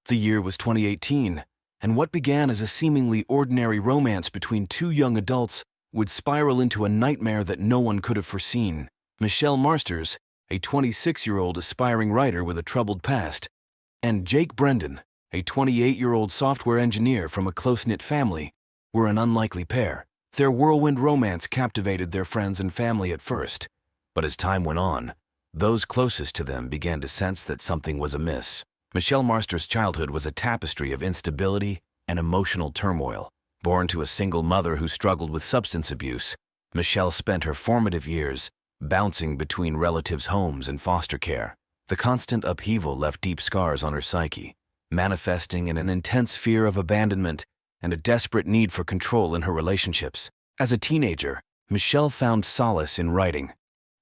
The year was 2018, and what began as a seemingly ordinary romance between two young adults would spiral into a nightmare that no one could have foreseen. Michelle Marsters, a 26-year-old aspiring writer with a troubled past, and Jake Brendan, a 28-year-old software engineer from a close-knit family, were an unlikely pair. Their whirlwind romance captivated their friends and family at first, but as time went on, those closest to them began to sense that something was amiss. Michelle Marsters' childhood was a tapestry of instability and emotional turmoil. Born to a single mother who struggled with substance abuse, Michelle spent her formative years bouncing between relatives' homes and foster care. The constant upheaval left deep scars on her psyche, manifesting in an intense fear of abandonment and a desperate need for control in her relationships. As a teenager, Michelle found solace in writing,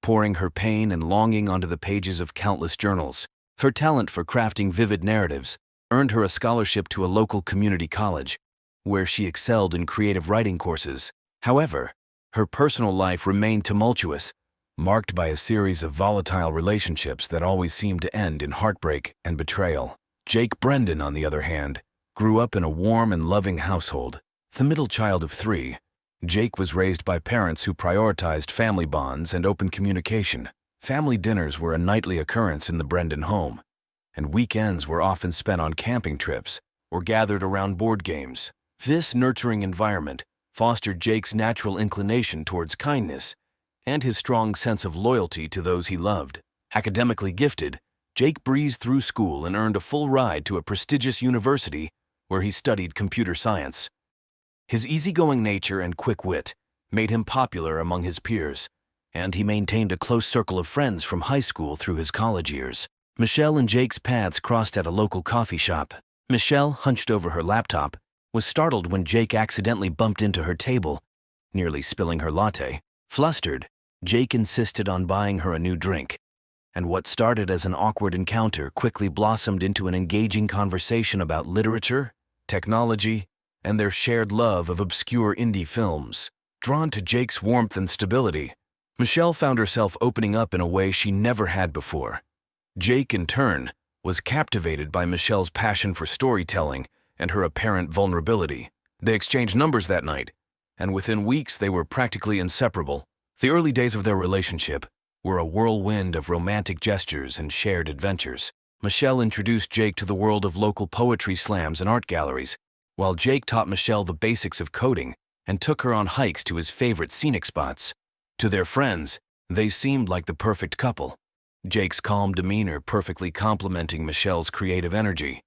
pouring her pain and longing onto the pages of countless journals. Her talent for crafting vivid narratives earned her a scholarship to a local community college, where she excelled in creative writing courses. However, her personal life remained tumultuous, marked by a series of volatile relationships that always seemed to end in heartbreak and betrayal. Jake Brendan, on the other hand, grew up in a warm and loving household. The middle child of three, Jake was raised by parents who prioritized family bonds and open communication. Family dinners were a nightly occurrence in the Brendan home, and weekends were often spent on camping trips or gathered around board games. This nurturing environment fostered Jake's natural inclination towards kindness and his strong sense of loyalty to those he loved. Academically gifted, Jake breezed through school and earned a full ride to a prestigious university where he studied computer science. His easygoing nature and quick wit made him popular among his peers, and he maintained a close circle of friends from high school through his college years. Michelle and Jake's paths crossed at a local coffee shop. Michelle, hunched over her laptop, was startled when Jake accidentally bumped into her table, nearly spilling her latte. Flustered, Jake insisted on buying her a new drink, and what started as an awkward encounter quickly blossomed into an engaging conversation about literature, technology, and their shared love of obscure indie films. Drawn to Jake's warmth and stability, Michelle found herself opening up in a way she never had before. Jake, in turn, was captivated by Michelle's passion for storytelling and her apparent vulnerability. They exchanged numbers that night, and within weeks they were practically inseparable. The early days of their relationship were a whirlwind of romantic gestures and shared adventures. Michelle introduced Jake to the world of local poetry slams and art galleries, while Jake taught Michelle the basics of coding and took her on hikes to his favorite scenic spots. To their friends, they seemed like the perfect couple, Jake's calm demeanor perfectly complementing Michelle's creative energy.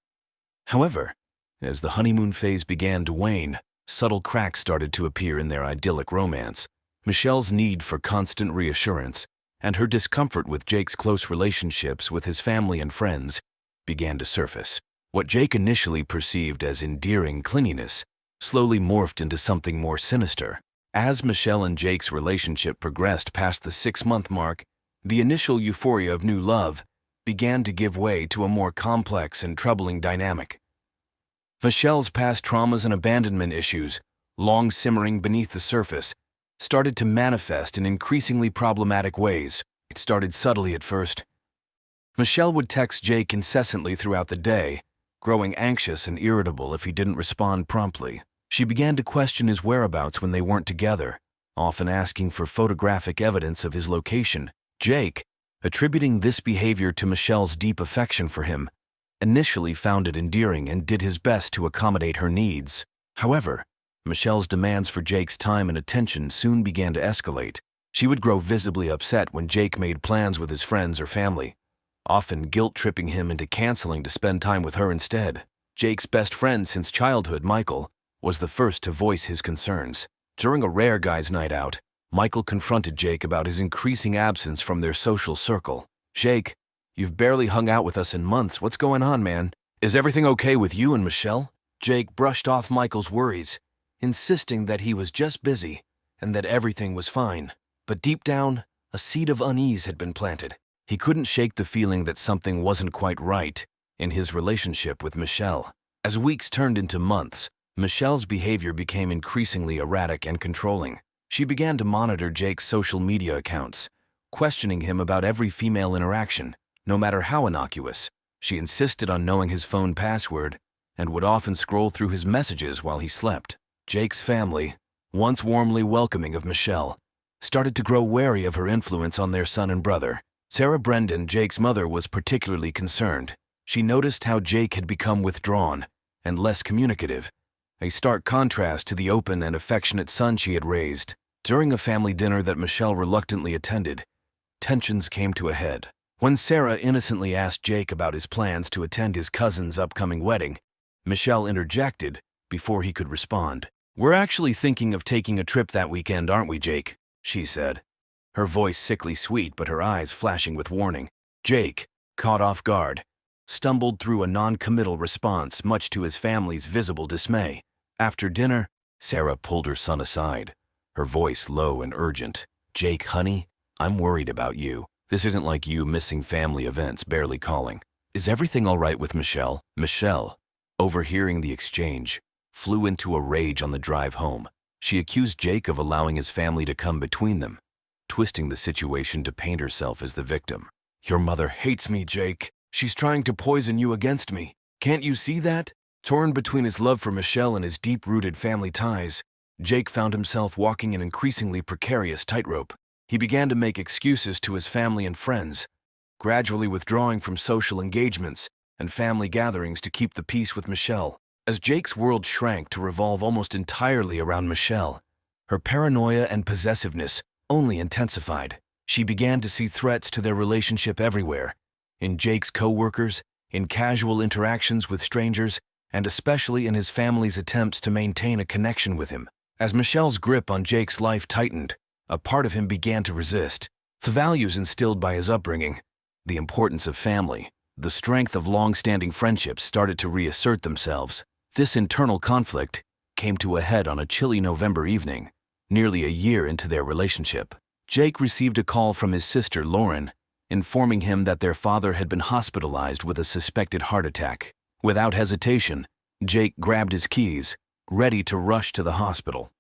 However, as the honeymoon phase began to wane, subtle cracks started to appear in their idyllic romance. Michelle's need for constant reassurance and her discomfort with Jake's close relationships with his family and friends began to surface. What Jake initially perceived as endearing clinginess slowly morphed into something more sinister. As Michelle and Jake's relationship progressed past the 6-month mark, the initial euphoria of new love began to give way to a more complex and troubling dynamic. Michelle's past traumas and abandonment issues, long simmering beneath the surface, started to manifest in increasingly problematic ways. It started subtly at first. Michelle would text Jake incessantly throughout the day, growing anxious and irritable if he didn't respond promptly. She began to question his whereabouts when they weren't together, often asking for photographic evidence of his location. Jake, attributing this behavior to Michelle's deep affection for him, initially found it endearing and did his best to accommodate her needs. However, Michelle's demands for Jake's time and attention soon began to escalate. She would grow visibly upset when Jake made plans with his friends or family, often guilt-tripping him into canceling to spend time with her instead. Jake's best friend since childhood, Michael, was the first to voice his concerns. During a rare guys' night out, Michael confronted Jake about his increasing absence from their social circle. "Jake, you've barely hung out with us in months. What's going on, man? Is everything okay with you and Michelle?" Jake brushed off Michael's worries, insisting that he was just busy and that everything was fine. But deep down, a seed of unease had been planted. He couldn't shake the feeling that something wasn't quite right in his relationship with Michelle. As weeks turned into months, Michelle's behavior became increasingly erratic and controlling. She began to monitor Jake's social media accounts, questioning him about every female interaction, no matter how innocuous. She insisted on knowing his phone password and would often scroll through his messages while he slept. Jake's family, once warmly welcoming of Michelle, started to grow wary of her influence on their son and brother. Sarah Brendan, Jake's mother, was particularly concerned. She noticed how Jake had become withdrawn and less communicative, a stark contrast to the open and affectionate son she had raised. During a family dinner that Michelle reluctantly attended, tensions came to a head. When Sarah innocently asked Jake about his plans to attend his cousin's upcoming wedding, Michelle interjected before he could respond. "We're actually thinking of taking a trip that weekend, aren't we, Jake?" she said, her voice sickly sweet but her eyes flashing with warning. Jake, caught off guard, stumbled through a non-committal response, much to his family's visible dismay. After dinner, Sarah pulled her son aside, her voice low and urgent. "Jake, honey, I'm worried about you. This isn't like you missing family events, barely calling. Is everything all right with Michelle?" Michelle, overhearing the exchange, flew into a rage on the drive home. She accused Jake of allowing his family to come between them, twisting the situation to paint herself as the victim. "Your mother hates me, Jake. She's trying to poison you against me. Can't you see that?" Torn between his love for Michelle and his deep-rooted family ties, Jake found himself walking an increasingly precarious tightrope. He began to make excuses to his family and friends, gradually withdrawing from social engagements and family gatherings to keep the peace with Michelle. As Jake's world shrank to revolve almost entirely around Michelle, her paranoia and possessiveness only intensified. She began to see threats to their relationship everywhere, in Jake's co-workers, in casual interactions with strangers, and especially in his family's attempts to maintain a connection with him. As Michelle's grip on Jake's life tightened, a part of him began to resist. The values instilled by his upbringing, the importance of family, the strength of long-standing friendships started to reassert themselves. This internal conflict came to a head on a chilly November evening, nearly a year into their relationship. Jake received a call from his sister, Lauren, informing him that their father had been hospitalized with a suspected heart attack. Without hesitation, Jake grabbed his keys, ready to rush to the hospital.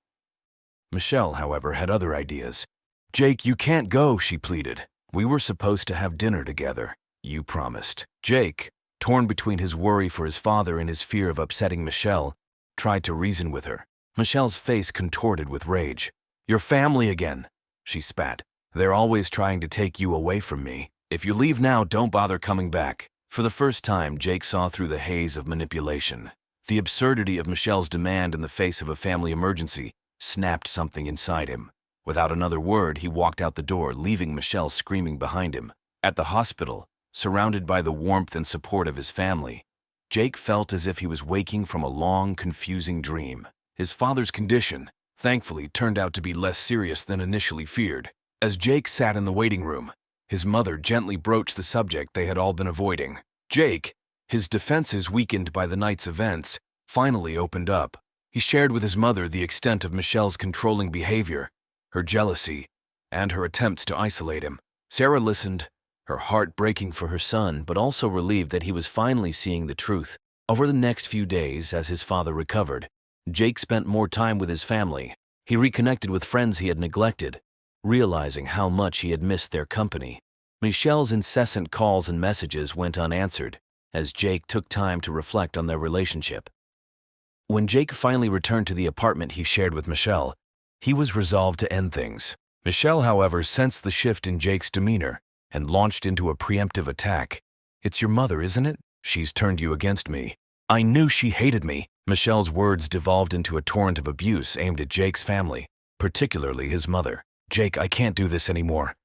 Michelle, however, had other ideas. "Jake, you can't go," she pleaded. "We were supposed to have dinner together. You promised." Jake, torn between his worry for his father and his fear of upsetting Michelle, tried to reason with her. Michelle's face contorted with rage. "Your family again," she spat. "They're always trying to take you away from me. If you leave now, don't bother coming back." For the first time, Jake saw through the haze of manipulation. The absurdity of Michelle's demand in the face of a family emergency snapped something inside him. Without another word, he walked out the door, leaving Michelle screaming behind him. At the hospital, surrounded by the warmth and support of his family, Jake felt as if he was waking from a long, confusing dream. His father's condition, thankfully, turned out to be less serious than initially feared. As Jake sat in the waiting room, his mother gently broached the subject they had all been avoiding. Jake, his defenses weakened by the night's events, finally opened up. He shared with his mother the extent of Michelle's controlling behavior, her jealousy, and her attempts to isolate him. Sarah listened, her heart breaking for her son, but also relieved that he was finally seeing the truth. Over the next few days, as his father recovered, Jake spent more time with his family. He reconnected with friends he had neglected, realizing how much he had missed their company. Michelle's incessant calls and messages went unanswered, as Jake took time to reflect on their relationship. When Jake finally returned to the apartment he shared with Michelle, he was resolved to end things. Michelle, however, sensed the shift in Jake's demeanor and launched into a preemptive attack. "It's your mother, isn't it? She's turned you against me. I knew she hated me." Michelle's words devolved into a torrent of abuse aimed at Jake's family, particularly his mother. "Jake, I can't do this anymore.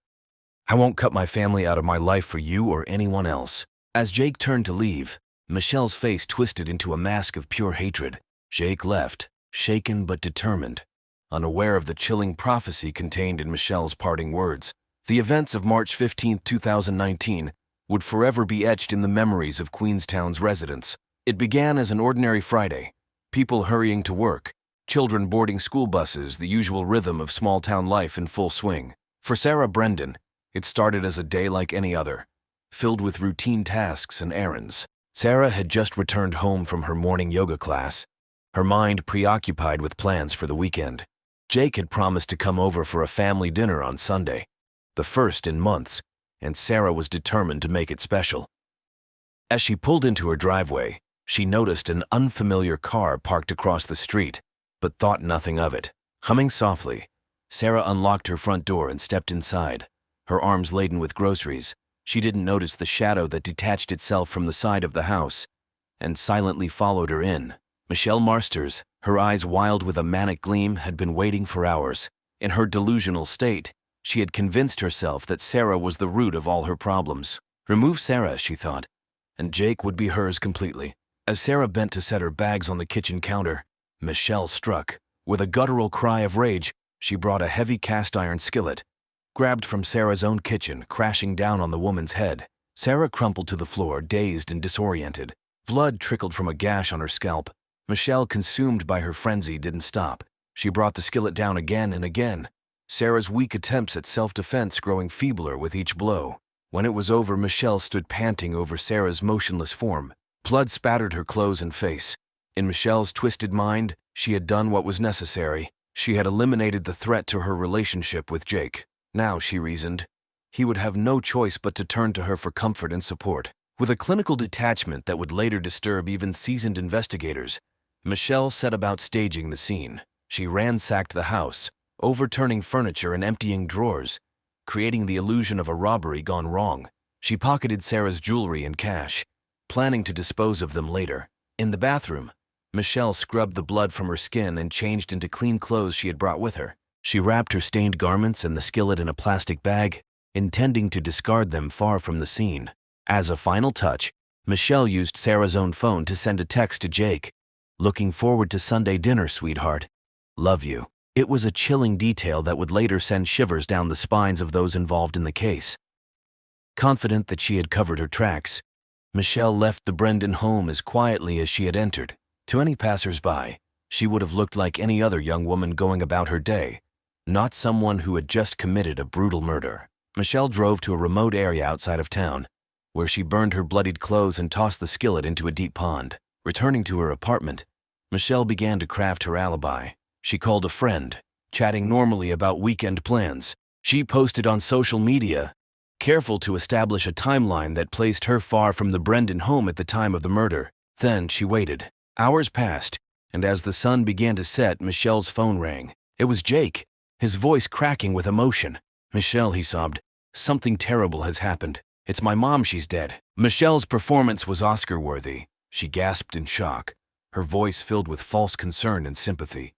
I won't cut my family out of my life for you or anyone else." As Jake turned to leave, Michelle's face twisted into a mask of pure hatred. Jake left, shaken but determined, unaware of the chilling prophecy contained in Michelle's parting words. The events of March 15, 2019 would forever be etched in the memories of Queenstown's residents. It began as an ordinary Friday, people hurrying to work, children boarding school buses, the usual rhythm of small-town life in full swing. For Sarah Brendan, it started as a day like any other, filled with routine tasks and errands. Sarah had just returned home from her morning yoga class, her mind preoccupied with plans for the weekend. Jake had promised to come over for a family dinner on Sunday, the first in months, and Sarah was determined to make it special. As she pulled into her driveway, she noticed an unfamiliar car parked across the street, but thought nothing of it. Humming softly, Sarah unlocked her front door and stepped inside, her arms laden with groceries. She didn't notice the shadow that detached itself from the side of the house and silently followed her in. Michelle Marsters, her eyes wild with a manic gleam, had been waiting for hours. In her delusional state, she had convinced herself that Sarah was the root of all her problems. Remove Sarah, she thought, and Jake would be hers completely. As Sarah bent to set her bags on the kitchen counter, Michelle struck. With a guttural cry of rage, she brought a heavy cast-iron skillet, grabbed from Sarah's own kitchen, crashing down on the woman's head. Sarah crumpled to the floor, dazed and disoriented. Blood trickled from a gash on her scalp. Michelle, consumed by her frenzy, didn't stop. She brought the skillet down again and again, Sarah's weak attempts at self-defense growing feebler with each blow. When it was over, Michelle stood panting over Sarah's motionless form. Blood spattered her clothes and face. In Michelle's twisted mind, she had done what was necessary. She had eliminated the threat to her relationship with Jake. Now, she reasoned, he would have no choice but to turn to her for comfort and support. With a clinical detachment that would later disturb even seasoned investigators, Michelle set about staging the scene. She ransacked the house, overturning furniture and emptying drawers, creating the illusion of a robbery gone wrong. She pocketed Sarah's jewelry and cash, planning to dispose of them later. In the bathroom, Michelle scrubbed the blood from her skin and changed into clean clothes she had brought with her. She wrapped her stained garments and the skillet in a plastic bag, intending to discard them far from the scene. As a final touch, Michelle used Sarah's own phone to send a text to Jake. "Looking forward to Sunday dinner, sweetheart. Love you." It was a chilling detail that would later send shivers down the spines of those involved in the case. Confident that she had covered her tracks, Michelle left the Brendan home as quietly as she had entered. To any passers-by, she would have looked like any other young woman going about her day, not someone who had just committed a brutal murder. Michelle drove to a remote area outside of town, where she burned her bloodied clothes and tossed the skillet into a deep pond. Returning to her apartment, Michelle began to craft her alibi. She called a friend, chatting normally about weekend plans. She posted on social media, careful to establish a timeline that placed her far from the Brendan home at the time of the murder. Then she waited. Hours passed, and as the sun began to set, Michelle's phone rang. It was Jake, his voice cracking with emotion. "Michelle," he sobbed, "something terrible has happened. It's my mom, she's dead." Michelle's performance was Oscar-worthy. She gasped in shock, her voice filled with false concern and sympathy.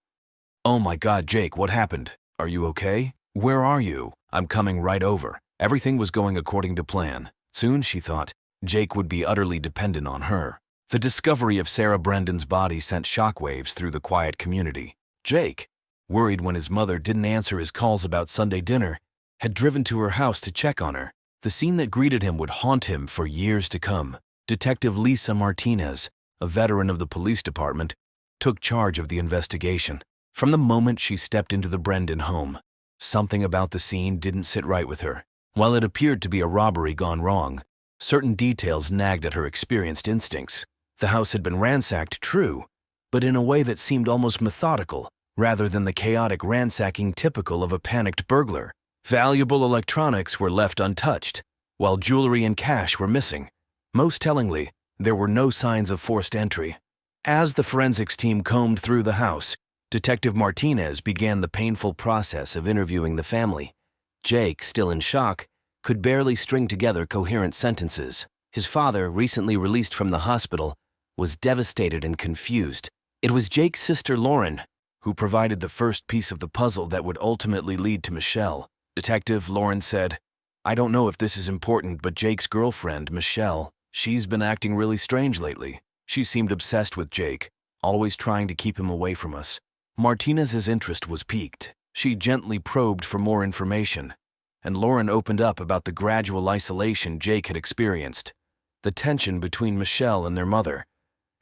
"Oh my God, Jake, what happened? Are you okay? Where are you? I'm coming right over." Everything was going according to plan. Soon, she thought, Jake would be utterly dependent on her. The discovery of Sarah Brendan's body sent shockwaves through the quiet community. Jake, worried when his mother didn't answer his calls about Sunday dinner, had driven to her house to check on her. The scene that greeted him would haunt him for years to come. Detective Lisa Martinez, a veteran of the police department, took charge of the investigation. From the moment she stepped into the Brendan home, something about the scene didn't sit right with her. While it appeared to be a robbery gone wrong, certain details nagged at her experienced instincts. The house had been ransacked, true, but in a way that seemed almost methodical, rather than the chaotic ransacking typical of a panicked burglar. Valuable electronics were left untouched, while jewelry and cash were missing. Most tellingly, there were no signs of forced entry. As the forensics team combed through the house, Detective Martinez began the painful process of interviewing the family. Jake, still in shock, could barely string together coherent sentences. His father, recently released from the hospital, was devastated and confused. It was Jake's sister Lauren who provided the first piece of the puzzle that would ultimately lead to Michelle. Detective Lauren said, "I don't know if this is important, but Jake's girlfriend, Michelle, she's been acting really strange lately. She seemed obsessed with Jake, always trying to keep him away from us." Martinez's interest was piqued. She gently probed for more information, and Lauren opened up about the gradual isolation Jake had experienced, the tension between Michelle and their mother,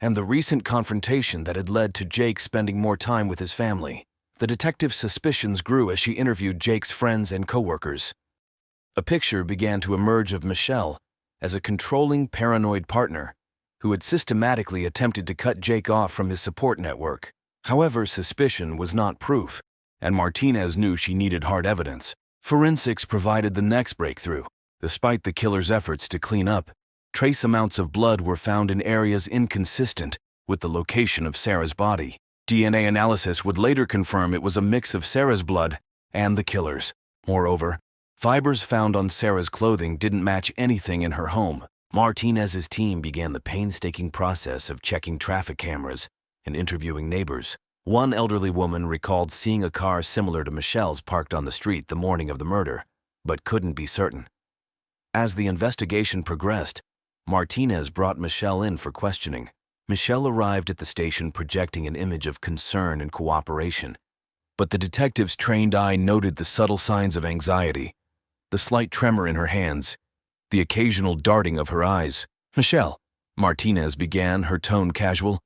and the recent confrontation that had led to Jake spending more time with his family. The detective's suspicions grew as she interviewed Jake's friends and coworkers. A picture began to emerge of Michelle as a controlling, paranoid partner who had systematically attempted to cut Jake off from his support network. However, suspicion was not proof, and Martinez knew she needed hard evidence. Forensics provided the next breakthrough. Despite the killer's efforts to clean up, Trace amounts of blood were found in areas inconsistent with the location of Sarah's body. DNA analysis would later confirm it was a mix of Sarah's blood and the killer's. Moreover, fibers found on Sarah's clothing didn't match anything in her home. Martinez's team began the painstaking process of checking traffic cameras and interviewing neighbors. One elderly woman recalled seeing a car similar to Michelle's parked on the street the morning of the murder, but couldn't be certain. As the investigation progressed, Martinez brought Michelle in for questioning. Michelle arrived at the station projecting an image of concern and cooperation, but the detective's trained eye noted the subtle signs of anxiety, the slight tremor in her hands, the occasional darting of her eyes. "Michelle," Martinez began, her tone casual,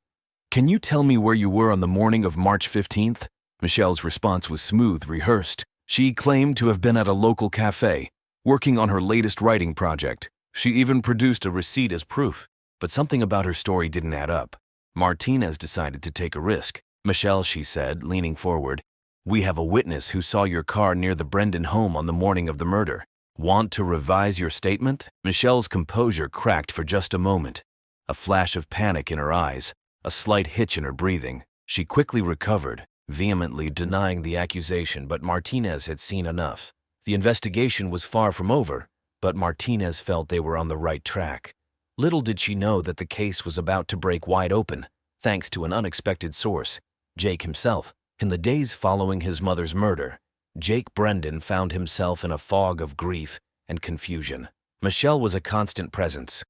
"can you tell me where you were on the morning of March 15th? Michelle's response was smooth, rehearsed. She claimed to have been at a local cafe, working on her latest writing project. She even produced a receipt as proof, but something about her story didn't add up. Martinez decided to take a risk. "Michelle," she said, leaning forward, "we have a witness who saw your car near the Brendan home on the morning of the murder. Want to revise your statement?" Michelle's composure cracked for just a moment, a flash of panic in her eyes, a slight hitch in her breathing. She quickly recovered, vehemently denying the accusation, but Martinez had seen enough. The investigation was far from over, but Martinez felt they were on the right track. Little did she know that the case was about to break wide open, thanks to an unexpected source, Jake himself. In the days following his mother's murder, Jake Brendan found himself in a fog of grief and confusion. Michelle was a constant presence,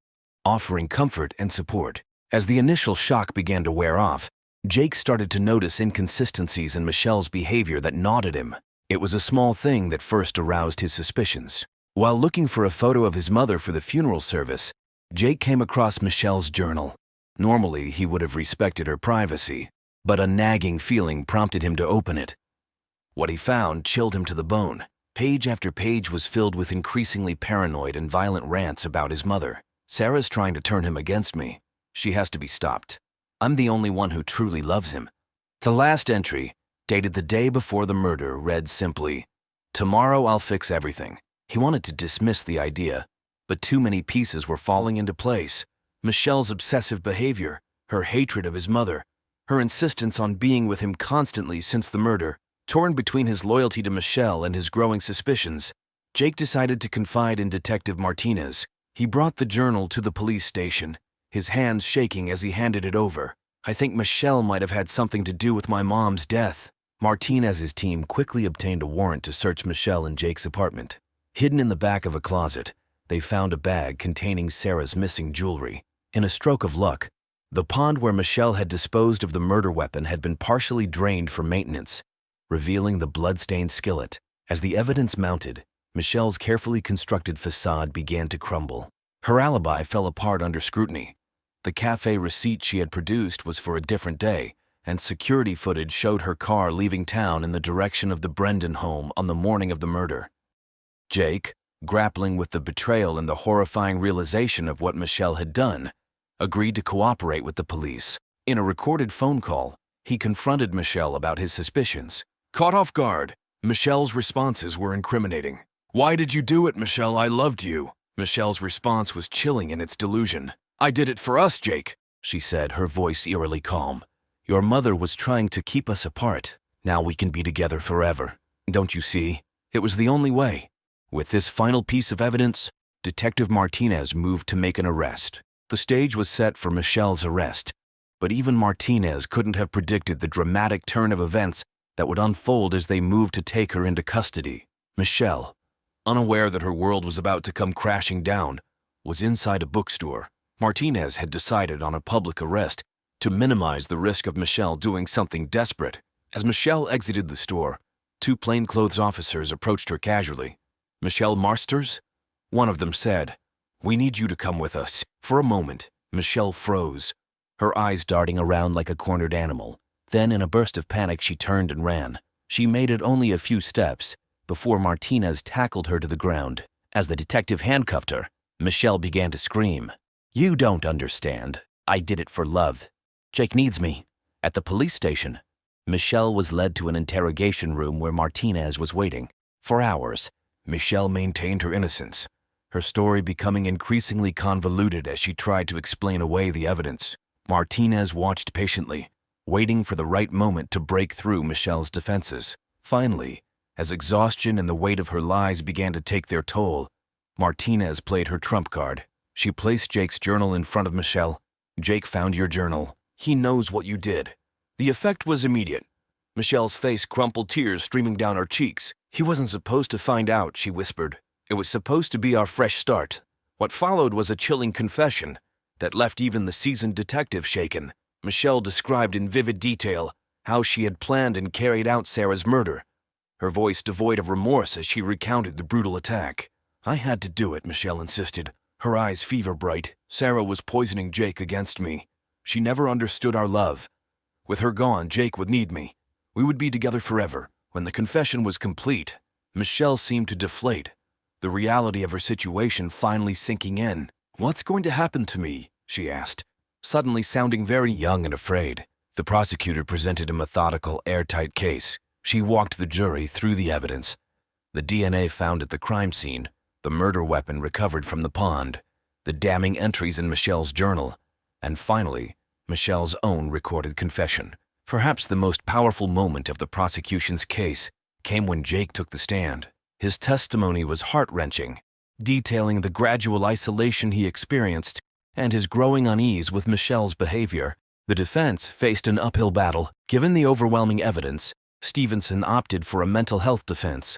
offering comfort and support. As the initial shock began to wear off, Jake started to notice inconsistencies in Michelle's behavior that gnawed at him. It was a small thing that first aroused his suspicions. While looking for a photo of his mother for the funeral service, Jake came across Michelle's journal. Normally, he would have respected her privacy, but a nagging feeling prompted him to open it. What he found chilled him to the bone. Page after page was filled with increasingly paranoid and violent rants about his mother. "Sarah's trying to turn him against me. She has to be stopped. I'm the only one who truly loves him." The last entry, dated the day before the murder, read simply, "Tomorrow I'll fix everything." He wanted to dismiss the idea, but too many pieces were falling into place. Michelle's obsessive behavior, her hatred of his mother, her insistence on being with him constantly since the murder. Torn between his loyalty to Michelle and his growing suspicions, Jake decided to confide in Detective Martinez. He brought the journal to the police station, his hands shaking as he handed it over. "I think Michelle might have had something to do with my mom's death." Martinez's team quickly obtained a warrant to search Michelle and Jake's apartment. Hidden in the back of a closet, they found a bag containing Sarah's missing jewelry. In a stroke of luck, the pond where Michelle had disposed of the murder weapon had been partially drained for maintenance, revealing the blood-stained skillet. As the evidence mounted, Michelle's carefully constructed facade began to crumble. Her alibi fell apart under scrutiny. The cafe receipt she had produced was for a different day, and security footage showed her car leaving town in the direction of the Brendan home on the morning of the murder. Jake, grappling with the betrayal and the horrifying realization of what Michelle had done, agreed to cooperate with the police. In a recorded phone call, he confronted Michelle about his suspicions. Caught off guard, Michelle's responses were incriminating. "Why did you do it, Michelle? I loved you." Michelle's response was chilling in its delusion. "I did it for us, Jake," she said, her voice eerily calm. "Your mother was trying to keep us apart. Now we can be together forever. Don't you see? It was the only way." With this final piece of evidence, Detective Martinez moved to make an arrest. The stage was set for Michelle's arrest, but even Martinez couldn't have predicted the dramatic turn of events that would unfold as they moved to take her into custody. Michelle, unaware that her world was about to come crashing down, was inside a bookstore. Martinez had decided on a public arrest to minimize the risk of Michelle doing something desperate. As Michelle exited the store, two plainclothes officers approached her casually. "Michelle Marsters?" One of them said, "We need you to come with us." For a moment, Michelle froze, her eyes darting around like a cornered animal. Then, in a burst of panic, she turned and ran. She made it only a few steps before Martinez tackled her to the ground. As the detective handcuffed her, Michelle began to scream. "You don't understand. I did it for love. Jake needs me." At the police station, Michelle was led to an interrogation room where Martinez was waiting. For hours, Michelle maintained her innocence, her story becoming increasingly convoluted as she tried to explain away the evidence. Martinez watched patiently, waiting for the right moment to break through Michelle's defenses. Finally, as exhaustion and the weight of her lies began to take their toll, Martinez played her trump card. She placed Jake's journal in front of Michelle. "Jake found your journal. He knows what you did." The effect was immediate. Michelle's face crumpled, tears streaming down her cheeks. "He wasn't supposed to find out," she whispered. "It was supposed to be our fresh start." What followed was a chilling confession that left even the seasoned detective shaken. Michelle described in vivid detail how she had planned and carried out Sarah's murder, her voice devoid of remorse as she recounted the brutal attack. "I had to do it," Michelle insisted, her eyes fever bright. "Sarah was poisoning Jake against me. She never understood our love. With her gone, Jake would need me. We would be together forever." When the confession was complete, Michelle seemed to deflate, the reality of her situation finally sinking in. "What's going to happen to me?" she asked, suddenly sounding very young and afraid. The prosecutor presented a methodical, airtight case. She walked the jury through the evidence: the DNA found at the crime scene, the murder weapon recovered from the pond, the damning entries in Michelle's journal, and finally, Michelle's own recorded confession. Perhaps the most powerful moment of the prosecution's case came when Jake took the stand. His testimony was heart-wrenching, detailing the gradual isolation he experienced and his growing unease with Michelle's behavior. The defense faced an uphill battle. Given the overwhelming evidence, Stevenson opted for a mental health defense,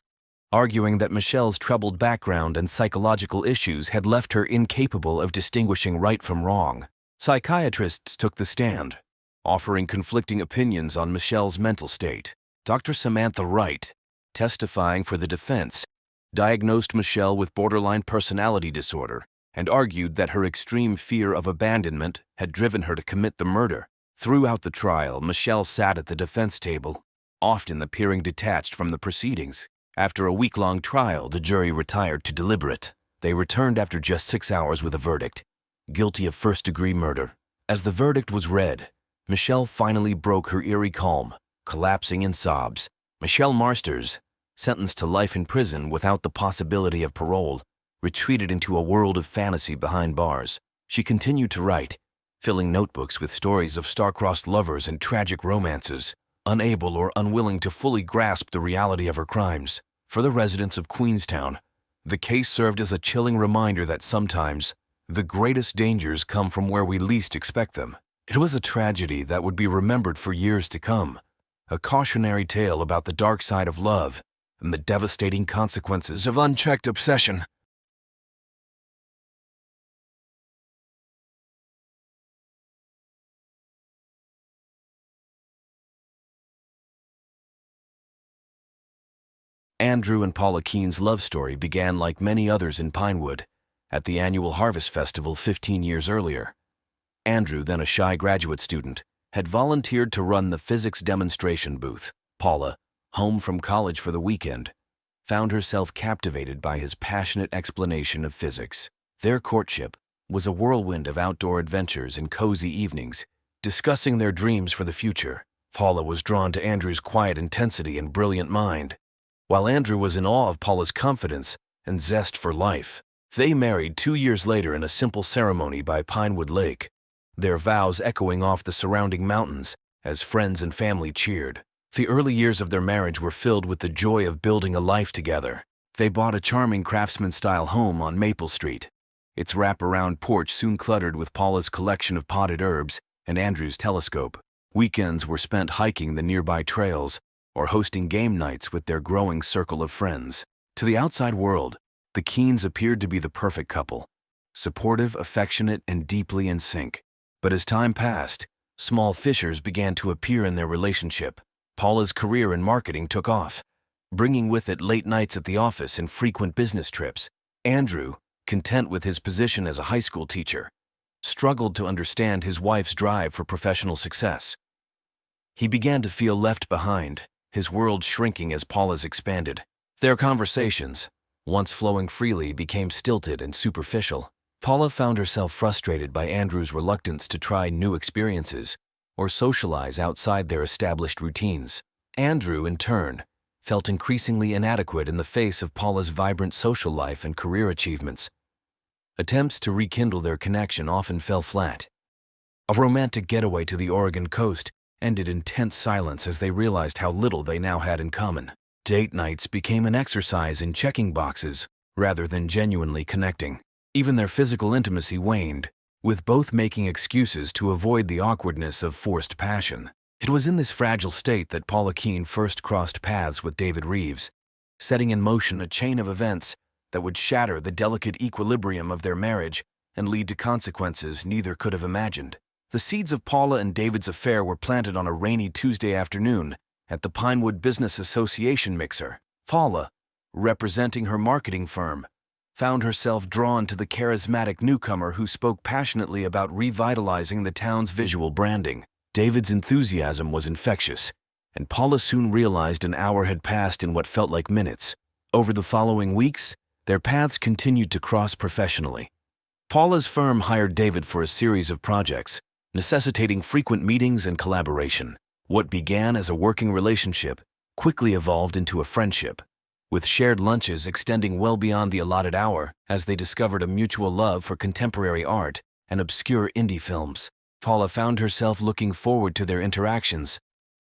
arguing that Michelle's troubled background and psychological issues had left her incapable of distinguishing right from wrong. Psychiatrists took the stand, offering conflicting opinions on Michelle's mental state. Dr. Samantha Wright, testifying for the defense, diagnosed Michelle with borderline personality disorder and argued that her extreme fear of abandonment had driven her to commit the murder. Throughout the trial, Michelle sat at the defense table, often appearing detached from the proceedings. After a week-long trial, the jury retired to deliberate. They returned after just 6 hours with a verdict: guilty of first-degree murder. As the verdict was read, Michelle finally broke her eerie calm, collapsing in sobs. Michelle Marsters, sentenced to life in prison without the possibility of parole, retreated into a world of fantasy behind bars. She continued to write, filling notebooks with stories of star-crossed lovers and tragic romances, unable or unwilling to fully grasp the reality of her crimes. For the residents of Queenstown, the case served as a chilling reminder that sometimes the greatest dangers come from where we least expect them. It was a tragedy that would be remembered for years to come, a cautionary tale about the dark side of love and the devastating consequences of unchecked obsession. Andrew and Paula Keene's love story began like many others in Pinewood, at the annual Harvest Festival 15 years earlier. Andrew, then a shy graduate student, had volunteered to run the physics demonstration booth. Paula, home from college for the weekend, found herself captivated by his passionate explanation of physics. Their courtship was a whirlwind of outdoor adventures and cozy evenings, discussing their dreams for the future. Paula was drawn to Andrew's quiet intensity and brilliant mind, while Andrew was in awe of Paula's confidence and zest for life. They married 2 years later in a simple ceremony by Pinewood Lake, their vows echoing off the surrounding mountains as friends and family cheered. The early years of their marriage were filled with the joy of building a life together. They bought a charming craftsman-style home on Maple Street, its wrap-around porch soon cluttered with Paula's collection of potted herbs and Andrew's telescope. Weekends were spent hiking the nearby trails or hosting game nights with their growing circle of friends. To the outside world, the Keenes appeared to be the perfect couple, supportive, affectionate, and deeply in sync. But as time passed, small fissures began to appear in their relationship. Paula's career in marketing took off, bringing with it late nights at the office and frequent business trips. Andrew, content with his position as a high school teacher, struggled to understand his wife's drive for professional success. He began to feel left behind, his world shrinking as Paula's expanded. Their conversations, once flowing freely, became stilted and superficial. Paula found herself frustrated by Andrew's reluctance to try new experiences or socialize outside their established routines. Andrew, in turn, felt increasingly inadequate in the face of Paula's vibrant social life and career achievements. Attempts to rekindle their connection often fell flat. A romantic getaway to the Oregon coast ended in tense silence as they realized how little they now had in common. Date nights became an exercise in checking boxes rather than genuinely connecting. Even their physical intimacy waned, with both making excuses to avoid the awkwardness of forced passion. It was in this fragile state that Paula Keene first crossed paths with David Reeves, setting in motion a chain of events that would shatter the delicate equilibrium of their marriage and lead to consequences neither could have imagined. The seeds of Paula and David's affair were planted on a rainy Tuesday afternoon at the Pinewood Business Association mixer. Paula, representing her marketing firm, found herself drawn to the charismatic newcomer who spoke passionately about revitalizing the town's visual branding. David's enthusiasm was infectious, and Paula soon realized an hour had passed in what felt like minutes. Over the following weeks, their paths continued to cross professionally. Paula's firm hired David for a series of projects, necessitating frequent meetings and collaboration. What began as a working relationship quickly evolved into a friendship, with shared lunches extending well beyond the allotted hour as they discovered a mutual love for contemporary art and obscure indie films. Paula found herself looking forward to their interactions,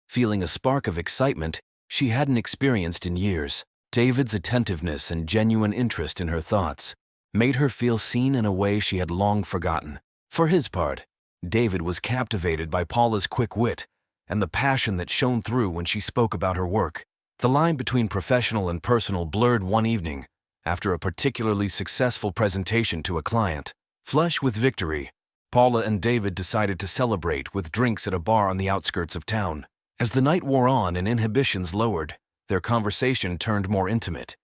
feeling a spark of excitement she hadn't experienced in years. David's attentiveness and genuine interest in her thoughts made her feel seen in a way she had long forgotten. For his part, David was captivated by Paula's quick wit and the passion that shone through when she spoke about her work. The line between professional and personal blurred one evening after a particularly successful presentation to a client. Flush with victory, Paula and David decided to celebrate with drinks at a bar on the outskirts of town. As the night wore on and inhibitions lowered, their conversation turned more intimate.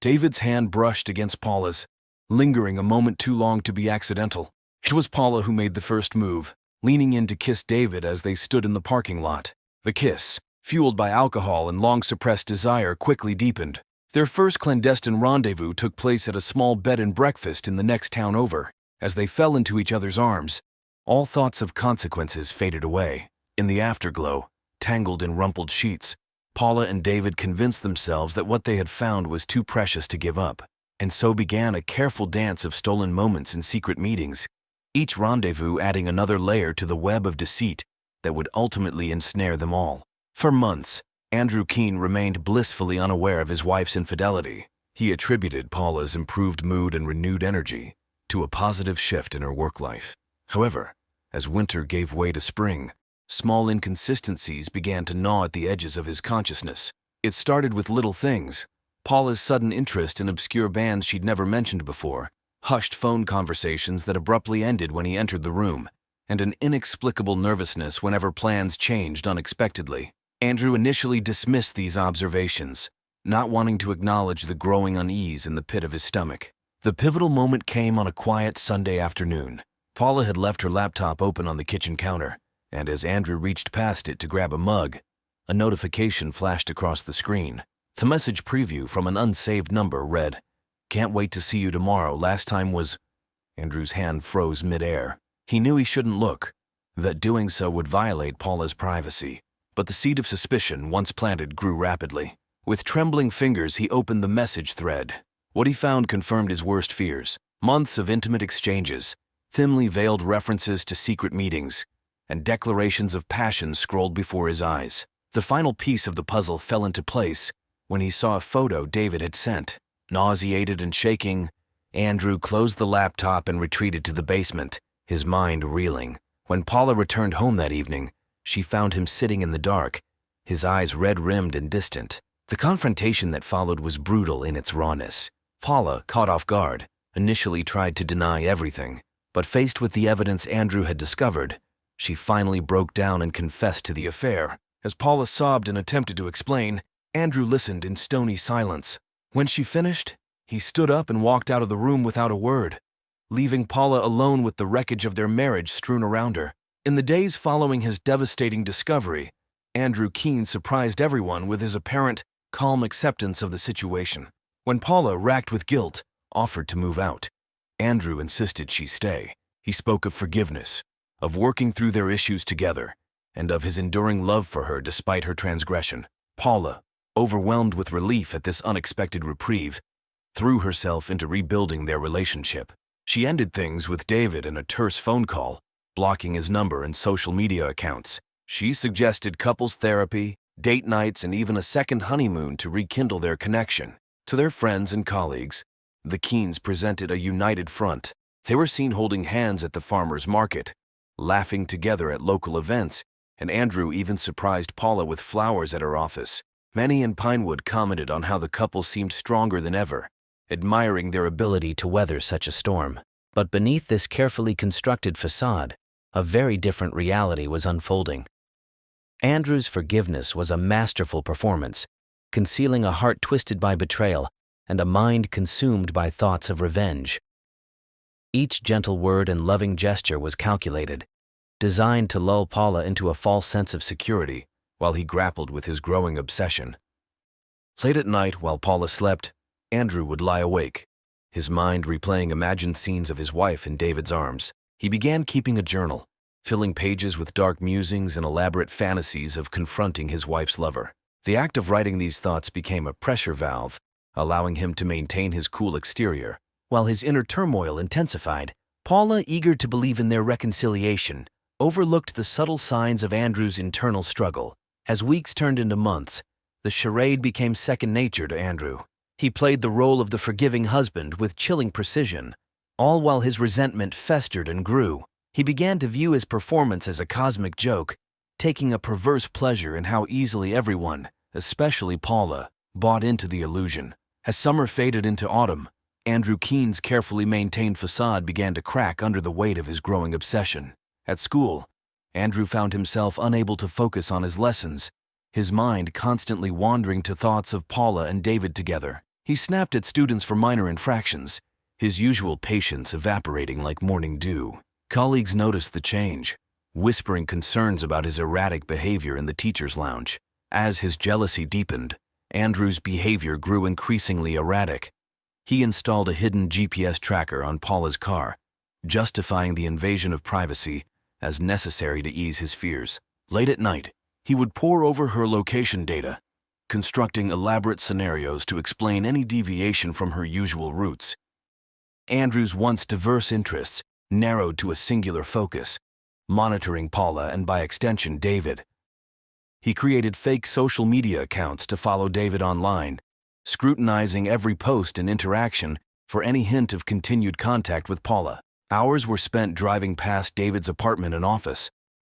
David's hand brushed against Paula's, lingering a moment too long to be accidental. It was Paula who made the first move, leaning in to kiss David as they stood in the parking lot. The kiss, fueled by alcohol and long-suppressed desire, quickly deepened. Their first clandestine rendezvous took place at a small bed and breakfast in the next town over. As they fell into each other's arms, all thoughts of consequences faded away. In the afterglow, tangled in rumpled sheets, Paula and David convinced themselves that what they had found was too precious to give up, and so began a careful dance of stolen moments and secret meetings, each rendezvous adding another layer to the web of deceit that would ultimately ensnare them all. For months, Andrew Keene remained blissfully unaware of his wife's infidelity. He attributed Paula's improved mood and renewed energy to a positive shift in her work life. However, as winter gave way to spring, small inconsistencies began to gnaw at the edges of his consciousness. It started with little things: Paula's sudden interest in obscure bands she'd never mentioned before, hushed phone conversations that abruptly ended when he entered the room, and an inexplicable nervousness whenever plans changed unexpectedly. Andrew initially dismissed these observations, not wanting to acknowledge the growing unease in the pit of his stomach. The pivotal moment came on a quiet Sunday afternoon. Paula had left her laptop open on the kitchen counter, and as Andrew reached past it to grab a mug, a notification flashed across the screen. The message preview from an unsaved number read, "Can't wait to see you tomorrow. Last time was..." Andrew's hand froze mid-air. He knew he shouldn't look, that doing so would violate Paula's privacy. But the seed of suspicion, once planted, grew rapidly. With trembling fingers, he opened the message thread. What he found confirmed his worst fears. Months of intimate exchanges, thinly veiled references to secret meetings, and declarations of passion scrolled before his eyes. The final piece of the puzzle fell into place when he saw a photo David had sent. Nauseated and shaking, Andrew closed the laptop and retreated to the basement, his mind reeling. When Paula returned home that evening, she found him sitting in the dark, his eyes red-rimmed and distant. The confrontation that followed was brutal in its rawness. Paula, caught off guard, initially tried to deny everything, but faced with the evidence Andrew had discovered, she finally broke down and confessed to the affair. As Paula sobbed and attempted to explain, Andrew listened in stony silence. When she finished, he stood up and walked out of the room without a word, leaving Paula alone with the wreckage of their marriage strewn around her. In the days following his devastating discovery, Andrew Keene surprised everyone with his apparent, calm acceptance of the situation. When Paula, racked with guilt, offered to move out, Andrew insisted she stay. He spoke of forgiveness, of working through their issues together, and of his enduring love for her despite her transgression. Paula, overwhelmed with relief at this unexpected reprieve, threw herself into rebuilding their relationship. She ended things with David in a terse phone call, blocking his number and social media accounts. She suggested couples therapy, date nights, and even a second honeymoon to rekindle their connection. To their friends and colleagues, the Keens presented a united front. They were seen holding hands at the farmers' market, laughing together at local events, and Andrew even surprised Paula with flowers at her office. Many in Pinewood commented on how the couple seemed stronger than ever, admiring their ability to weather such a storm. But beneath this carefully constructed facade, a very different reality was unfolding. Andrew's forgiveness was a masterful performance, concealing a heart twisted by betrayal and a mind consumed by thoughts of revenge. Each gentle word and loving gesture was calculated, designed to lull Paula into a false sense of security while he grappled with his growing obsession. Late at night, while Paula slept, Andrew would lie awake, his mind replaying imagined scenes of his wife in David's arms. He began keeping a journal, filling pages with dark musings and elaborate fantasies of confronting his wife's lover. The act of writing these thoughts became a pressure valve, allowing him to maintain his cool exterior. While his inner turmoil intensified, Paula, eager to believe in their reconciliation, overlooked the subtle signs of Andrew's internal struggle. As weeks turned into months, the charade became second nature to Andrew. He played the role of the forgiving husband with chilling precision, all while his resentment festered and grew. He began to view his performance as a cosmic joke, taking a perverse pleasure in how easily everyone, especially Paula, bought into the illusion. As summer faded into autumn, Andrew Keen's carefully maintained facade began to crack under the weight of his growing obsession. At school, Andrew found himself unable to focus on his lessons, his mind constantly wandering to thoughts of Paula and David together. He snapped at students for minor infractions, his usual patience evaporating like morning dew. Colleagues noticed the change, whispering concerns about his erratic behavior in the teacher's lounge. As his jealousy deepened, Andrew's behavior grew increasingly erratic. He installed a hidden GPS tracker on Paula's car, justifying the invasion of privacy as necessary to ease his fears. Late at night, he would pore over her location data, constructing elaborate scenarios to explain any deviation from her usual routes. Andrew's once diverse interests narrowed to a singular focus, monitoring Paula and by extension David. He created fake social media accounts to follow David online, scrutinizing every post and interaction for any hint of continued contact with Paula. Hours were spent driving past David's apartment and office,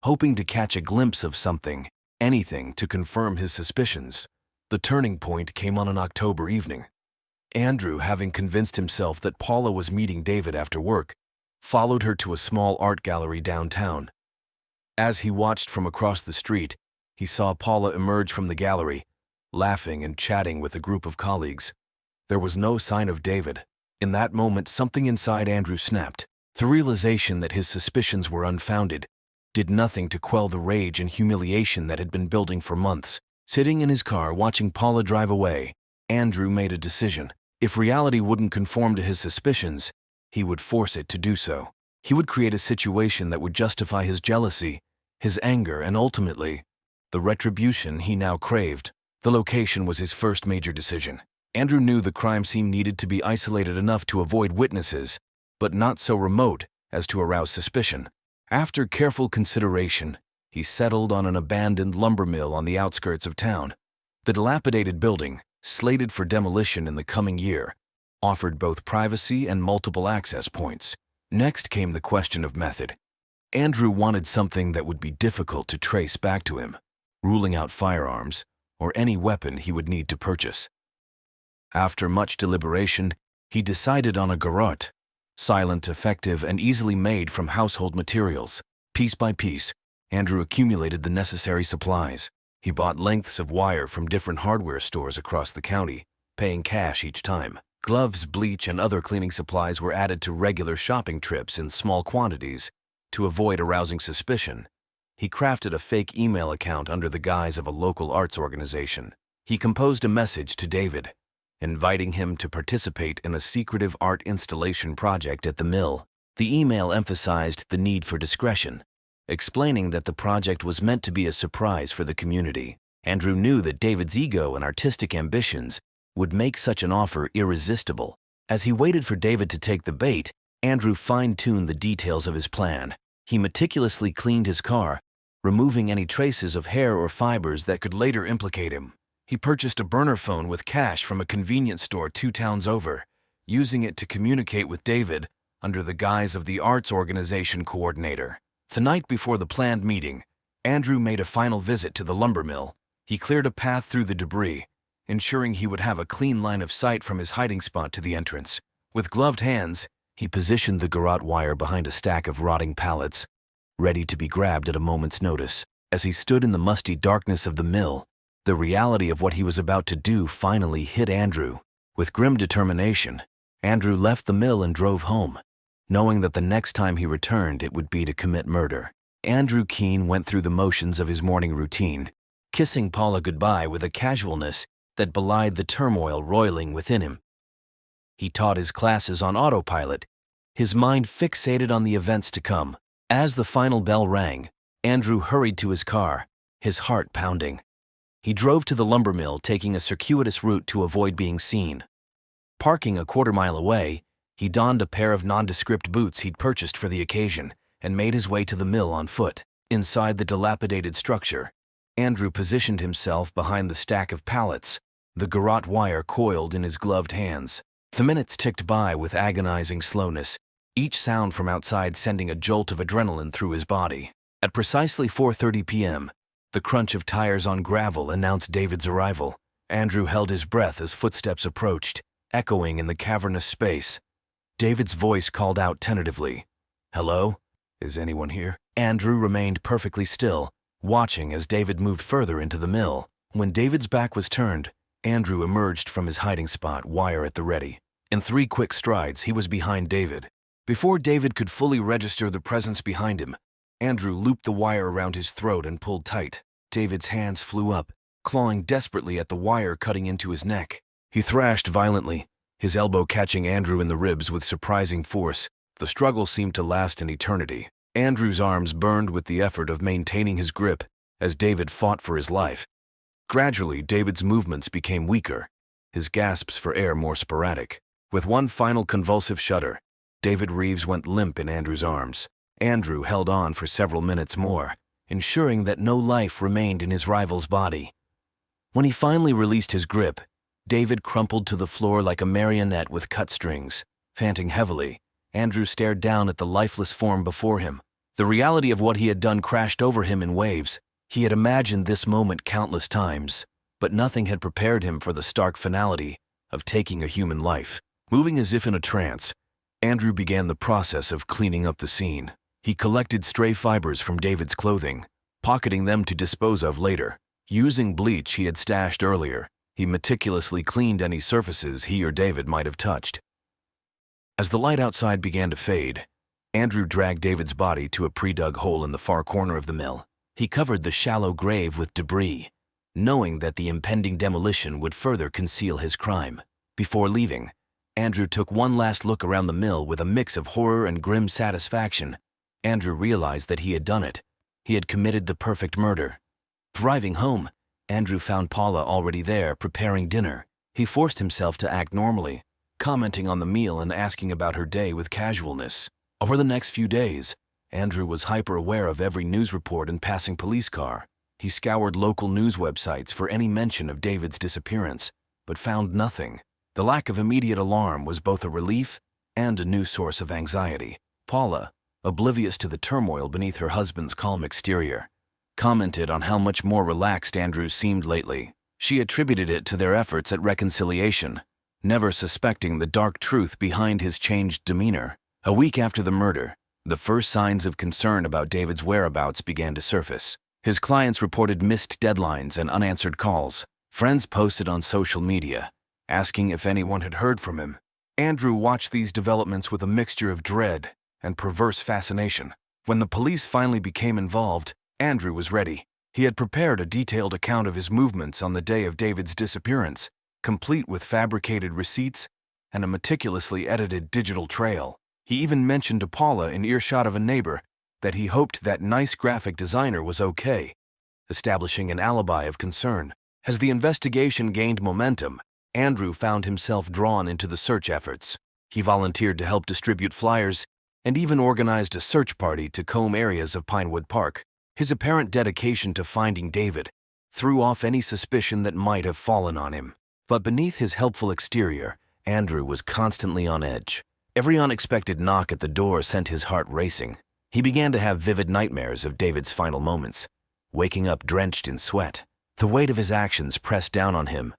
hoping to catch a glimpse of something, anything to confirm his suspicions. The turning point came on an October evening. Andrew, having convinced himself that Paula was meeting David after work, followed her to a small art gallery downtown. As he watched from across the street, he saw Paula emerge from the gallery, laughing and chatting with a group of colleagues. There was no sign of David. In that moment, something inside Andrew snapped. The realization that his suspicions were unfounded did nothing to quell the rage and humiliation that had been building for months. Sitting in his car watching Paula drive away, Andrew made a decision. If reality wouldn't conform to his suspicions, he would force it to do so. He would create a situation that would justify his jealousy, his anger, and ultimately, the retribution he now craved. The location was his first major decision. Andrew knew the crime scene needed to be isolated enough to avoid witnesses, but not so remote as to arouse suspicion. After careful consideration, he settled on an abandoned lumber mill on the outskirts of town. The dilapidated building, slated for demolition in the coming year, offered both privacy and multiple access points. Next came the question of method. Andrew wanted something that would be difficult to trace back to him, ruling out firearms or any weapon he would need to purchase. After much deliberation, he decided on a garrote, silent, effective, and easily made from household materials. Piece by piece, Andrew accumulated the necessary supplies. He bought lengths of wire from different hardware stores across the county, paying cash each time. Gloves, bleach, and other cleaning supplies were added to regular shopping trips in small quantities to avoid arousing suspicion. He crafted a fake email account under the guise of a local arts organization. He composed a message to David, inviting him to participate in a secretive art installation project at the mill. The email emphasized the need for discretion, explaining that the project was meant to be a surprise for the community. Andrew knew that David's ego and artistic ambitions would make such an offer irresistible. As he waited for David to take the bait, Andrew fine-tuned the details of his plan. He meticulously cleaned his car, removing any traces of hair or fibers that could later implicate him. He purchased a burner phone with cash from a convenience store 2 towns over, using it to communicate with David under the guise of the arts organization coordinator. The night before the planned meeting, Andrew made a final visit to the lumber mill. He cleared a path through the debris, ensuring he would have a clean line of sight from his hiding spot to the entrance. With gloved hands, he positioned the garrote wire behind a stack of rotting pallets, ready to be grabbed at a moment's notice. As he stood in the musty darkness of the mill, the reality of what he was about to do finally hit Andrew. With grim determination, Andrew left the mill and drove home, knowing that the next time he returned it would be to commit murder. Andrew Keene went through the motions of his morning routine, kissing Paula goodbye with a casualness that belied the turmoil roiling within him. He taught his classes on autopilot, his mind fixated on the events to come. As the final bell rang, Andrew hurried to his car, his heart pounding. He drove to the lumber mill, taking a circuitous route to avoid being seen. Parking a quarter-mile away, he donned a pair of nondescript boots he'd purchased for the occasion and made his way to the mill on foot. Inside the dilapidated structure, Andrew positioned himself behind the stack of pallets, the garrote wire coiled in his gloved hands. The minutes ticked by with agonizing slowness, each sound from outside sending a jolt of adrenaline through his body. At precisely 4:30 p.m., the crunch of tires on gravel announced David's arrival. Andrew held his breath as footsteps approached, echoing in the cavernous space. David's voice called out tentatively, "Hello? Is anyone here?" Andrew remained perfectly still, watching as David moved further into the mill. When David's back was turned, Andrew emerged from his hiding spot, wire at the ready. In 3 quick strides, he was behind David. Before David could fully register the presence behind him, Andrew looped the wire around his throat and pulled tight. David's hands flew up, clawing desperately at the wire cutting into his neck. He thrashed violently, his elbow catching Andrew in the ribs with surprising force. The struggle seemed to last an eternity. Andrew's arms burned with the effort of maintaining his grip as David fought for his life. Gradually, David's movements became weaker, his gasps for air more sporadic. With one final convulsive shudder, David Reeves went limp in Andrew's arms. Andrew held on for several minutes more, ensuring that no life remained in his rival's body. When he finally released his grip, David crumpled to the floor like a marionette with cut strings. Panting heavily, Andrew stared down at the lifeless form before him. The reality of what he had done crashed over him in waves. He had imagined this moment countless times, but nothing had prepared him for the stark finality of taking a human life. Moving as if in a trance, Andrew began the process of cleaning up the scene. He collected stray fibers from David's clothing, pocketing them to dispose of later. Using bleach he had stashed earlier, he meticulously cleaned any surfaces he or David might have touched. As the light outside began to fade, Andrew dragged David's body to a pre-dug hole in the far corner of the mill. He covered the shallow grave with debris, knowing that the impending demolition would further conceal his crime. Before leaving, Andrew took one last look around the mill with a mix of horror and grim satisfaction. Andrew realized that he had done it. He had committed the perfect murder. Driving home, Andrew found Paula already there, preparing dinner. He forced himself to act normally, commenting on the meal and asking about her day with casualness. Over the next few days, Andrew was hyper-aware of every news report and passing police car. He scoured local news websites for any mention of David's disappearance, but found nothing. The lack of immediate alarm was both a relief and a new source of anxiety. Paula, oblivious to the turmoil beneath her husband's calm exterior, commented on how much more relaxed Andrew seemed lately. She attributed it to their efforts at reconciliation, never suspecting the dark truth behind his changed demeanor. A week after the murder, the first signs of concern about David's whereabouts began to surface. His clients reported missed deadlines and unanswered calls. Friends posted on social media, asking if anyone had heard from him. Andrew watched these developments with a mixture of dread and perverse fascination. When the police finally became involved, Andrew was ready. He had prepared a detailed account of his movements on the day of David's disappearance, complete with fabricated receipts and a meticulously edited digital trail. He even mentioned to Paula in earshot of a neighbor that he hoped that nice graphic designer was okay, establishing an alibi of concern. As the investigation gained momentum, Andrew found himself drawn into the search efforts. He volunteered to help distribute flyers and even organized a search party to comb areas of Pinewood Park. His apparent dedication to finding David threw off any suspicion that might have fallen on him. But beneath his helpful exterior, Andrew was constantly on edge. Every unexpected knock at the door sent his heart racing. He began to have vivid nightmares of David's final moments, waking up drenched in sweat. The weight of his actions pressed down on him,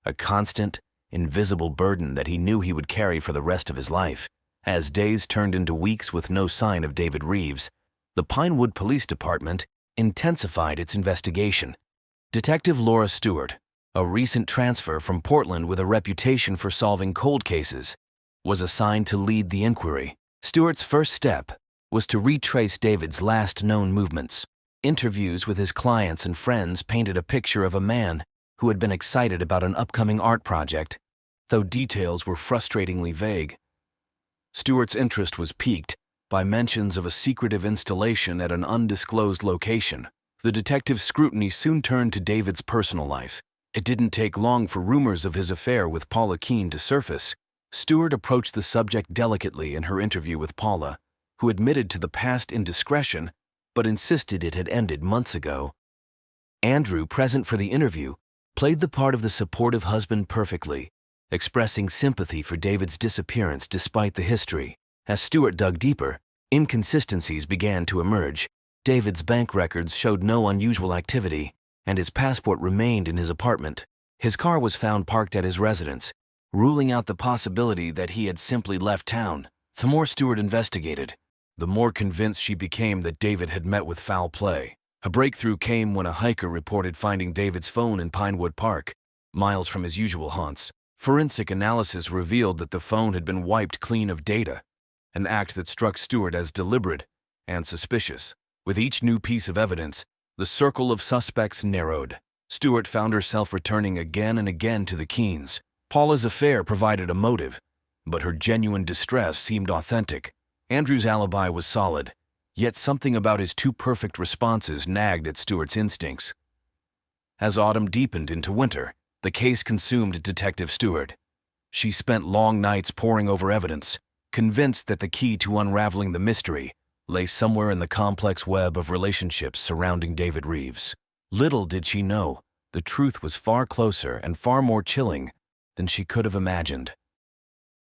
a constant, invisible burden that he knew he would carry for the rest of his life. As days turned into weeks with no sign of David Reeves, the Pinewood Police Department intensified its investigation. Detective Laura Stewart, a recent transfer from Portland with a reputation for solving cold cases, was assigned to lead the inquiry. Stewart's first step was to retrace David's last known movements. Interviews with his clients and friends painted a picture of a man who had been excited about an upcoming art project, though details were frustratingly vague. Stewart's interest was piqued by mentions of a secretive installation at an undisclosed location. The detective's scrutiny soon turned to David's personal life. It didn't take long for rumors of his affair with Paula Keene to surface. Stewart approached the subject delicately in her interview with Paula, who admitted to the past indiscretion but insisted it had ended months ago. Andrew, present for the interview, played the part of the supportive husband perfectly, expressing sympathy for David's disappearance despite the history. As Stewart dug deeper, inconsistencies began to emerge. David's bank records showed no unusual activity, and his passport remained in his apartment. His car was found parked at his residence, ruling out the possibility that he had simply left town. The more Stewart investigated, the more convinced she became that David had met with foul play. A breakthrough came when a hiker reported finding David's phone in Pinewood Park, miles from his usual haunts. Forensic analysis revealed that the phone had been wiped clean of data, an act that struck Stewart as deliberate and suspicious. With each new piece of evidence, the circle of suspects narrowed. Stewart found herself returning again and again to the Keenes. Paula's affair provided a motive, but her genuine distress seemed authentic. Andrew's alibi was solid, yet something about his too perfect responses nagged at Stewart's instincts. As autumn deepened into winter, the case consumed Detective Stewart. She spent long nights poring over evidence, convinced that the key to unraveling the mystery lay somewhere in the complex web of relationships surrounding David Reeves. Little did she know, the truth was far closer and far more chilling than she could have imagined.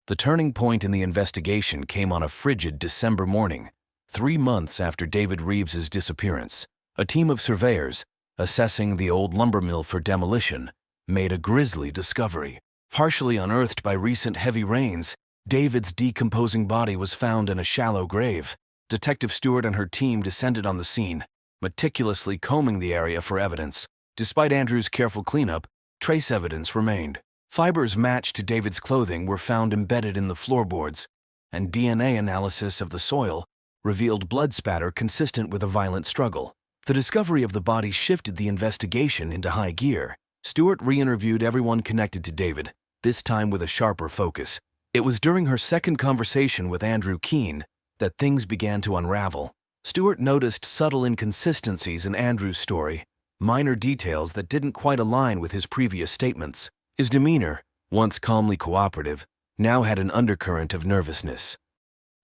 The turning point in the investigation came on a frigid December morning, 3 months after David Reeves's disappearance. A team of surveyors, assessing the old lumber mill for demolition, made a grisly discovery. Partially unearthed by recent heavy rains, David's decomposing body was found in a shallow grave. Detective Stewart and her team descended on the scene, meticulously combing the area for evidence. Despite Andrew's careful cleanup, trace evidence remained. Fibers matched to David's clothing were found embedded in the floorboards, and DNA analysis of the soil revealed blood spatter consistent with a violent struggle. The discovery of the body shifted the investigation into high gear. Stewart re-interviewed everyone connected to David, this time with a sharper focus. It was during her second conversation with Andrew Keene that things began to unravel. Stewart noticed subtle inconsistencies in Andrew's story, minor details that didn't quite align with his previous statements. His demeanor, once calmly cooperative, now had an undercurrent of nervousness.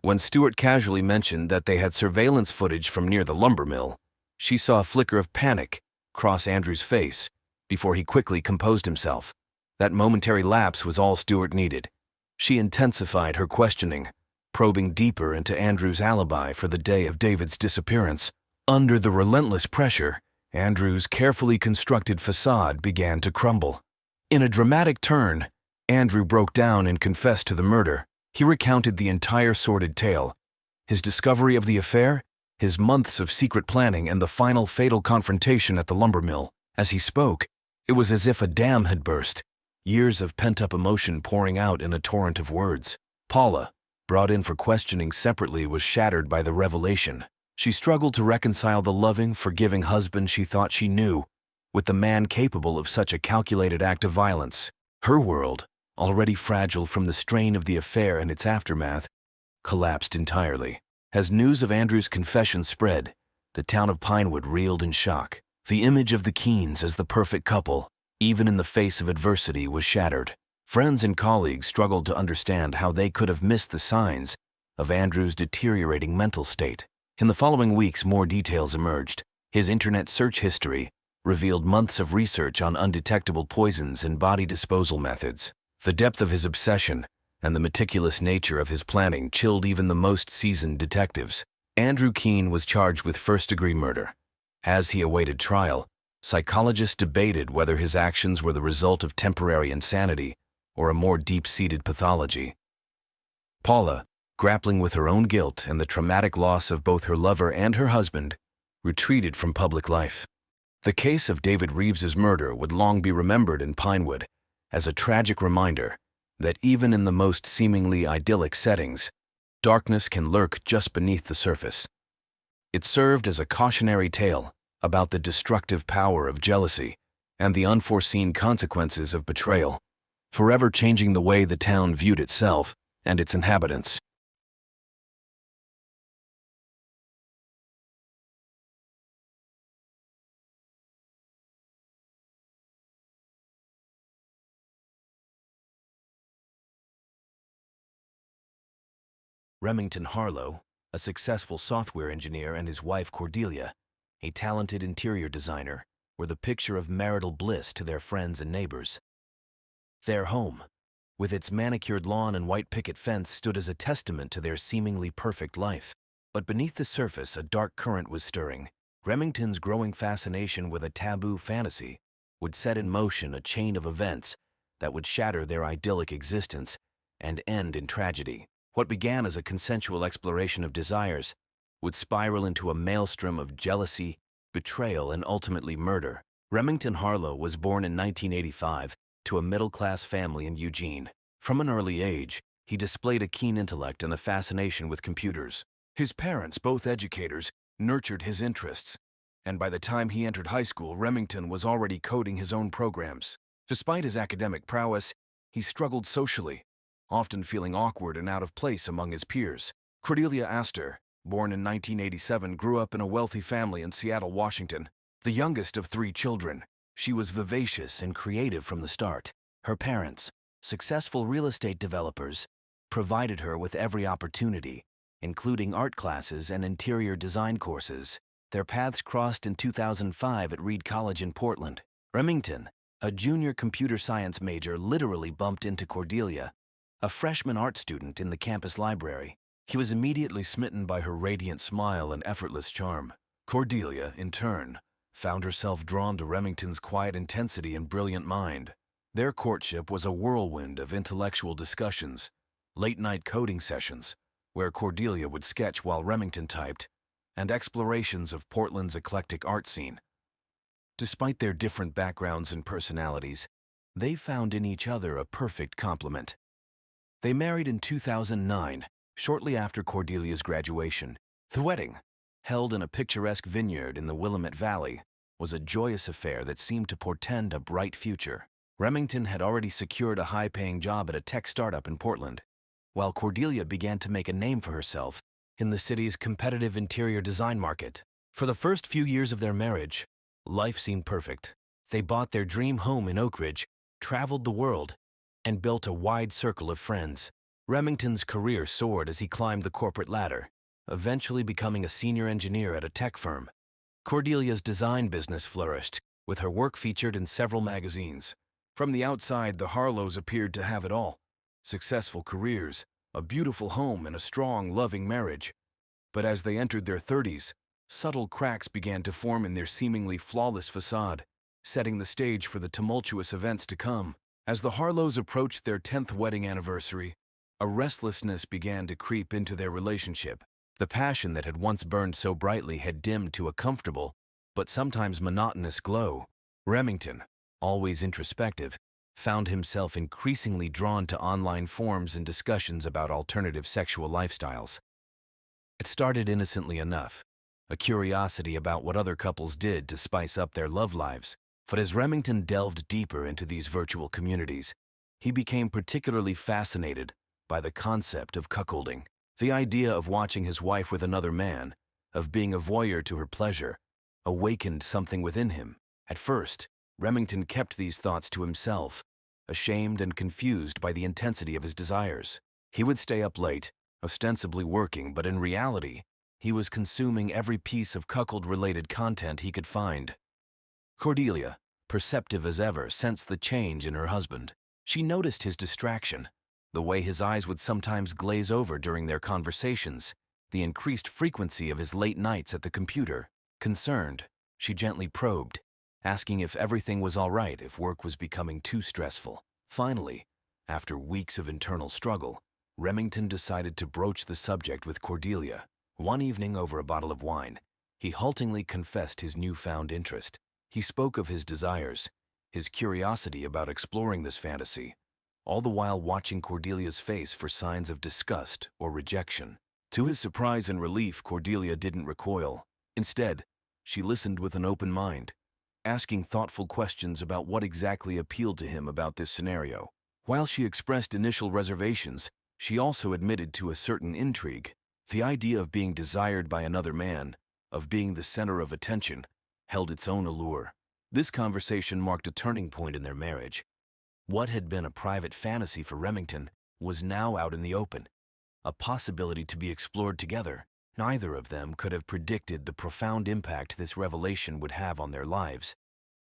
When Stewart casually mentioned that they had surveillance footage from near the lumber mill, she saw a flicker of panic cross Andrew's face before he quickly composed himself. That momentary lapse was all Stewart needed. She intensified her questioning, probing deeper into Andrew's alibi for the day of David's disappearance. Under the relentless pressure, Andrew's carefully constructed facade began to crumble. In a dramatic turn, Andrew broke down and confessed to the murder. He recounted the entire sordid tale, his discovery of the affair, his months of secret planning, and the final fatal confrontation at the lumber mill. As he spoke, it was as if a dam had burst, years of pent-up emotion pouring out in a torrent of words. Paula, brought in for questioning separately, was shattered by the revelation. She struggled to reconcile the loving, forgiving husband she thought she knew with the man capable of such a calculated act of violence. Her world, already fragile from the strain of the affair and its aftermath, collapsed entirely. As news of Andrew's confession spread, the town of Pinewood reeled in shock. The image of the Keenes as the perfect couple, even in the face of adversity, was shattered. Friends and colleagues struggled to understand how they could have missed the signs of Andrew's deteriorating mental state. In the following weeks, more details emerged. His internet search history revealed months of research on undetectable poisons and body disposal methods. The depth of his obsession and the meticulous nature of his planning chilled even the most seasoned detectives. Andrew Keene was charged with first-degree murder. As he awaited trial, psychologists debated whether his actions were the result of temporary insanity or a more deep-seated pathology. Paula, grappling with her own guilt and the traumatic loss of both her lover and her husband, retreated from public life. The case of David Reeves's murder would long be remembered in Pinewood as a tragic reminder that even in the most seemingly idyllic settings, darkness can lurk just beneath the surface. It served as a cautionary tale about the destructive power of jealousy and the unforeseen consequences of betrayal, forever changing the way the town viewed itself and its inhabitants. Remington Harlow, a successful software engineer, and his wife Cordelia, a talented interior designer, were the picture of marital bliss to their friends and neighbors. Their home, with its manicured lawn and white picket fence, stood as a testament to their seemingly perfect life. But beneath the surface, a dark current was stirring. Remington's growing fascination with a taboo fantasy would set in motion a chain of events that would shatter their idyllic existence and end in tragedy. What began as a consensual exploration of desires would spiral into a maelstrom of jealousy, betrayal, and ultimately murder. Remington Harlow was born in 1985 to a middle-class family in Eugene. From an early age, he displayed a keen intellect and a fascination with computers. His parents, both educators, nurtured his interests, and by the time he entered high school, Remington was already coding his own programs. Despite his academic prowess, he struggled socially, often feeling awkward and out of place among his peers. Cordelia Astor, born in 1987, grew up in a wealthy family in Seattle, Washington. The youngest of 3 children, she was vivacious and creative from the start. Her parents, successful real estate developers, provided her with every opportunity, including art classes and interior design courses. Their paths crossed in 2005 at Reed College in Portland. Remington, a junior computer science major, literally bumped into Cordelia, a freshman art student in the campus library. He was immediately smitten by her radiant smile and effortless charm. Cordelia, in turn, found herself drawn to Remington's quiet intensity and brilliant mind. Their courtship was a whirlwind of intellectual discussions, late-night coding sessions, where Cordelia would sketch while Remington typed, and explorations of Portland's eclectic art scene. Despite their different backgrounds and personalities, they found in each other a perfect complement. They married in 2009, shortly after Cordelia's graduation. The wedding, held in a picturesque vineyard in the Willamette Valley, was a joyous affair that seemed to portend a bright future. Remington had already secured a high-paying job at a tech startup in Portland, while Cordelia began to make a name for herself in the city's competitive interior design market. For the first few years of their marriage, life seemed perfect. They bought their dream home in Oak Ridge, traveled the world, and built a wide circle of friends. Remington's career soared as he climbed the corporate ladder, eventually becoming a senior engineer at a tech firm. Cordelia's design business flourished, with her work featured in several magazines. From the outside, the Harlows appeared to have it all: successful careers, a beautiful home, and a strong, loving marriage. But as they entered their 30s, subtle cracks began to form in their seemingly flawless facade, setting the stage for the tumultuous events to come. As the Harlows approached their 10th wedding anniversary, a restlessness began to creep into their relationship. The passion that had once burned so brightly had dimmed to a comfortable, but sometimes monotonous glow. Remington, always introspective, found himself increasingly drawn to online forums and discussions about alternative sexual lifestyles. It started innocently enough, a curiosity about what other couples did to spice up their love lives. But as Remington delved deeper into these virtual communities, he became particularly fascinated by the concept of cuckolding. The idea of watching his wife with another man, of being a voyeur to her pleasure, awakened something within him. At first, Remington kept these thoughts to himself, ashamed and confused by the intensity of his desires. He would stay up late, ostensibly working, but in reality, he was consuming every piece of cuckold-related content he could find. Cordelia, perceptive as ever, sensed the change in her husband. She noticed his distraction, the way his eyes would sometimes glaze over during their conversations, the increased frequency of his late nights at the computer. Concerned, she gently probed, asking if everything was all right, if work was becoming too stressful. Finally, after weeks of internal struggle, Remington decided to broach the subject with Cordelia. One evening over a bottle of wine, he haltingly confessed his newfound interest. He spoke of his desires, his curiosity about exploring this fantasy, all the while watching Cordelia's face for signs of disgust or rejection. To his surprise and relief, Cordelia didn't recoil. Instead, she listened with an open mind, asking thoughtful questions about what exactly appealed to him about this scenario. While she expressed initial reservations, she also admitted to a certain intrigue. The idea of being desired by another man, of being the center of attention, held its own allure. This conversation marked a turning point in their marriage. What had been a private fantasy for Remington was now out in the open, a possibility to be explored together. Neither of them could have predicted the profound impact this revelation would have on their lives,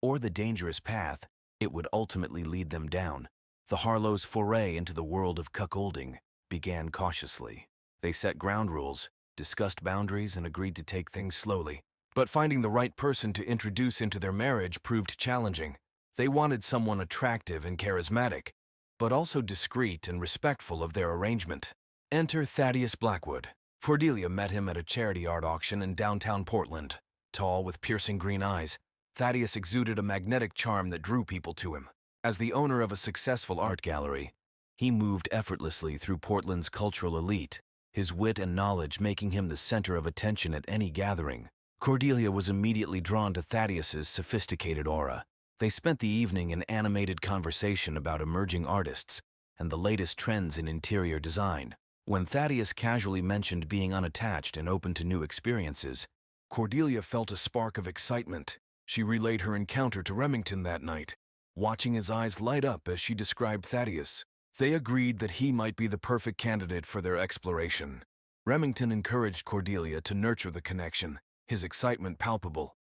or the dangerous path it would ultimately lead them down. The Harlows' foray into the world of cuckolding began cautiously. They set ground rules, discussed boundaries, and agreed to take things slowly. But finding the right person to introduce into their marriage proved challenging. They wanted someone attractive and charismatic, but also discreet and respectful of their arrangement. Enter Thaddeus Blackwood. Cordelia met him at a charity art auction in downtown Portland. Tall, with piercing green eyes, Thaddeus exuded a magnetic charm that drew people to him. As the owner of a successful art gallery, he moved effortlessly through Portland's cultural elite, his wit and knowledge making him the center of attention at any gathering. Cordelia was immediately drawn to Thaddeus's sophisticated aura. They spent the evening in animated conversation about emerging artists and the latest trends in interior design. When Thaddeus casually mentioned being unattached and open to new experiences, Cordelia felt a spark of excitement. She relayed her encounter to Remington that night, watching his eyes light up as she described Thaddeus. They agreed that he might be the perfect candidate for their exploration. Remington encouraged Cordelia to nurture the connection, his excitement palpable.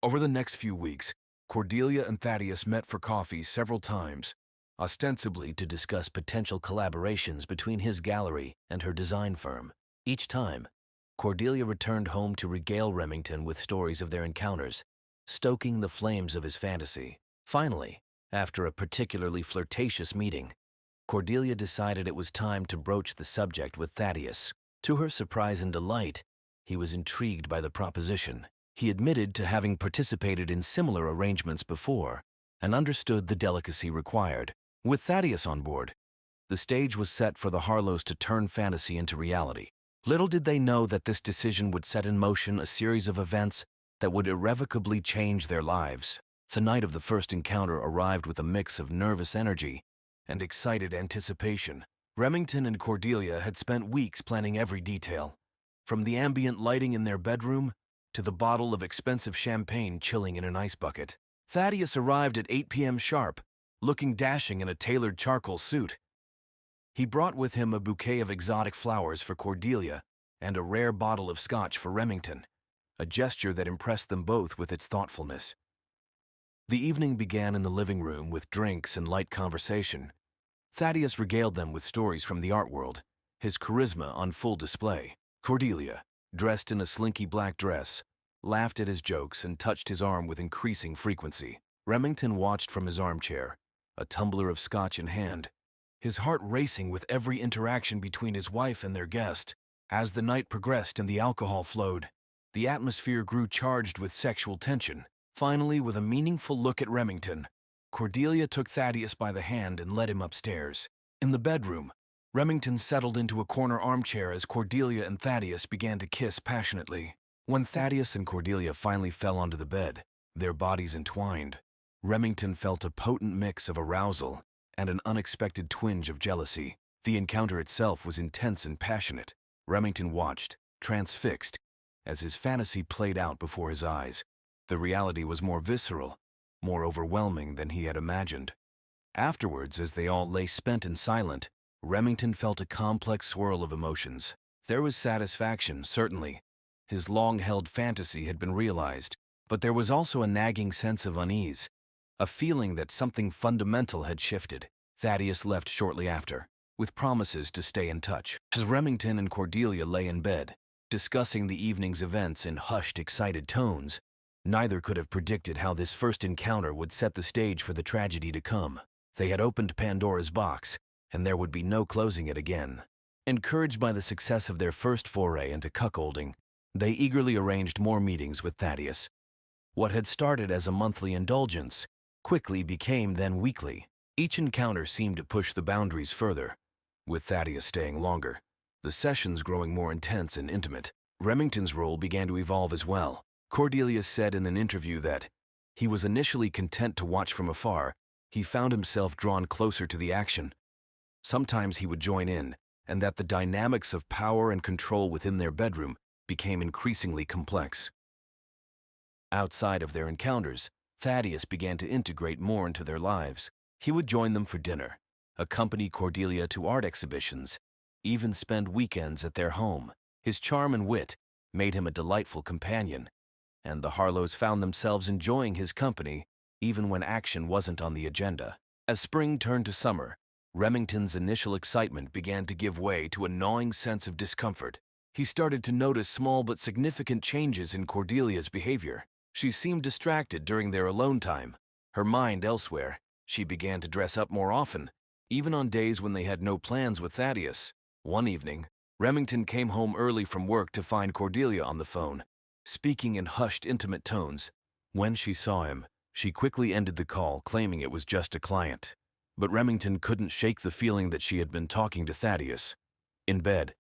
Over the next few weeks, Cordelia and Thaddeus met for coffee several times, ostensibly to discuss potential collaborations between his gallery and her design firm. Each time, Cordelia returned home to regale Remington with stories of their encounters, stoking the flames of his fantasy. Finally, after a particularly flirtatious meeting, Cordelia decided it was time to broach the subject with Thaddeus. To her surprise and delight, he was intrigued by the proposition. He admitted to having participated in similar arrangements before and understood the delicacy required. With Thaddeus on board, the stage was set for the Harlows to turn fantasy into reality. Little did they know that this decision would set in motion a series of events that would irrevocably change their lives. The night of the first encounter arrived with a mix of nervous energy and excited anticipation. Remington and Cordelia had spent weeks planning every detail, from the ambient lighting in their bedroom to the bottle of expensive champagne chilling in an ice bucket. Thaddeus arrived at 8 p.m. sharp, looking dashing in a tailored charcoal suit. He brought with him a bouquet of exotic flowers for Cordelia and a rare bottle of scotch for Remington, a gesture that impressed them both with its thoughtfulness. The evening began in the living room with drinks and light conversation. Thaddeus regaled them with stories from the art world, his charisma on full display. Cordelia, dressed in a slinky black dress, laughed at his jokes and touched his arm with increasing frequency. Remington watched from his armchair, a tumbler of scotch in hand, his heart racing with every interaction between his wife and their guest. As the night progressed and the alcohol flowed, the atmosphere grew charged with sexual tension. Finally, with a meaningful look at Remington, Cordelia took Thaddeus by the hand and led him upstairs. In the bedroom, Remington settled into a corner armchair as Cordelia and Thaddeus began to kiss passionately. When Thaddeus and Cordelia finally fell onto the bed, their bodies entwined, Remington felt a potent mix of arousal and an unexpected twinge of jealousy. The encounter itself was intense and passionate. Remington watched, transfixed, as his fantasy played out before his eyes. The reality was more visceral, more overwhelming than he had imagined. Afterwards, as they all lay spent and silent, Remington felt a complex swirl of emotions. There was satisfaction, certainly. His long-held fantasy had been realized, but there was also a nagging sense of unease, a feeling that something fundamental had shifted. Thaddeus left shortly after, with promises to stay in touch. As Remington and Cordelia lay in bed, discussing the evening's events in hushed, excited tones, neither could have predicted how this first encounter would set the stage for the tragedy to come. They had opened Pandora's box, and there would be no closing it again. Encouraged by the success of their first foray into cuckolding, they eagerly arranged more meetings with Thaddeus. What had started as a monthly indulgence quickly became then weekly. Each encounter seemed to push the boundaries further, with Thaddeus staying longer, the sessions growing more intense and intimate. Remington's role began to evolve as well. Cordelia said in an interview that he was initially content to watch from afar. He found himself drawn closer to the action. Sometimes he would join in, and that the dynamics of power and control within their bedroom became increasingly complex. Outside of their encounters, Thaddeus began to integrate more into their lives. He would join them for dinner, accompany Cordelia to art exhibitions, even spend weekends at their home. His charm and wit made him a delightful companion, and the Harlows found themselves enjoying his company even when action wasn't on the agenda. As spring turned to summer, Remington's initial excitement began to give way to a gnawing sense of discomfort. He started to notice small but significant changes in Cordelia's behavior. She seemed distracted during their alone time, her mind elsewhere. She began to dress up more often, even on days when they had no plans with Thaddeus. One evening, Remington came home early from work to find Cordelia on the phone, speaking in hushed, intimate tones. When she saw him, she quickly ended the call, claiming it was just a client. But Remington couldn't shake the feeling that she had been talking to Thaddeus. In bed,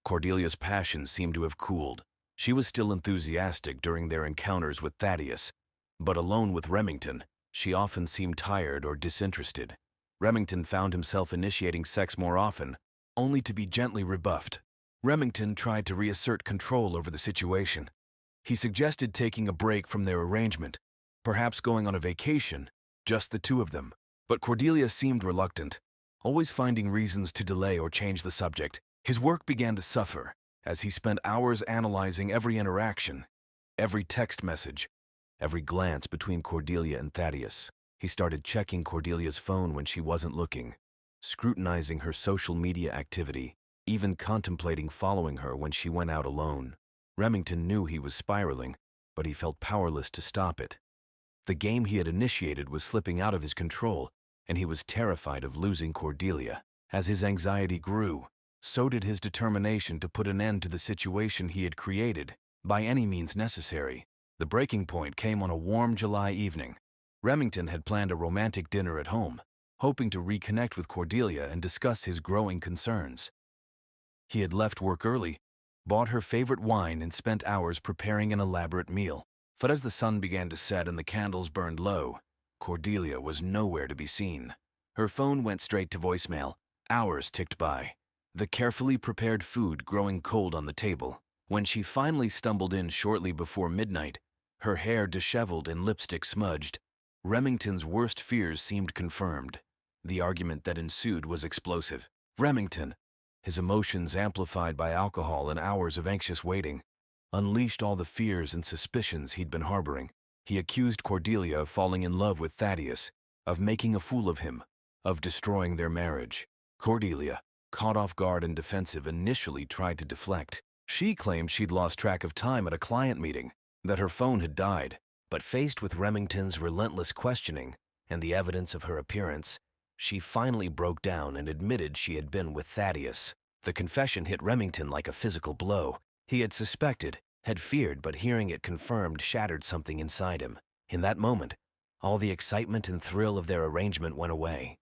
Cordelia's passion seemed to have cooled. She was still enthusiastic during their encounters with Thaddeus, but alone with Remington, she often seemed tired or disinterested. Remington found himself initiating sex more often, only to be gently rebuffed. Remington tried to reassert control over the situation. He suggested taking a break from their arrangement, perhaps going on a vacation, just the two of them. But Cordelia seemed reluctant, always finding reasons to delay or change the subject. His work began to suffer as he spent hours analyzing every interaction, every text message, every glance between Cordelia and Thaddeus. He started checking Cordelia's phone when she wasn't looking, scrutinizing her social media activity, even contemplating following her when she went out alone. Remington knew he was spiraling, but he felt powerless to stop it. The game he had initiated was slipping out of his control, and he was terrified of losing Cordelia. As his anxiety grew, so did his determination to put an end to the situation he had created, by any means necessary. The breaking point came on a warm July evening. Remington had planned a romantic dinner at home, hoping to reconnect with Cordelia and discuss his growing concerns. He had left work early, bought her favorite wine, and spent hours preparing an elaborate meal. But as the sun began to set and the candles burned low, Cordelia was nowhere to be seen. Her phone went straight to voicemail. Hours ticked by, the carefully prepared food growing cold on the table. When she finally stumbled in shortly before midnight, her hair disheveled and lipstick smudged, Remington's worst fears seemed confirmed. The argument that ensued was explosive. Remington, his emotions amplified by alcohol and hours of anxious waiting, unleashed all the fears and suspicions he'd been harboring. He accused Cordelia of falling in love with Thaddeus, of making a fool of him, of destroying their marriage. Cordelia, caught off guard and defensive, initially tried to deflect. She claimed she'd lost track of time at a client meeting, that her phone had died. But faced with Remington's relentless questioning and the evidence of her appearance, she finally broke down and admitted she had been with Thaddeus. The confession hit Remington like a physical blow. He had suspected, had feared, but hearing it confirmed shattered something inside him. In that moment, all the excitement and thrill of their arrangement went away.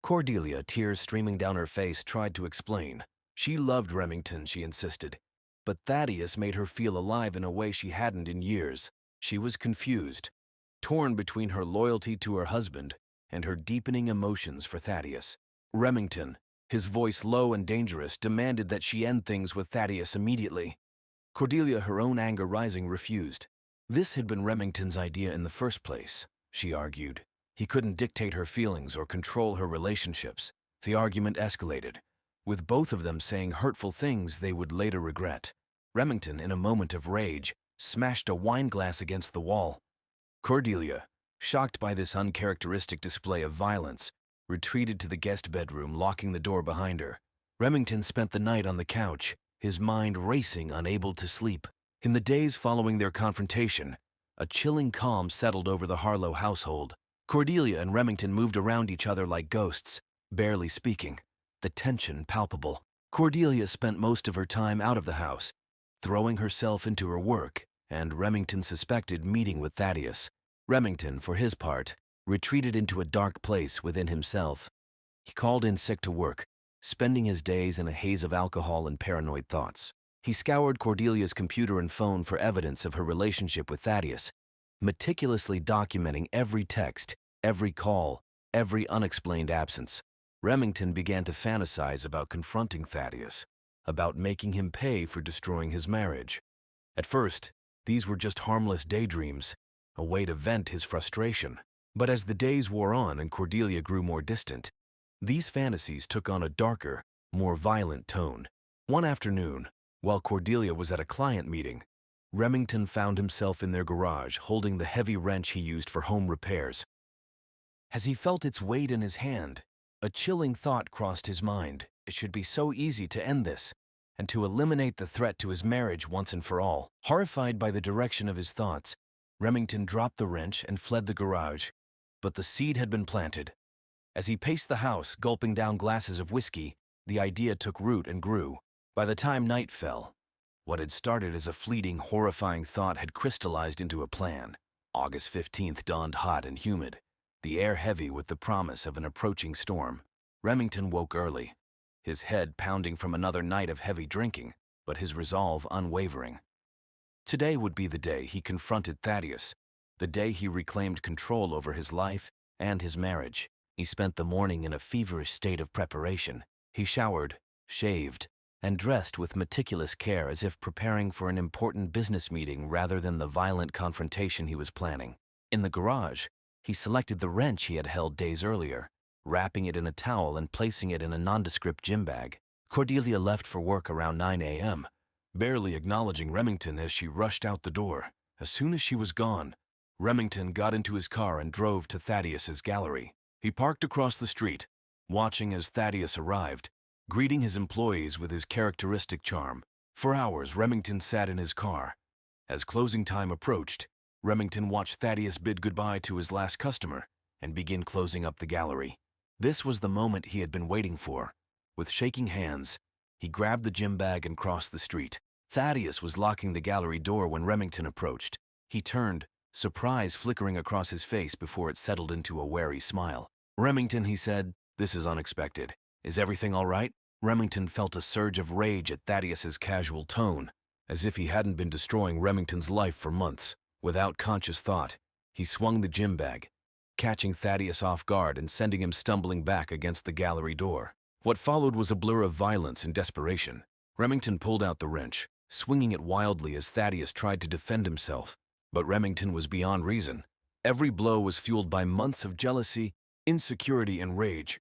Cordelia, tears streaming down her face, tried to explain. She loved Remington, she insisted, but Thaddeus made her feel alive in a way she hadn't in years. She was confused, torn between her loyalty to her husband and her deepening emotions for Thaddeus. Remington, his voice low and dangerous, demanded that she end things with Thaddeus immediately. Cordelia, her own anger rising, refused. This had been Remington's idea in the first place, she argued. He couldn't dictate her feelings or control her relationships. The argument escalated, with both of them saying hurtful things they would later regret. Remington, in a moment of rage, smashed a wine glass against the wall. Cordelia, shocked by this uncharacteristic display of violence, retreated to the guest bedroom, locking the door behind her. Remington spent the night on the couch, his mind racing, unable to sleep. In the days following their confrontation, a chilling calm settled over the Harlow household. Cordelia and Remington moved around each other like ghosts, barely speaking, the tension palpable. Cordelia spent most of her time out of the house, throwing herself into her work, and Remington suspected meeting with Thaddeus. Remington, for his part, retreated into a dark place within himself. He called in sick to work, spending his days in a haze of alcohol and paranoid thoughts. He scoured Cordelia's computer and phone for evidence of her relationship with Thaddeus, meticulously documenting every text, every call, every unexplained absence. Remington began to fantasize about confronting Thaddeus, about making him pay for destroying his marriage. At first, these were just harmless daydreams, a way to vent his frustration. But as the days wore on and Cordelia grew more distant, these fantasies took on a darker, more violent tone. One afternoon, while Cordelia was at a client meeting, Remington found himself in their garage holding the heavy wrench he used for home repairs. As he felt its weight in his hand, a chilling thought crossed his mind. It should be so easy to end this, and to eliminate the threat to his marriage once and for all. Horrified by the direction of his thoughts, Remington dropped the wrench and fled the garage. But the seed had been planted. As he paced the house, gulping down glasses of whiskey, the idea took root and grew. By the time night fell, what had started as a fleeting, horrifying thought had crystallized into a plan. August 15th dawned hot and humid, the air heavy with the promise of an approaching storm. Remington woke early, his head pounding from another night of heavy drinking, but his resolve unwavering. Today would be the day he confronted Thaddeus, the day he reclaimed control over his life and his marriage. He spent the morning in a feverish state of preparation. He showered, shaved, and dressed with meticulous care, as if preparing for an important business meeting rather than the violent confrontation he was planning. In the garage, he selected the wrench he had held days earlier, wrapping it in a towel and placing it in a nondescript gym bag. Cordelia left for work around 9 a.m., barely acknowledging Remington as she rushed out the door. As soon as she was gone, Remington got into his car and drove to Thaddeus's gallery. He parked across the street, watching as Thaddeus arrived, greeting his employees with his characteristic charm. For hours, Remington sat in his car. As closing time approached, Remington watched Thaddeus bid goodbye to his last customer and begin closing up the gallery. This was the moment he had been waiting for. With shaking hands, he grabbed the gym bag and crossed the street. Thaddeus was locking the gallery door when Remington approached. He turned, surprise flickering across his face before it settled into a wary smile. "Remington," he said, "this is unexpected. Is everything all right?" Remington felt a surge of rage at Thaddeus's casual tone, as if he hadn't been destroying Remington's life for months. Without conscious thought, he swung the gym bag, catching Thaddeus off guard and sending him stumbling back against the gallery door. What followed was a blur of violence and desperation. Remington pulled out the wrench, swinging it wildly as Thaddeus tried to defend himself. But Remington was beyond reason. Every blow was fueled by months of jealousy, insecurity, and rage.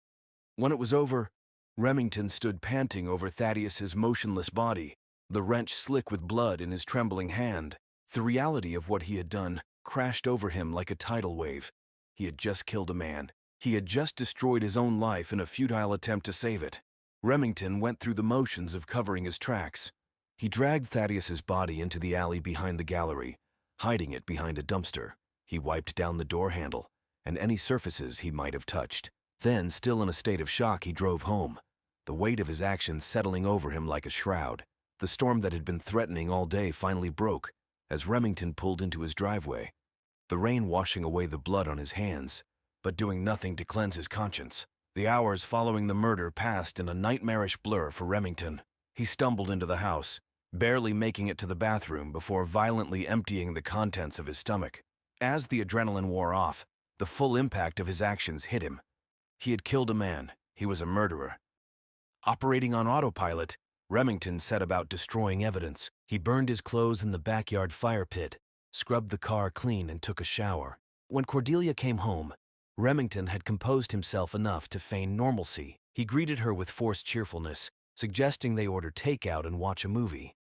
When it was over, Remington stood panting over Thaddeus's motionless body, the wrench slick with blood in his trembling hand. The reality of what he had done crashed over him like a tidal wave. He had just killed a man. He had just destroyed his own life in a futile attempt to save it. Remington went through the motions of covering his tracks. He dragged Thaddeus's body into the alley behind the gallery, hiding it behind a dumpster. He wiped down the door handle and any surfaces he might have touched. Then, still in a state of shock, he drove home, the weight of his actions settling over him like a shroud. The storm that had been threatening all day finally broke as Remington pulled into his driveway, the rain washing away the blood on his hands, but doing nothing to cleanse his conscience. The hours following the murder passed in a nightmarish blur for Remington. He stumbled into the house, barely making it to the bathroom before violently emptying the contents of his stomach. As the adrenaline wore off, the full impact of his actions hit him. He had killed a man. He was a murderer. Operating on autopilot, Remington set about destroying evidence. He burned his clothes in the backyard fire pit, scrubbed the car clean, and took a shower. When Cordelia came home, Remington had composed himself enough to feign normalcy. He greeted her with forced cheerfulness, suggesting they order takeout and watch a movie.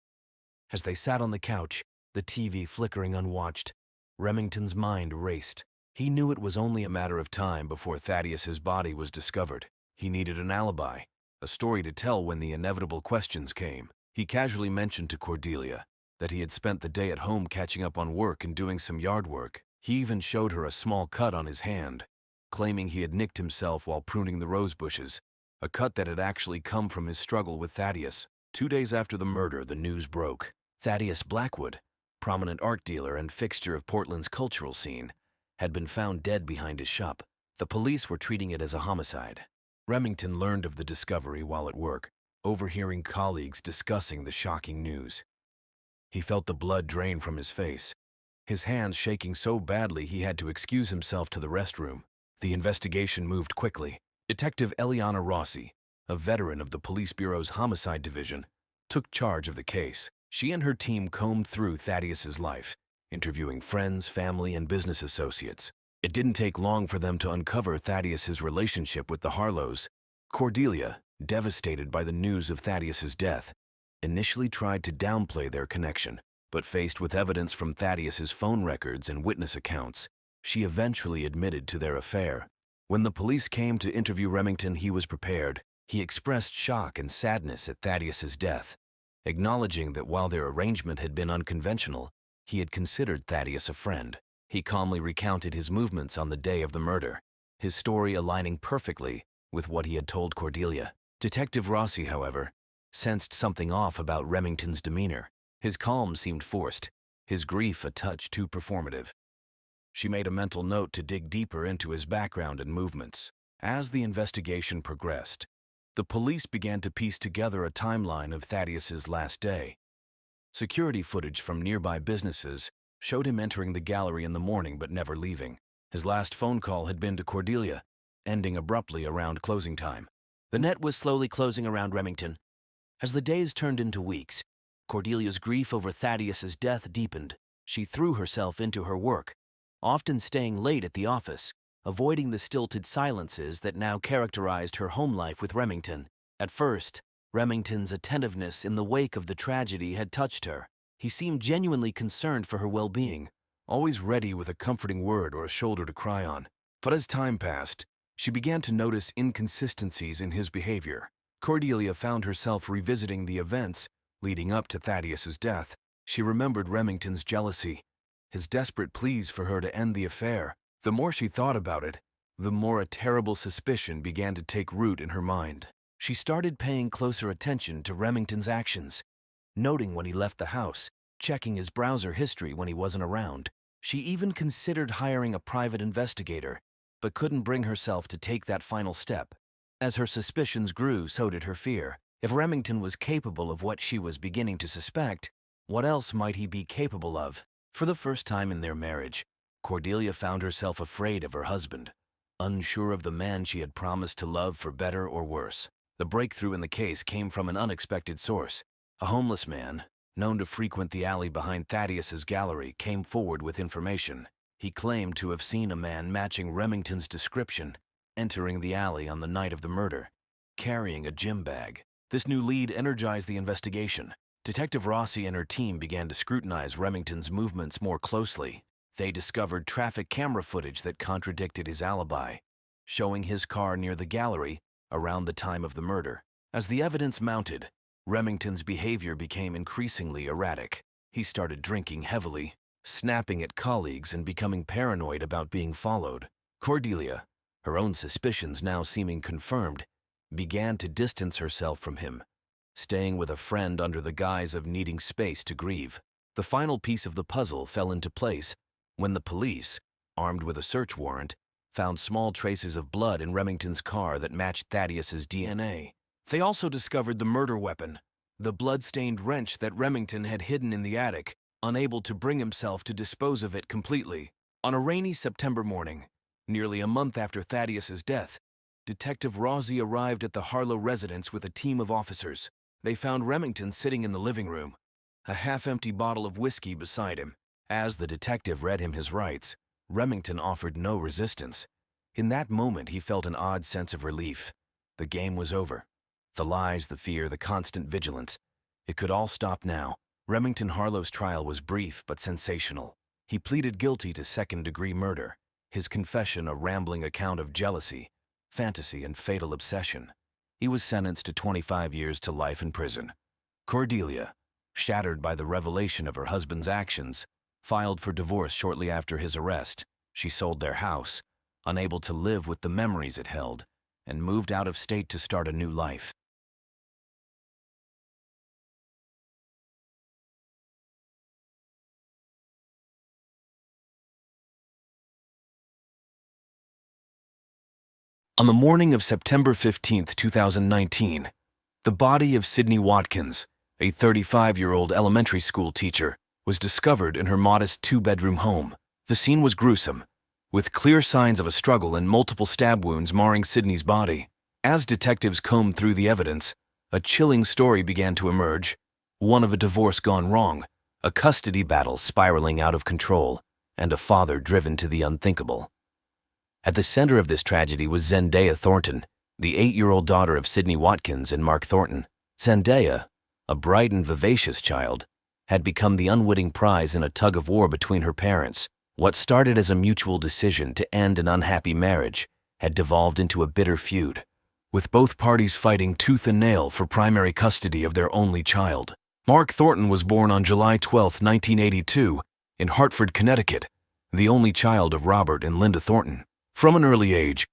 As they sat on the couch, the TV flickering unwatched, Remington's mind raced. He knew it was only a matter of time before Thaddeus's body was discovered. He needed an alibi, a story to tell when the inevitable questions came. He casually mentioned to Cordelia that he had spent the day at home catching up on work and doing some yard work. He even showed her a small cut on his hand, claiming he had nicked himself while pruning the rose bushes, a cut that had actually come from his struggle with Thaddeus. 2 days after the murder, the news broke. Thaddeus Blackwood, prominent art dealer and fixture of Portland's cultural scene, had been found dead behind his shop. The police were treating it as a homicide. Remington learned of the discovery while at work, overhearing colleagues discussing the shocking news. He felt the blood drain from his face, his hands shaking so badly he had to excuse himself to the restroom. The investigation moved quickly. Detective Eliana Rossi, a veteran of the Police Bureau's Homicide Division, took charge of the case. She and her team combed through Thaddeus's life, interviewing friends, family, and business associates. It didn't take long for them to uncover Thaddeus's relationship with the Harlows. Cordelia, devastated by the news of Thaddeus's death, initially tried to downplay their connection, but faced with evidence from Thaddeus's phone records and witness accounts, she eventually admitted to their affair. When the police came to interview Remington, he was prepared. He expressed shock and sadness at Thaddeus's death, acknowledging that while their arrangement had been unconventional, he had considered Thaddeus a friend. He calmly recounted his movements on the day of the murder, his story aligning perfectly with what he had told Cordelia. Detective Rossi, however, sensed something off about Remington's demeanor. His calm seemed forced, his grief a touch too performative. She made a mental note to dig deeper into his background and movements. As the investigation progressed, the police began to piece together a timeline of Thaddeus's last day. Security footage from nearby businesses showed him entering the gallery in the morning but never leaving. His last phone call had been to Cordelia, ending abruptly around closing time. The net was slowly closing around Remington. As the days turned into weeks, Cordelia's grief over Thaddeus's death deepened. She threw herself into her work, often staying late at the office, avoiding the stilted silences that now characterized her home life with Remington. At first, Remington's attentiveness in the wake of the tragedy had touched her. He seemed genuinely concerned for her well-being, always ready with a comforting word or a shoulder to cry on. But as time passed, she began to notice inconsistencies in his behavior. Cordelia found herself revisiting the events leading up to Thaddeus's death. She remembered Remington's jealousy, his desperate pleas for her to end the affair. The more she thought about it, the more a terrible suspicion began to take root in her mind. She started paying closer attention to Remington's actions, noting when he left the house, checking his browser history when he wasn't around. She even considered hiring a private investigator, but couldn't bring herself to take that final step. As her suspicions grew, so did her fear. If Remington was capable of what she was beginning to suspect, what else might he be capable of? For the first time in their marriage, Cordelia found herself afraid of her husband, unsure of the man she had promised to love for better or worse. The breakthrough in the case came from an unexpected source. A homeless man, known to frequent the alley behind Thaddeus's gallery, came forward with information. He claimed to have seen a man matching Remington's description entering the alley on the night of the murder, carrying a gym bag. This new lead energized the investigation. Detective Rossi and her team began to scrutinize Remington's movements more closely. They discovered traffic camera footage that contradicted his alibi, showing his car near the gallery around the time of the murder. As the evidence mounted, Remington's behavior became increasingly erratic. He started drinking heavily, snapping at colleagues, and becoming paranoid about being followed. Cordelia, her own suspicions now seeming confirmed, began to distance herself from him, staying with a friend under the guise of needing space to grieve. The final piece of the puzzle fell into place when the police, armed with a search warrant, found small traces of blood in Remington's car that matched Thaddeus's DNA. They also discovered the murder weapon, the blood-stained wrench that Remington had hidden in the attic, unable to bring himself to dispose of it completely. On a rainy September morning, nearly a month after Thaddeus's death, Detective Rossi arrived at the Harlow residence with a team of officers. They found Remington sitting in the living room, a half-empty bottle of whiskey beside him. As the detective read him his rights, Remington offered no resistance. In that moment, he felt an odd sense of relief. The game was over. The lies, the fear, the constant vigilance. It could all stop now. Remington Harlow's trial was brief but sensational. He pleaded guilty to second-degree murder, his confession a rambling account of jealousy, fantasy, and fatal obsession. He was sentenced to 25 years to life in prison. Cordelia, shattered by the revelation of her husband's actions, filed for divorce shortly after his arrest. She sold their house, unable to live with the memories it held, and moved out of state to start a new life. On the morning of September 15, 2019, the body of Sydney Watkins, a 35-year-old elementary school teacher, was discovered in her modest two-bedroom home. The scene was gruesome, with clear signs of a struggle and multiple stab wounds marring Sydney's body. As detectives combed through the evidence, a chilling story began to emerge, one of a divorce gone wrong, a custody battle spiraling out of control, and a father driven to the unthinkable. At the center of this tragedy was Zendaya Thornton, the 8-year-old daughter of Sydney Watkins and Mark Thornton. Zendaya, a bright and vivacious child, had become the unwitting prize in a tug-of-war between her parents. What started as a mutual decision to end an unhappy marriage had devolved into a bitter feud, with both parties fighting tooth and nail for primary custody of their only child. Mark Thornton was born on July 12, 1982, in Hartford, Connecticut, the only child of Robert and Linda Thornton. From an early age,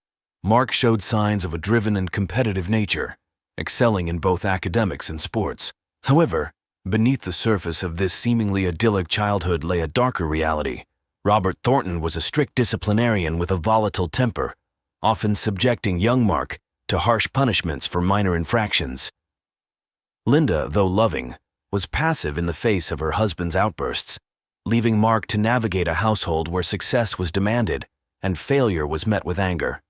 Mark showed signs of a driven and competitive nature, excelling in both academics and sports. However, beneath the surface of this seemingly idyllic childhood lay a darker reality. Robert Thornton was a strict disciplinarian with a volatile temper, often subjecting young Mark to harsh punishments for minor infractions. Linda, though loving, was passive in the face of her husband's outbursts, leaving Mark to navigate a household where success was demanded and failure was met with anger.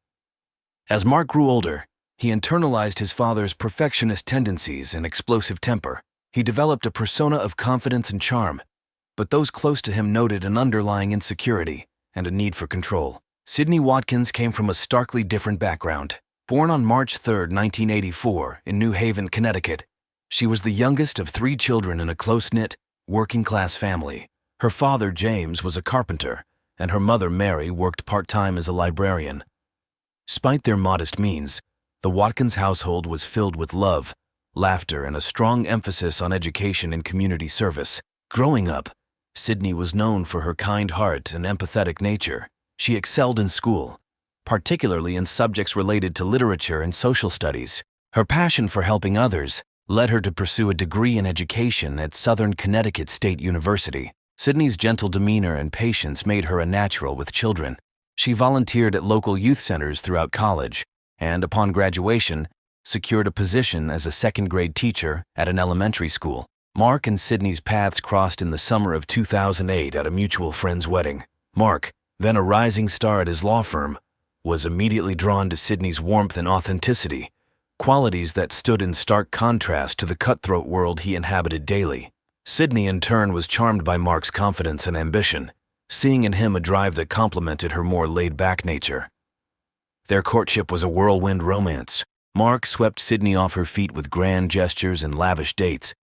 As Mark grew older, he internalized his father's perfectionist tendencies and explosive temper. He developed a persona of confidence and charm, but those close to him noted an underlying insecurity and a need for control. Sydney Watkins came from a starkly different background. Born on March 3, 1984, in New Haven, Connecticut, she was the youngest of 3 children in a close-knit, working-class family. Her father, James, was a carpenter, and her mother, Mary, worked part-time as a librarian. Despite their modest means, the Watkins household was filled with love, laughter, and a strong emphasis on education and community service. Growing up, Sydney was known for her kind heart and empathetic nature. She excelled in school, particularly in subjects related to literature and social studies. Her passion for helping others led her to pursue a degree in education at Southern Connecticut State University. Sydney's gentle demeanor and patience made her a natural with children. She volunteered at local youth centers throughout college and, upon graduation, secured a position as a second-grade teacher at an elementary school. Mark and Sydney's paths crossed in the summer of 2008 at a mutual friend's wedding. Mark, then a rising star at his law firm, was immediately drawn to Sydney's warmth and authenticity, qualities that stood in stark contrast to the cutthroat world he inhabited daily. Sydney, in turn, was charmed by Mark's confidence and ambition, seeing in him a drive that complemented her more laid-back nature. Their courtship was a whirlwind romance. Mark swept Sydney off her feet with grand gestures and lavish dates,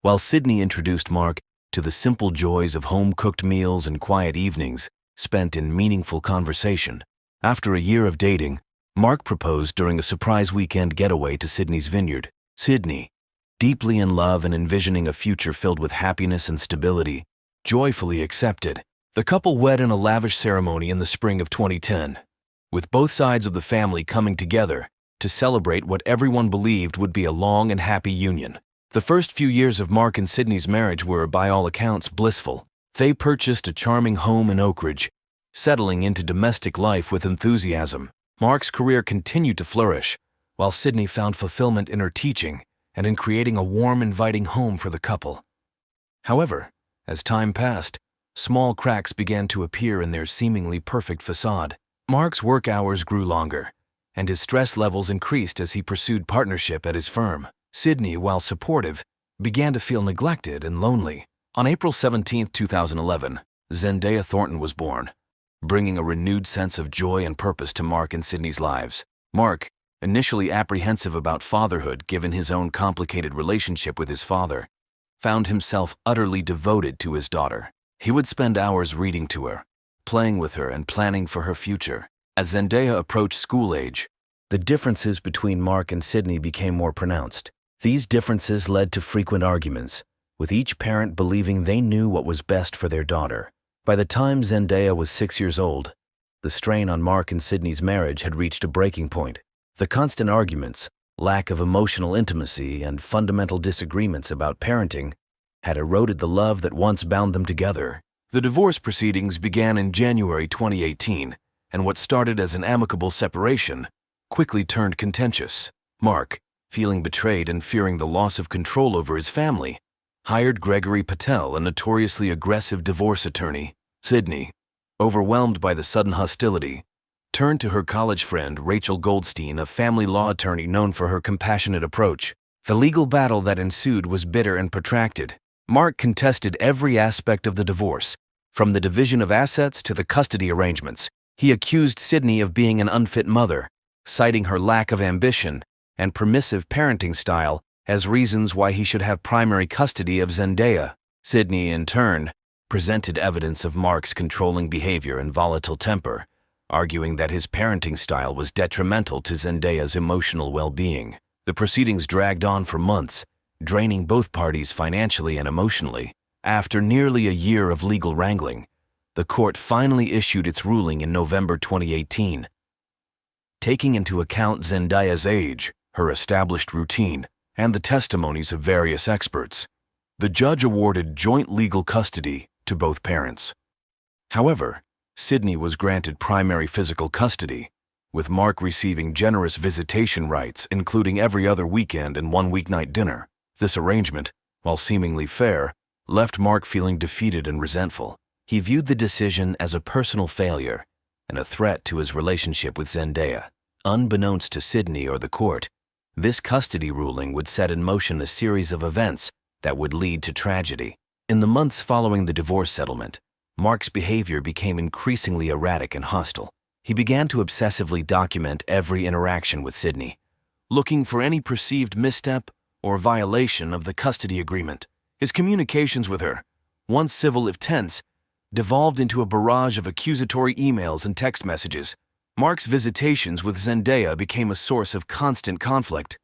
while Sydney introduced Mark to the simple joys of home-cooked meals and quiet evenings spent in meaningful conversation. After a year of dating, Mark proposed during a surprise weekend getaway to Sydney's vineyard. Sydney, deeply in love and envisioning a future filled with happiness and stability, joyfully accepted. The couple wed in a lavish ceremony in the spring of 2010, with both sides of the family coming together to celebrate what everyone believed would be a long and happy union. The first few years of Mark and Sydney's marriage were, by all accounts, blissful. They purchased a charming home in Oak Ridge, settling into domestic life with enthusiasm. Mark's career continued to flourish, while Sydney found fulfillment in her teaching and in creating a warm, inviting home for the couple. However, as time passed, small cracks began to appear in their seemingly perfect facade. Mark's work hours grew longer, and his stress levels increased as he pursued partnership at his firm. Sydney, while supportive, began to feel neglected and lonely. On April 17, 2011, Zendaya Thornton was born. bringing a renewed sense of joy and purpose to Mark and Sydney's lives. Mark, initially apprehensive about fatherhood given his own complicated relationship with his father, found himself utterly devoted to his daughter. He would spend hours reading to her, playing with her, and planning for her future. As Zendaya approached school age, the differences between Mark and Sydney became more pronounced. These differences led to frequent arguments, with each parent believing they knew what was best for their daughter. By the time Zendaya was 6 years old, the strain on Mark and Sydney's marriage had reached a breaking point. The constant arguments, lack of emotional intimacy, and fundamental disagreements about parenting had eroded the love that once bound them together. The divorce proceedings began in January 2018, and what started as an amicable separation quickly turned contentious. Mark, feeling betrayed and fearing the loss of control over his family, hired Gregory Patel, a notoriously aggressive divorce attorney. Sydney, overwhelmed by the sudden hostility, turned to her college friend Rachel Goldstein, a family law attorney known for her compassionate approach. The legal battle that ensued was bitter and protracted. Mark contested every aspect of the divorce, from the division of assets to the custody arrangements. He accused Sydney of being an unfit mother, citing her lack of ambition and permissive parenting style as reasons why he should have primary custody of Zendaya. Sydney, in turn, presented evidence of Mark's controlling behavior and volatile temper, arguing that his parenting style was detrimental to Zendaya's emotional well-being. The proceedings dragged on for months, draining both parties financially and emotionally. After nearly a year of legal wrangling, the court finally issued its ruling in November 2018. Taking into account Zendaya's age, her established routine, and the testimonies of various experts, the judge awarded joint legal custody to both parents. However, Sydney was granted primary physical custody, with Mark receiving generous visitation rights, including every other weekend and one weeknight dinner. This arrangement, while seemingly fair, left Mark feeling defeated and resentful. He viewed the decision as a personal failure and a threat to his relationship with Zendaya. Unbeknownst to Sydney or the court, this custody ruling would set in motion a series of events that would lead to tragedy. In the months following the divorce settlement, Mark's behavior became increasingly erratic and hostile. He began to obsessively document every interaction with Sydney, looking for any perceived misstep or violation of the custody agreement. His communications with her, once civil if tense, devolved into a barrage of accusatory emails and text messages. Mark's visitations with Zendaya became a source of constant conflict.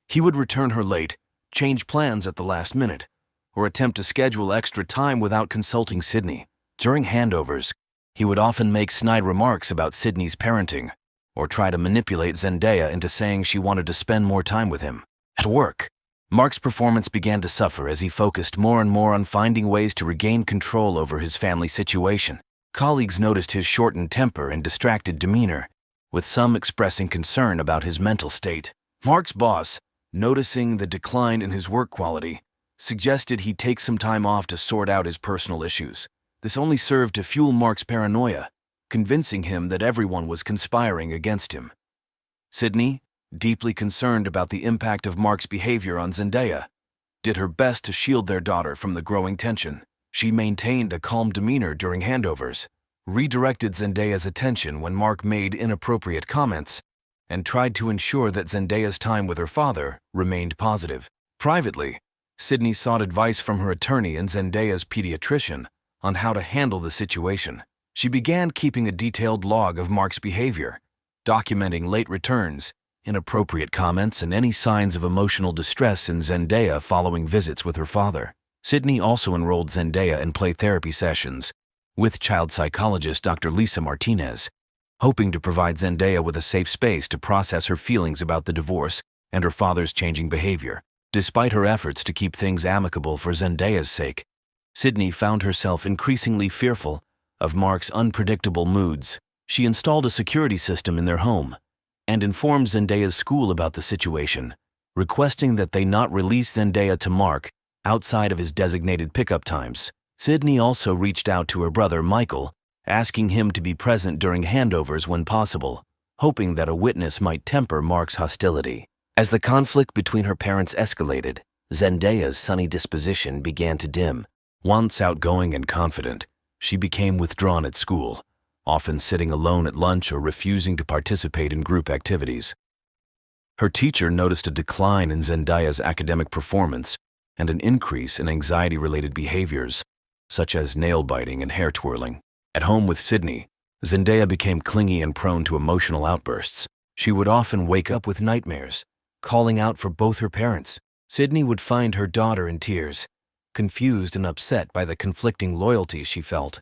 He would return her late, change plans at the last minute, or attempt to schedule extra time without consulting Sydney. During handovers, he would often make snide remarks about Sydney's parenting, or try to manipulate Zendaya into saying she wanted to spend more time with him. At work, Mark's performance began to suffer as he focused more and more on finding ways to regain control over his family situation. Colleagues noticed his shortened temper and distracted demeanor, with some expressing concern about his mental state. Mark's boss, noticing the decline in his work quality, suggested he take some time off to sort out his personal issues. This only served to fuel Mark's paranoia, convincing him that everyone was conspiring against him. Sydney, deeply concerned about the impact of Mark's behavior on Zendaya, did her best to shield their daughter from the growing tension. She maintained a calm demeanor during handovers, redirected Zendaya's attention when Mark made inappropriate comments, and tried to ensure that Zendaya's time with her father remained positive. Privately, Sydney sought advice from her attorney and Zendaya's pediatrician on how to handle the situation. She began keeping a detailed log of Mark's behavior, documenting late returns, inappropriate comments, and any signs of emotional distress in Zendaya following visits with her father. Sydney also enrolled Zendaya in play therapy sessions with child psychologist Dr. Lisa Martinez, hoping to provide Zendaya with a safe space to process her feelings about the divorce and her father's changing behavior. Despite her efforts to keep things amicable for Zendaya's sake, Sydney found herself increasingly fearful of Mark's unpredictable moods. She installed a security system in their home and informed Zendaya's school about the situation, requesting that they not release Zendaya to Mark outside of his designated pickup times. Sydney also reached out to her brother Michael, asking him to be present during handovers when possible, hoping that a witness might temper Mark's hostility. As the conflict between her parents escalated, Zendaya's sunny disposition began to dim. Once outgoing and confident, she became withdrawn at school, often sitting alone at lunch or refusing to participate in group activities. Her teacher noticed a decline in Zendaya's academic performance and an increase in anxiety-related behaviors, such as nail-biting and hair-twirling. At home with Sydney, Zendaya became clingy and prone to emotional outbursts. She would often wake up with nightmares, calling out for both her parents. Sydney would find her daughter in tears, confused and upset by the conflicting loyalties she felt.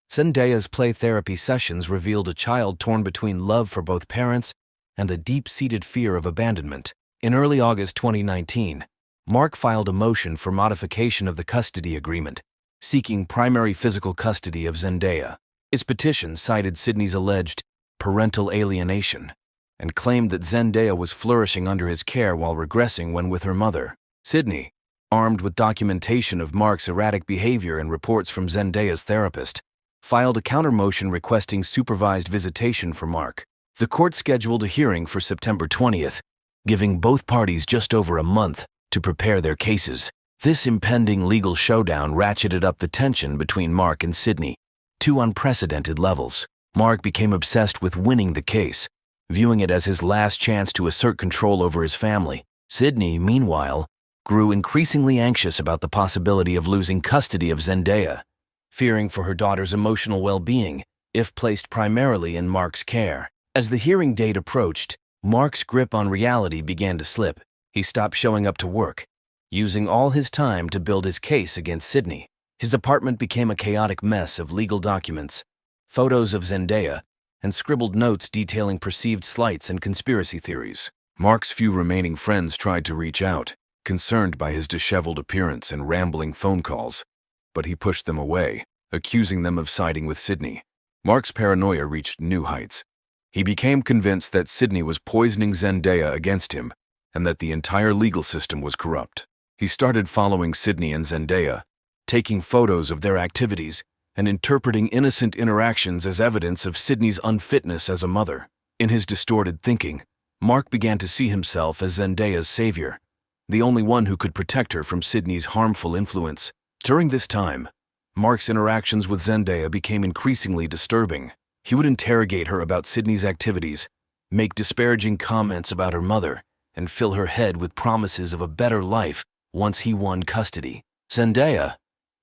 Zendaya's play therapy sessions revealed a child torn between love for both parents and a deep-seated fear of abandonment. In early August 2019, Mark filed a motion for modification of the custody agreement, seeking primary physical custody of Zendaya. His petition cited Sydney's alleged parental alienation and claimed that Zendaya was flourishing under his care while regressing when with her mother. Sydney, armed with documentation of Mark's erratic behavior and reports from Zendaya's therapist, filed a counter-motion requesting supervised visitation for Mark. The court scheduled a hearing for September 20th, giving both parties just over a month to prepare their cases. This impending legal showdown ratcheted up the tension between Mark and Sydney to unprecedented levels. Mark became obsessed with winning the case, viewing it as his last chance to assert control over his family. Sydney, meanwhile, grew increasingly anxious about the possibility of losing custody of Zendaya, fearing for her daughter's emotional well-being if placed primarily in Mark's care. As the hearing date approached, Mark's grip on reality began to slip. He stopped showing up to work, using all his time to build his case against Sydney. His apartment became a chaotic mess of legal documents, photos of Zendaya, and scribbled notes detailing perceived slights and conspiracy theories. Mark's few remaining friends tried to reach out, concerned by his disheveled appearance and rambling phone calls, but he pushed them away, accusing them of siding with Sydney. Mark's paranoia reached new heights. He became convinced that Sydney was poisoning Zendaya against him and that the entire legal system was corrupt. He started following Sydney and Zendaya, taking photos of their activities and interpreting innocent interactions as evidence of Sydney's unfitness as a mother. In his distorted thinking, Mark began to see himself as Zendaya's savior, the only one who could protect her from Sydney's harmful influence. During this time, Mark's interactions with Zendaya became increasingly disturbing. He would interrogate her about Sydney's activities, make disparaging comments about her mother, and fill her head with promises of a better life once he won custody. Zendaya,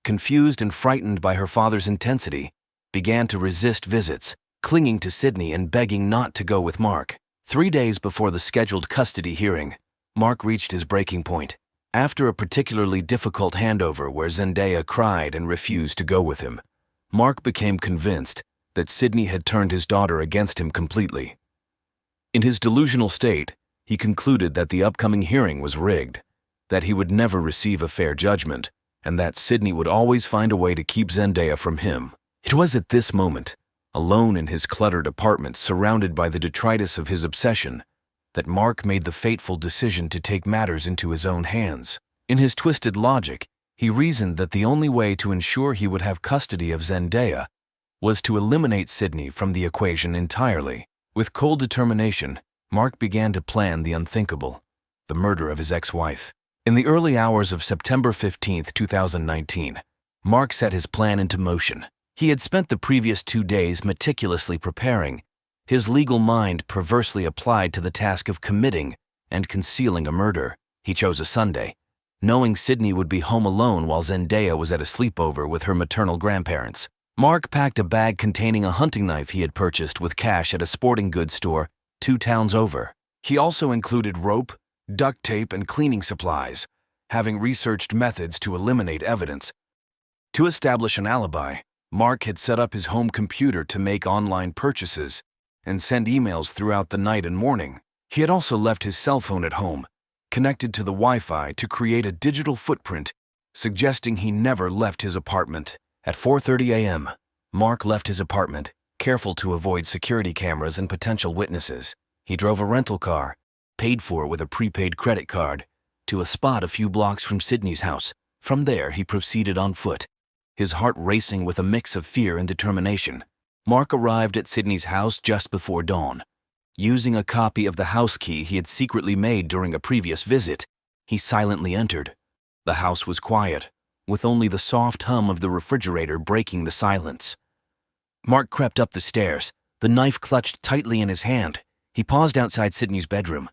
confused and frightened by her father's intensity, began to resist visits, clinging to Sydney and begging not to go with Mark. 3 days before the scheduled custody hearing, Mark reached his breaking point. After a particularly difficult handover where Zendaya cried and refused to go with him, Mark became convinced that Sydney had turned his daughter against him completely. In his delusional state, he concluded that the upcoming hearing was rigged, that he would never receive a fair judgment, and that Sydney would always find a way to keep Zendaya from him. It was at this moment, alone in his cluttered apartment surrounded by the detritus of his obsession, that Mark made the fateful decision to take matters into his own hands. In his twisted logic, he reasoned that the only way to ensure he would have custody of Zendaya was to eliminate Sydney from the equation entirely. With cold determination, Mark began to plan the unthinkable, the murder of his ex-wife. In the early hours of September 15, 2019, Mark set his plan into motion. He had spent the previous 2 days meticulously preparing, his legal mind perversely applied to the task of committing and concealing a murder. He chose a Sunday, knowing Sydney would be home alone while Zendaya was at a sleepover with her maternal grandparents. Mark packed a bag containing a hunting knife he had purchased with cash at a sporting goods store 2 towns over. He also included rope, duct tape, and cleaning supplies, having researched methods to eliminate evidence. To establish an alibi, Mark had set up his home computer to make online purchases and send emails throughout the night and morning. He had also left his cell phone at home, connected to the Wi-Fi to create a digital footprint, suggesting he never left his apartment. At 4:30 a.m., Mark left his apartment, careful to avoid security cameras and potential witnesses. He drove a rental car, paid for with a prepaid credit card, to a spot a few blocks from Sydney's house. From there, he proceeded on foot, his heart racing with a mix of fear and determination. Mark arrived at Sydney's house just before dawn. Using a copy of the house key he had secretly made during a previous visit, he silently entered. The house was quiet, with only the soft hum of the refrigerator breaking the silence. Mark crept up the stairs, the knife clutched tightly in his hand. He paused outside Sydney's bedroom.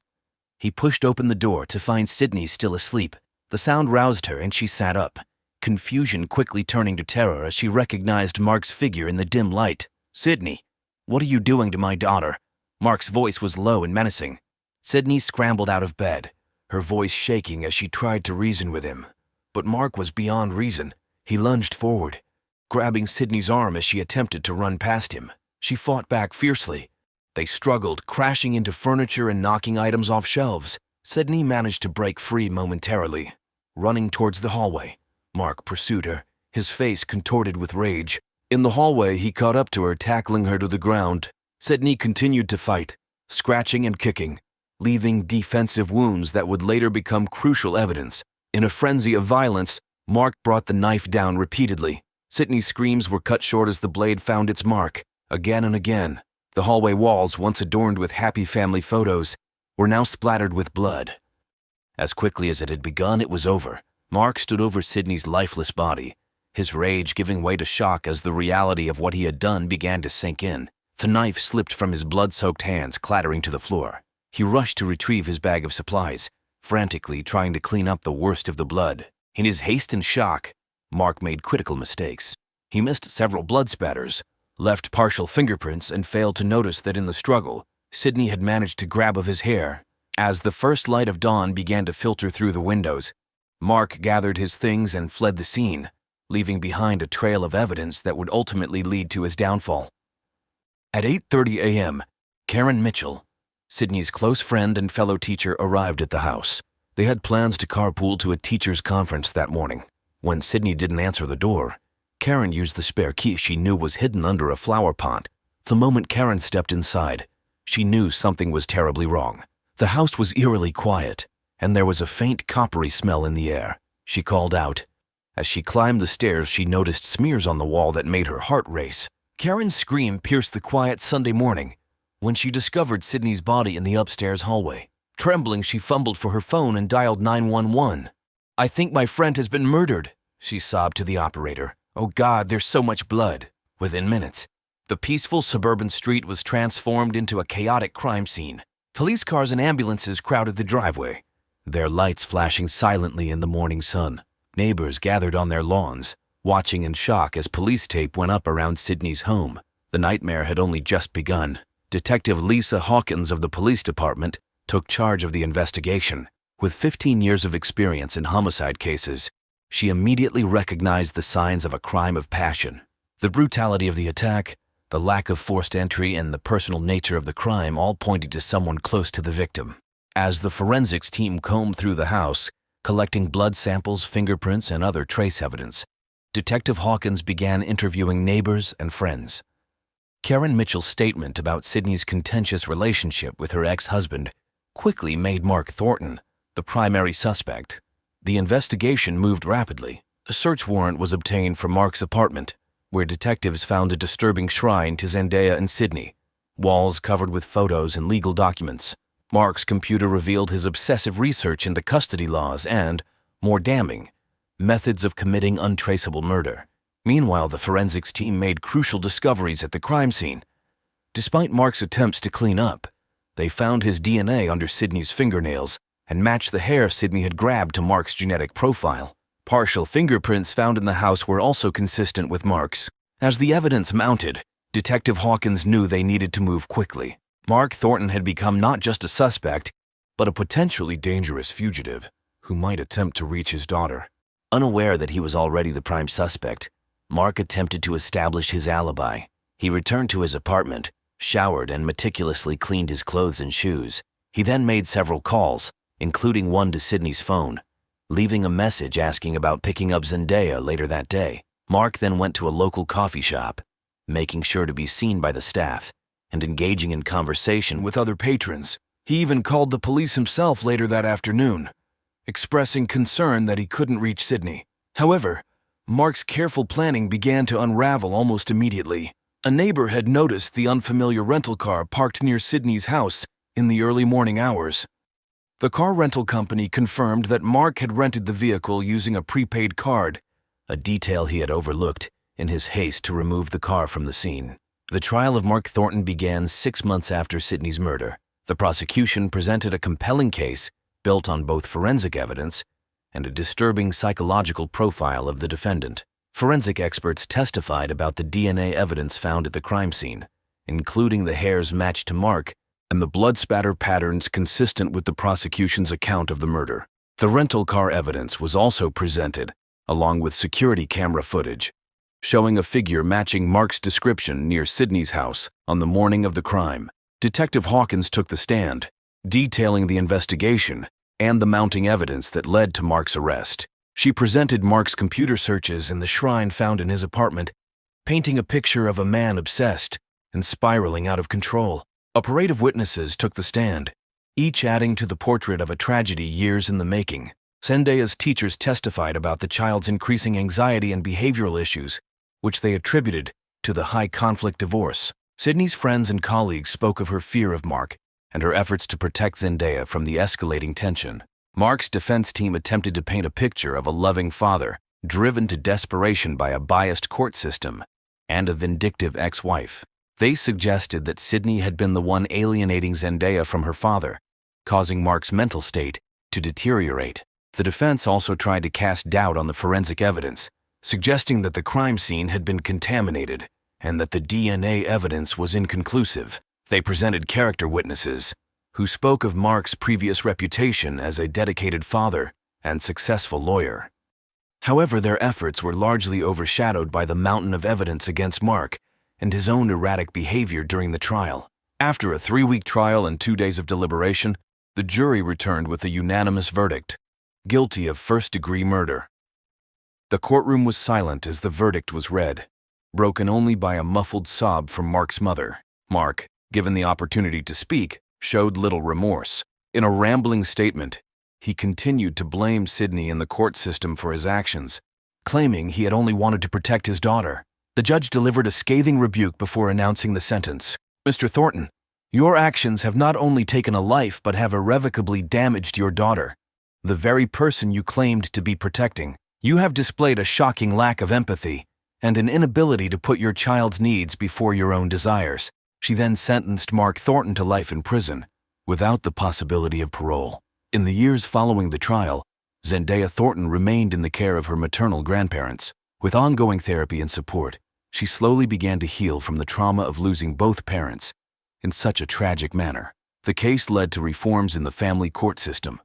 He pushed open the door to find Sydney still asleep. The sound roused her and she sat up, confusion quickly turning to terror as she recognized Mark's figure in the dim light. "Sydney, what are you doing to my daughter?" Mark's voice was low and menacing. Sydney scrambled out of bed, her voice shaking as she tried to reason with him. But Mark was beyond reason. He lunged forward, grabbing Sydney's arm as she attempted to run past him. She fought back fiercely. They struggled, crashing into furniture and knocking items off shelves. Sydney managed to break free momentarily. Running towards the hallway, Mark pursued her, his face contorted with rage. In the hallway, he caught up to her, tackling her to the ground. Sydney continued to fight, scratching and kicking, leaving defensive wounds that would later become crucial evidence. In a frenzy of violence, Mark brought the knife down repeatedly. Sydney's screams were cut short as the blade found its mark. Again and again, the hallway walls, once adorned with happy family photos, were now splattered with blood. As quickly as it had begun, it was over. Mark stood over Sydney's lifeless body, his rage giving way to shock as the reality of what he had done began to sink in. The knife slipped from his blood-soaked hands, clattering to the floor. He rushed to retrieve his bag of supplies, frantically trying to clean up the worst of the blood. In his haste and shock, Mark made critical mistakes. He missed several blood spatters, left partial fingerprints, and failed to notice that in the struggle, Sydney had managed to grab of his hair. As the first light of dawn began to filter through the windows, Mark gathered his things and fled the scene, leaving behind a trail of evidence that would ultimately lead to his downfall. At 8:30 a.m., Karen Mitchell, Sydney's close friend and fellow teacher, arrived at the house. They had plans to carpool to a teachers' conference that morning. When Sydney didn't answer the door, Karen used the spare key she knew was hidden under a flower pot. The moment Karen stepped inside, she knew something was terribly wrong. The house was eerily quiet, and there was a faint coppery smell in the air. She called out. As she climbed the stairs, she noticed smears on the wall that made her heart race. Karen's scream pierced the quiet Sunday morning when she discovered Sydney's body in the upstairs hallway. Trembling, she fumbled for her phone and dialed 911. "I think my friend has been murdered," she sobbed to the operator. "Oh God, there's so much blood." Within minutes, the peaceful suburban street was transformed into a chaotic crime scene. Police cars and ambulances crowded the driveway, their lights flashing silently in the morning sun. Neighbors gathered on their lawns, watching in shock as police tape went up around Sydney's home. The nightmare had only just begun. Detective Lisa Hawkins of the police department took charge of the investigation. With 15 years of experience in homicide cases, she immediately recognized the signs of a crime of passion. The brutality of the attack, the lack of forced entry, and the personal nature of the crime all pointed to someone close to the victim. As the forensics team combed through the house, collecting blood samples, fingerprints, and other trace evidence, Detective Hawkins began interviewing neighbors and friends. Karen Mitchell's statement about Sydney's contentious relationship with her ex-husband quickly made Mark Thornton the primary suspect. The investigation moved rapidly. A search warrant was obtained for Mark's apartment, where detectives found a disturbing shrine to Zendaya and Sydney, walls covered with photos and legal documents. Mark's computer revealed his obsessive research into custody laws and, more damning, methods of committing untraceable murder. Meanwhile, the forensics team made crucial discoveries at the crime scene. Despite Mark's attempts to clean up, they found his DNA under Sydney's fingernails and matched the hair Sydney had grabbed to Mark's genetic profile. Partial fingerprints found in the house were also consistent with Mark's. As the evidence mounted, Detective Hawkins knew they needed to move quickly. Mark Thornton had become not just a suspect, but a potentially dangerous fugitive who might attempt to reach his daughter. Unaware that he was already the prime suspect, Mark attempted to establish his alibi. He returned to his apartment, showered, and meticulously cleaned his clothes and shoes. He then made several calls, including one to Sydney's phone, leaving a message asking about picking up Zendaya later that day. Mark then went to a local coffee shop, making sure to be seen by the staff and engaging in conversation with other patrons. He even called the police himself later that afternoon, expressing concern that he couldn't reach Sydney. However, Mark's careful planning began to unravel almost immediately. A neighbor had noticed the unfamiliar rental car parked near Sydney's house in the early morning hours. The car rental company confirmed that Mark had rented the vehicle using a prepaid card, a detail he had overlooked in his haste to remove the car from the scene. The trial of Mark Thornton began 6 months after Sydney's murder. The prosecution presented a compelling case built on both forensic evidence and a disturbing psychological profile of the defendant. Forensic experts testified about the DNA evidence found at the crime scene, including the hairs matched to Mark and the blood spatter patterns consistent with the prosecution's account of the murder. The rental car evidence was also presented, along with security camera footage, showing a figure matching Mark's description near Sydney's house on the morning of the crime. Detective Hawkins took the stand, detailing the investigation and the mounting evidence that led to Mark's arrest. She presented Mark's computer searches in the shrine found in his apartment, painting a picture of a man obsessed and spiraling out of control. A parade of witnesses took the stand, each adding to the portrait of a tragedy years in the making. Zendaya's teachers testified about the child's increasing anxiety and behavioral issues, which they attributed to the high-conflict divorce. Sydney's friends and colleagues spoke of her fear of Mark and her efforts to protect Zendaya from the escalating tension. Mark's defense team attempted to paint a picture of a loving father, driven to desperation by a biased court system and a vindictive ex-wife. They suggested that Sydney had been the one alienating Zendaya from her father, causing Mark's mental state to deteriorate. The defense also tried to cast doubt on the forensic evidence, suggesting that the crime scene had been contaminated and that the DNA evidence was inconclusive. They presented character witnesses who spoke of Mark's previous reputation as a dedicated father and successful lawyer. However, their efforts were largely overshadowed by the mountain of evidence against Mark and his own erratic behavior during the trial. After a 3-week trial and 2 days of deliberation, the jury returned with a unanimous verdict: guilty of first-degree murder. The courtroom was silent as the verdict was read, broken only by a muffled sob from Mark's mother. Mark, given the opportunity to speak, showed little remorse. In a rambling statement, he continued to blame Sydney and the court system for his actions, claiming he had only wanted to protect his daughter. The judge delivered a scathing rebuke before announcing the sentence. "Mr. Thornton, your actions have not only taken a life but have irrevocably damaged your daughter, the very person you claimed to be protecting. You have displayed a shocking lack of empathy and an inability to put your child's needs before your own desires." She then sentenced Mark Thornton to life in prison, without the possibility of parole. In the years following the trial, Zendaya Thornton remained in the care of her maternal grandparents. With ongoing therapy and support, she slowly began to heal from the trauma of losing both parents in such a tragic manner. The case led to reforms in the family court system,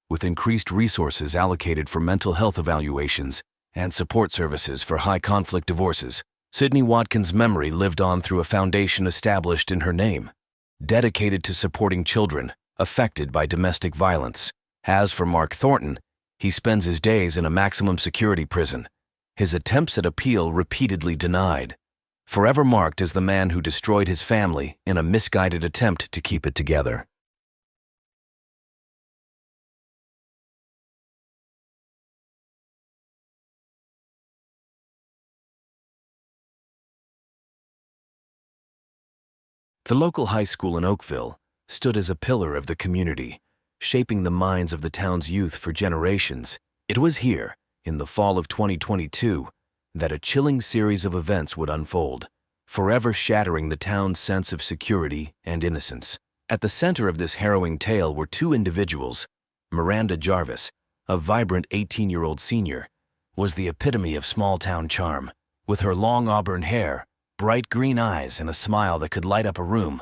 with increased resources allocated for mental health evaluations and support services for high-conflict divorces. Sydney Watkins' memory lived on through a foundation established in her name, dedicated to supporting children affected by domestic violence. As for Mark Thornton, he spends his days in a maximum security prison, his attempts at appeal repeatedly denied, forever marked as the man who destroyed his family in a misguided attempt to keep it together. The local high school in Oakville stood as a pillar of the community, shaping the minds of the town's youth for generations. It was here, in the fall of 2022, that a chilling series of events would unfold, forever shattering the town's sense of security and innocence. At the center of this harrowing tale were two individuals. Miranda Jarvis, a vibrant 18-year-old senior, was the epitome of small-town charm. With her long auburn hair, bright green eyes, and a smile that could light up a room,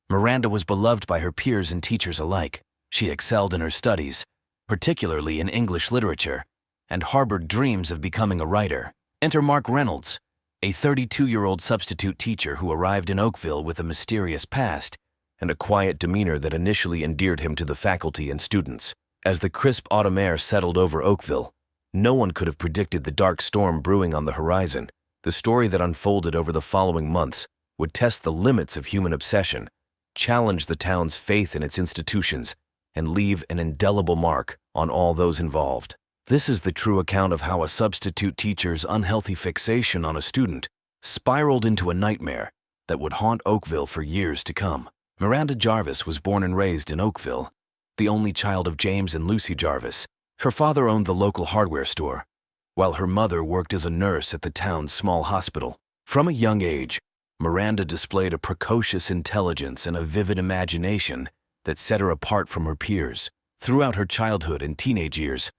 Miranda was beloved by her peers and teachers alike. She excelled in her studies, particularly in English literature, and harbored dreams of becoming a writer. Enter Mark Reynolds, a 32-year-old substitute teacher who arrived in Oakville with a mysterious past and a quiet demeanor that initially endeared him to the faculty and students. As the crisp autumn air settled over Oakville, no one could have predicted the dark storm brewing on the horizon. The story that unfolded over the following months would test the limits of human obsession, challenge the town's faith in its institutions, and leave an indelible mark on all those involved. This is the true account of how a substitute teacher's unhealthy fixation on a student spiraled into a nightmare that would haunt Oakville for years to come. Miranda Jarvis was born and raised in Oakville, the only child of James and Lucy Jarvis. Her father owned the local hardware store, while her mother worked as a nurse at the town's small hospital. From a young age, Miranda displayed a precocious intelligence and a vivid imagination that set her apart from her peers. Throughout her childhood and teenage years,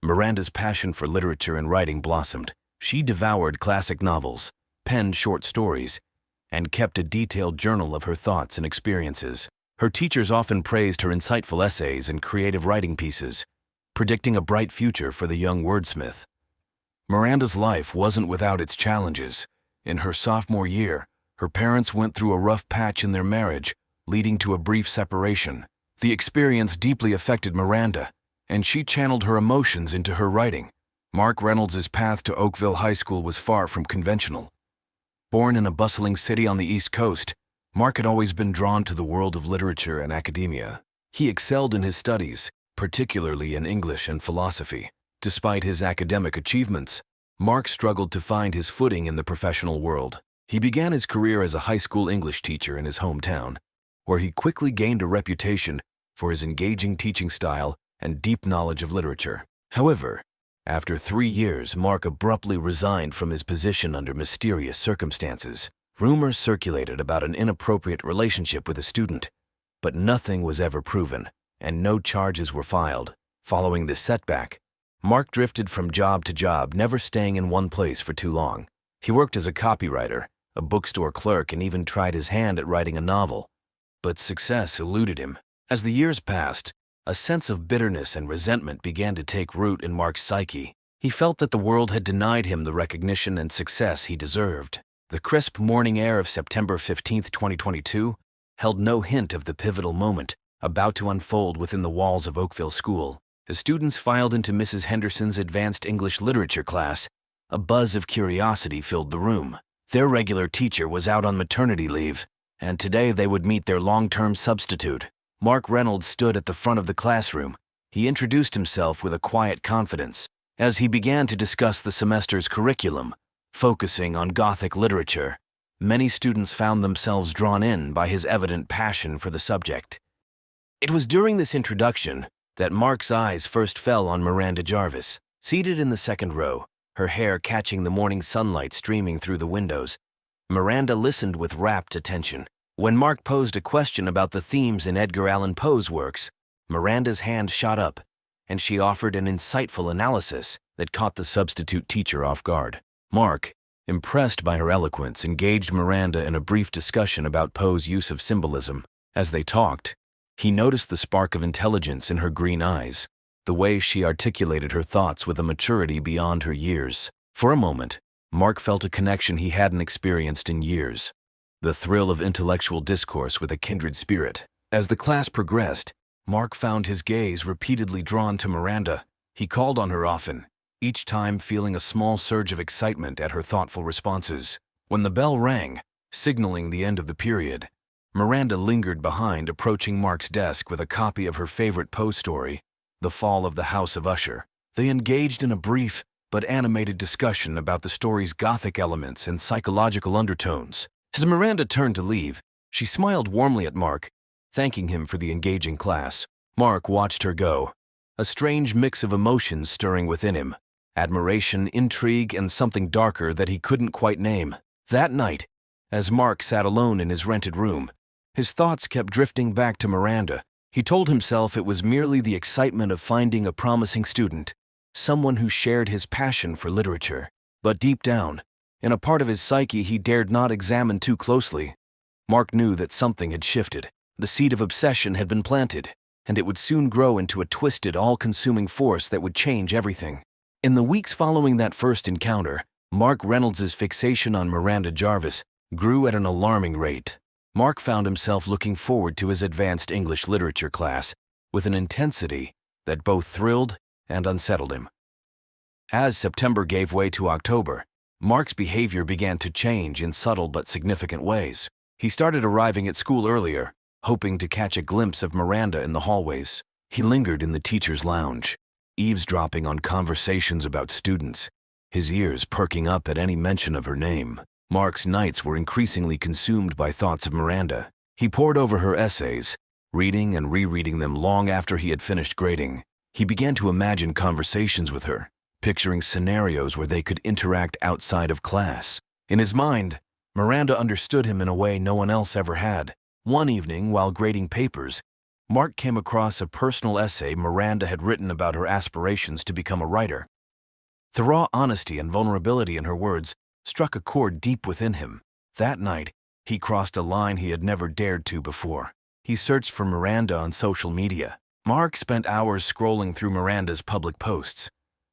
Miranda's passion for literature and writing blossomed. She devoured classic novels, penned short stories, and kept a detailed journal of her thoughts and experiences. Her teachers often praised her insightful essays and creative writing pieces, predicting a bright future for the young wordsmith. Miranda's life wasn't without its challenges. In her sophomore year, her parents went through a rough patch in their marriage, leading to a brief separation. The experience deeply affected Miranda, and she channeled her emotions into her writing. Mark Reynolds' path to Oakville High School was far from conventional. Born in a bustling city on the East Coast, Mark had always been drawn to the world of literature and academia. He excelled in his studies, particularly in English and philosophy. Despite his academic achievements, Mark struggled to find his footing in the professional world. He began his career as a high school English teacher in his hometown, where he quickly gained a reputation for his engaging teaching style and deep knowledge of literature. However, after 3 years, Mark abruptly resigned from his position under mysterious circumstances. Rumors circulated about an inappropriate relationship with a student, but nothing was ever proven, and no charges were filed. Following this setback, Mark drifted from job to job, never staying in one place for too long. He worked as a copywriter, a bookstore clerk, and even tried his hand at writing a novel. But success eluded him. As the years passed, a sense of bitterness and resentment began to take root in Mark's psyche. He felt that the world had denied him the recognition and success he deserved. The crisp morning air of September 15, 2022, held no hint of the pivotal moment about to unfold within the walls of Oakville School. As students filed into Mrs. Henderson's advanced English literature class, a buzz of curiosity filled the room. Their regular teacher was out on maternity leave, and today they would meet their long-term substitute. Mark Reynolds stood at the front of the classroom. He introduced himself with a quiet confidence. As he began to discuss the semester's curriculum, focusing on Gothic literature, many students found themselves drawn in by his evident passion for the subject. It was during this introduction that Mark's eyes first fell on Miranda Jarvis. Seated in the second row, her hair catching the morning sunlight streaming through the windows, Miranda listened with rapt attention. When Mark posed a question about the themes in Edgar Allan Poe's works, Miranda's hand shot up, and she offered an insightful analysis that caught the substitute teacher off guard. Mark, impressed by her eloquence, engaged Miranda in a brief discussion about Poe's use of symbolism. As they talked, he noticed the spark of intelligence in her green eyes, the way she articulated her thoughts with a maturity beyond her years. For a moment, Mark felt a connection he hadn't experienced in years, the thrill of intellectual discourse with a kindred spirit. As the class progressed, Mark found his gaze repeatedly drawn to Miranda. He called on her often, each time feeling a small surge of excitement at her thoughtful responses. When the bell rang, signaling the end of the period, Miranda lingered behind, approaching Mark's desk with a copy of her favorite Poe story, The Fall of the House of Usher. They engaged in a brief but animated discussion about the story's Gothic elements and psychological undertones. As Miranda turned to leave, she smiled warmly at Mark, thanking him for the engaging class. Mark watched her go, a strange mix of emotions stirring within him, admiration, intrigue, and something darker that he couldn't quite name. That night, as Mark sat alone in his rented room, his thoughts kept drifting back to Miranda. He told himself it was merely the excitement of finding a promising student, someone who shared his passion for literature. But deep down, in a part of his psyche he dared not examine too closely, Mark knew that something had shifted. The seed of obsession had been planted, and it would soon grow into a twisted, all-consuming force that would change everything. In the weeks following that first encounter, Mark Reynolds' fixation on Miranda Jarvis grew at an alarming rate. Mark found himself looking forward to his advanced English literature class with an intensity that both thrilled and unsettled him. As September gave way to October, Mark's behavior began to change in subtle but significant ways. He started arriving at school earlier, hoping to catch a glimpse of Miranda in the hallways. He lingered in the teacher's lounge, eavesdropping on conversations about students, his ears perking up at any mention of her name. Mark's nights were increasingly consumed by thoughts of Miranda. He pored over her essays, reading and rereading them long after he had finished grading. He began to imagine conversations with her, picturing scenarios where they could interact outside of class. In his mind, Miranda understood him in a way no one else ever had. One evening, while grading papers, Mark came across a personal essay Miranda had written about her aspirations to become a writer. The raw honesty and vulnerability in her words struck a chord deep within him. That night, he crossed a line he had never dared to before. He searched for Miranda on social media. Mark spent hours scrolling through Miranda's public posts,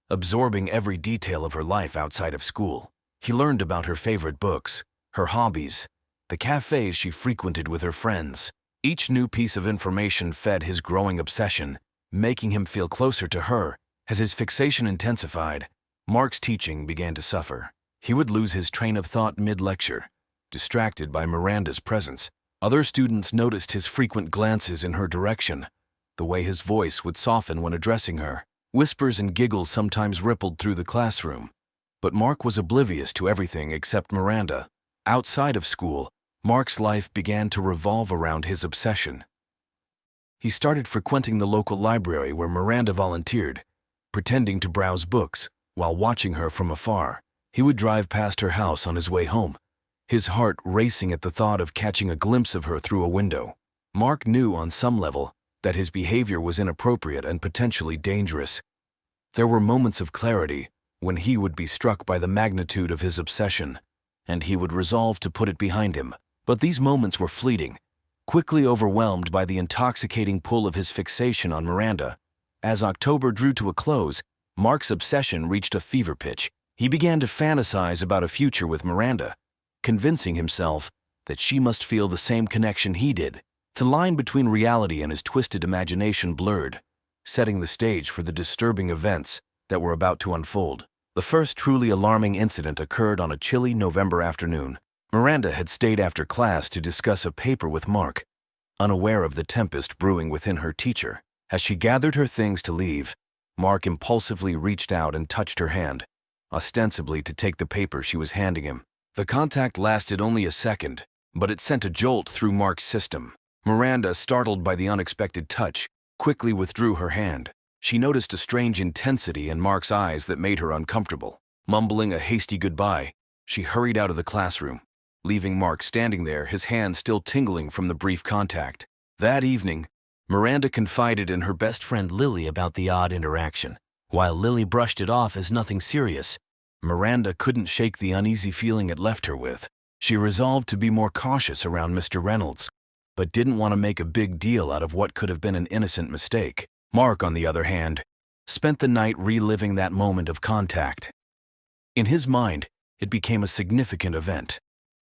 absorbing every detail of her life outside of school. He learned about her favorite books, her hobbies, the cafes she frequented with her friends. Each new piece of information fed his growing obsession, making him feel closer to her. As his fixation intensified, Mark's teaching began to suffer. He would lose his train of thought mid-lecture, distracted by Miranda's presence. Other students noticed his frequent glances in her direction, the way his voice would soften when addressing her. Whispers and giggles sometimes rippled through the classroom, but Mark was oblivious to everything except Miranda. Outside of school, Mark's life began to revolve around his obsession. He started frequenting the local library where Miranda volunteered, pretending to browse books while watching her from afar. He would drive past her house on his way home, his heart racing at the thought of catching a glimpse of her through a window. Mark knew on some level that his behavior was inappropriate and potentially dangerous. There were moments of clarity when he would be struck by the magnitude of his obsession, and he would resolve to put it behind him. But these moments were fleeting, quickly overwhelmed by the intoxicating pull of his fixation on Miranda. As October drew to a close, Mark's obsession reached a fever pitch. He began to fantasize about a future with Miranda, convincing himself that she must feel the same connection he did. The line between reality and his twisted imagination blurred, setting the stage for the disturbing events that were about to unfold. The first truly alarming incident occurred on a chilly November afternoon. Miranda had stayed after class to discuss a paper with Mark, unaware of the tempest brewing within her teacher. As she gathered her things to leave, Mark impulsively reached out and touched her hand, ostensibly to take the paper she was handing him. The contact lasted only a second, but it sent a jolt through Mark's system. Miranda, startled by the unexpected touch, quickly withdrew her hand. She noticed a strange intensity in Mark's eyes that made her uncomfortable. Mumbling a hasty goodbye, she hurried out of the classroom, leaving Mark standing there, his hand still tingling from the brief contact. That evening, Miranda confided in her best friend Lily about the odd interaction. While Lily brushed it off as nothing serious, Miranda couldn't shake the uneasy feeling it left her with. She resolved to be more cautious around Mr. Reynolds, but didn't want to make a big deal out of what could have been an innocent mistake. Mark, on the other hand, spent the night reliving that moment of contact. In his mind, it became a significant event,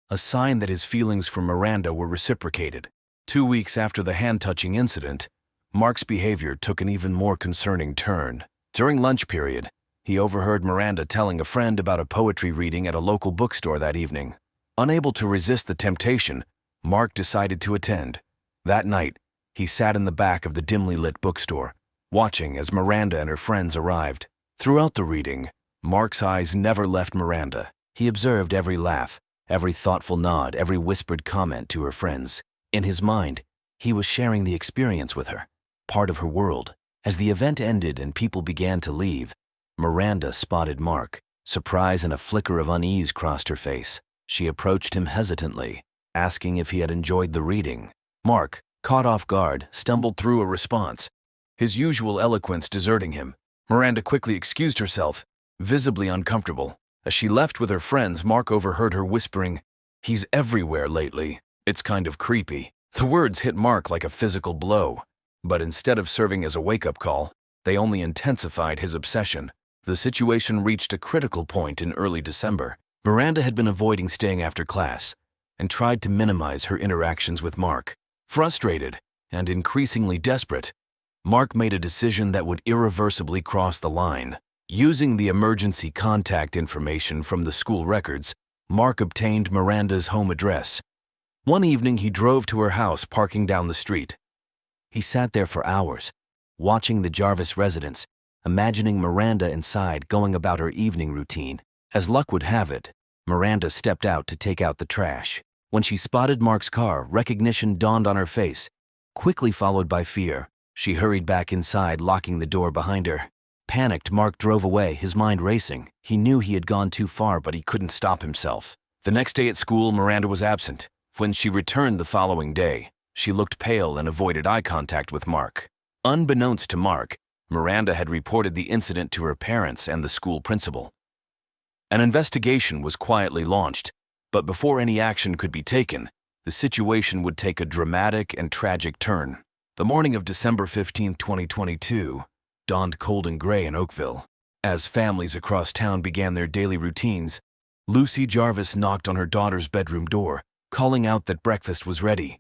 a sign that his feelings for Miranda were reciprocated. 2 weeks after the hand-touching incident, Mark's behavior took an even more concerning turn. During lunch period, he overheard Miranda telling a friend about a poetry reading at a local bookstore that evening. Unable to resist the temptation, Mark decided to attend. That night, he sat in the back of the dimly lit bookstore, watching as Miranda and her friends arrived. Throughout the reading, Mark's eyes never left Miranda. He observed every laugh, every thoughtful nod, every whispered comment to her friends. In his mind, he was sharing the experience with her, part of her world. As the event ended and people began to leave, Miranda spotted Mark. Surprise and a flicker of unease crossed her face. She approached him hesitantly, asking if he had enjoyed the reading. Mark, caught off guard, stumbled through a response, his usual eloquence deserting him. Miranda quickly excused herself, visibly uncomfortable. As she left with her friends, Mark overheard her whispering, "He's everywhere lately. It's kind of creepy." The words hit Mark like a physical blow, but instead of serving as a wake-up call, they only intensified his obsession. The situation reached a critical point in early December. Miranda had been avoiding staying after class and tried to minimize her interactions with Mark. Frustrated and increasingly desperate, Mark made a decision that would irreversibly cross the line. Using the emergency contact information from the school records, Mark obtained Miranda's home address. One evening, he drove to her house, parking down the street. He sat there for hours, watching the Jarvis residence, imagining Miranda inside going about her evening routine. As luck would have it, Miranda stepped out to take out the trash. When she spotted Mark's car, recognition dawned on her face, quickly followed by fear. She hurried back inside, locking the door behind her. Panicked, Mark drove away, his mind racing. He knew he had gone too far, but he couldn't stop himself. The next day at school, Miranda was absent. When she returned the following day, she looked pale and avoided eye contact with Mark. Unbeknownst to Mark, Miranda had reported the incident to her parents and the school principal. An investigation was quietly launched, but before any action could be taken, the situation would take a dramatic and tragic turn. The morning of December 15, 2022, dawned cold and gray in Oakville. As families across town began their daily routines, Lucy Jarvis knocked on her daughter's bedroom door, calling out that breakfast was ready.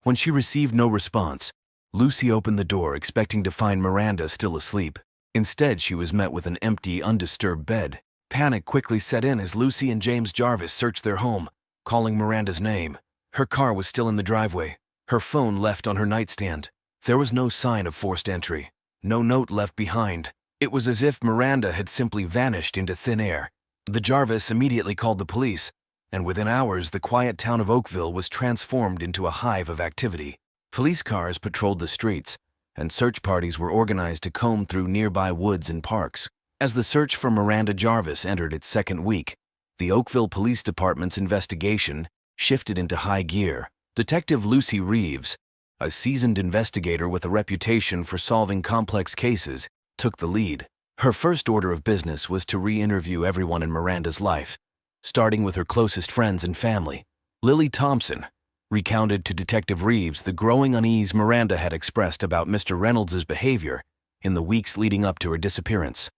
When she received no response, Lucy opened the door expecting to find Miranda still asleep. Instead, she was met with an empty, undisturbed bed. Panic quickly set in as Lucy and James Jarvis searched their home, calling Miranda's name. Her car was still in the driveway, her phone left on her nightstand. There was no sign of forced entry, no note left behind. It was as if Miranda had simply vanished into thin air. The Jarvis immediately called the police, and within hours the quiet town of Oakville was transformed into a hive of activity. Police cars patrolled the streets, and search parties were organized to comb through nearby woods and parks. As the search for Miranda Jarvis entered its second week, the Oakville Police Department's investigation shifted into high gear. Detective Lucy Reeves, a seasoned investigator with a reputation for solving complex cases, took the lead. Her first order of business was to re-interview everyone in Miranda's life, starting with her closest friends and family. Lily Thompson recounted to Detective Reeves the growing unease Miranda had expressed about Mr. Reynolds' behavior in the weeks leading up to her disappearance.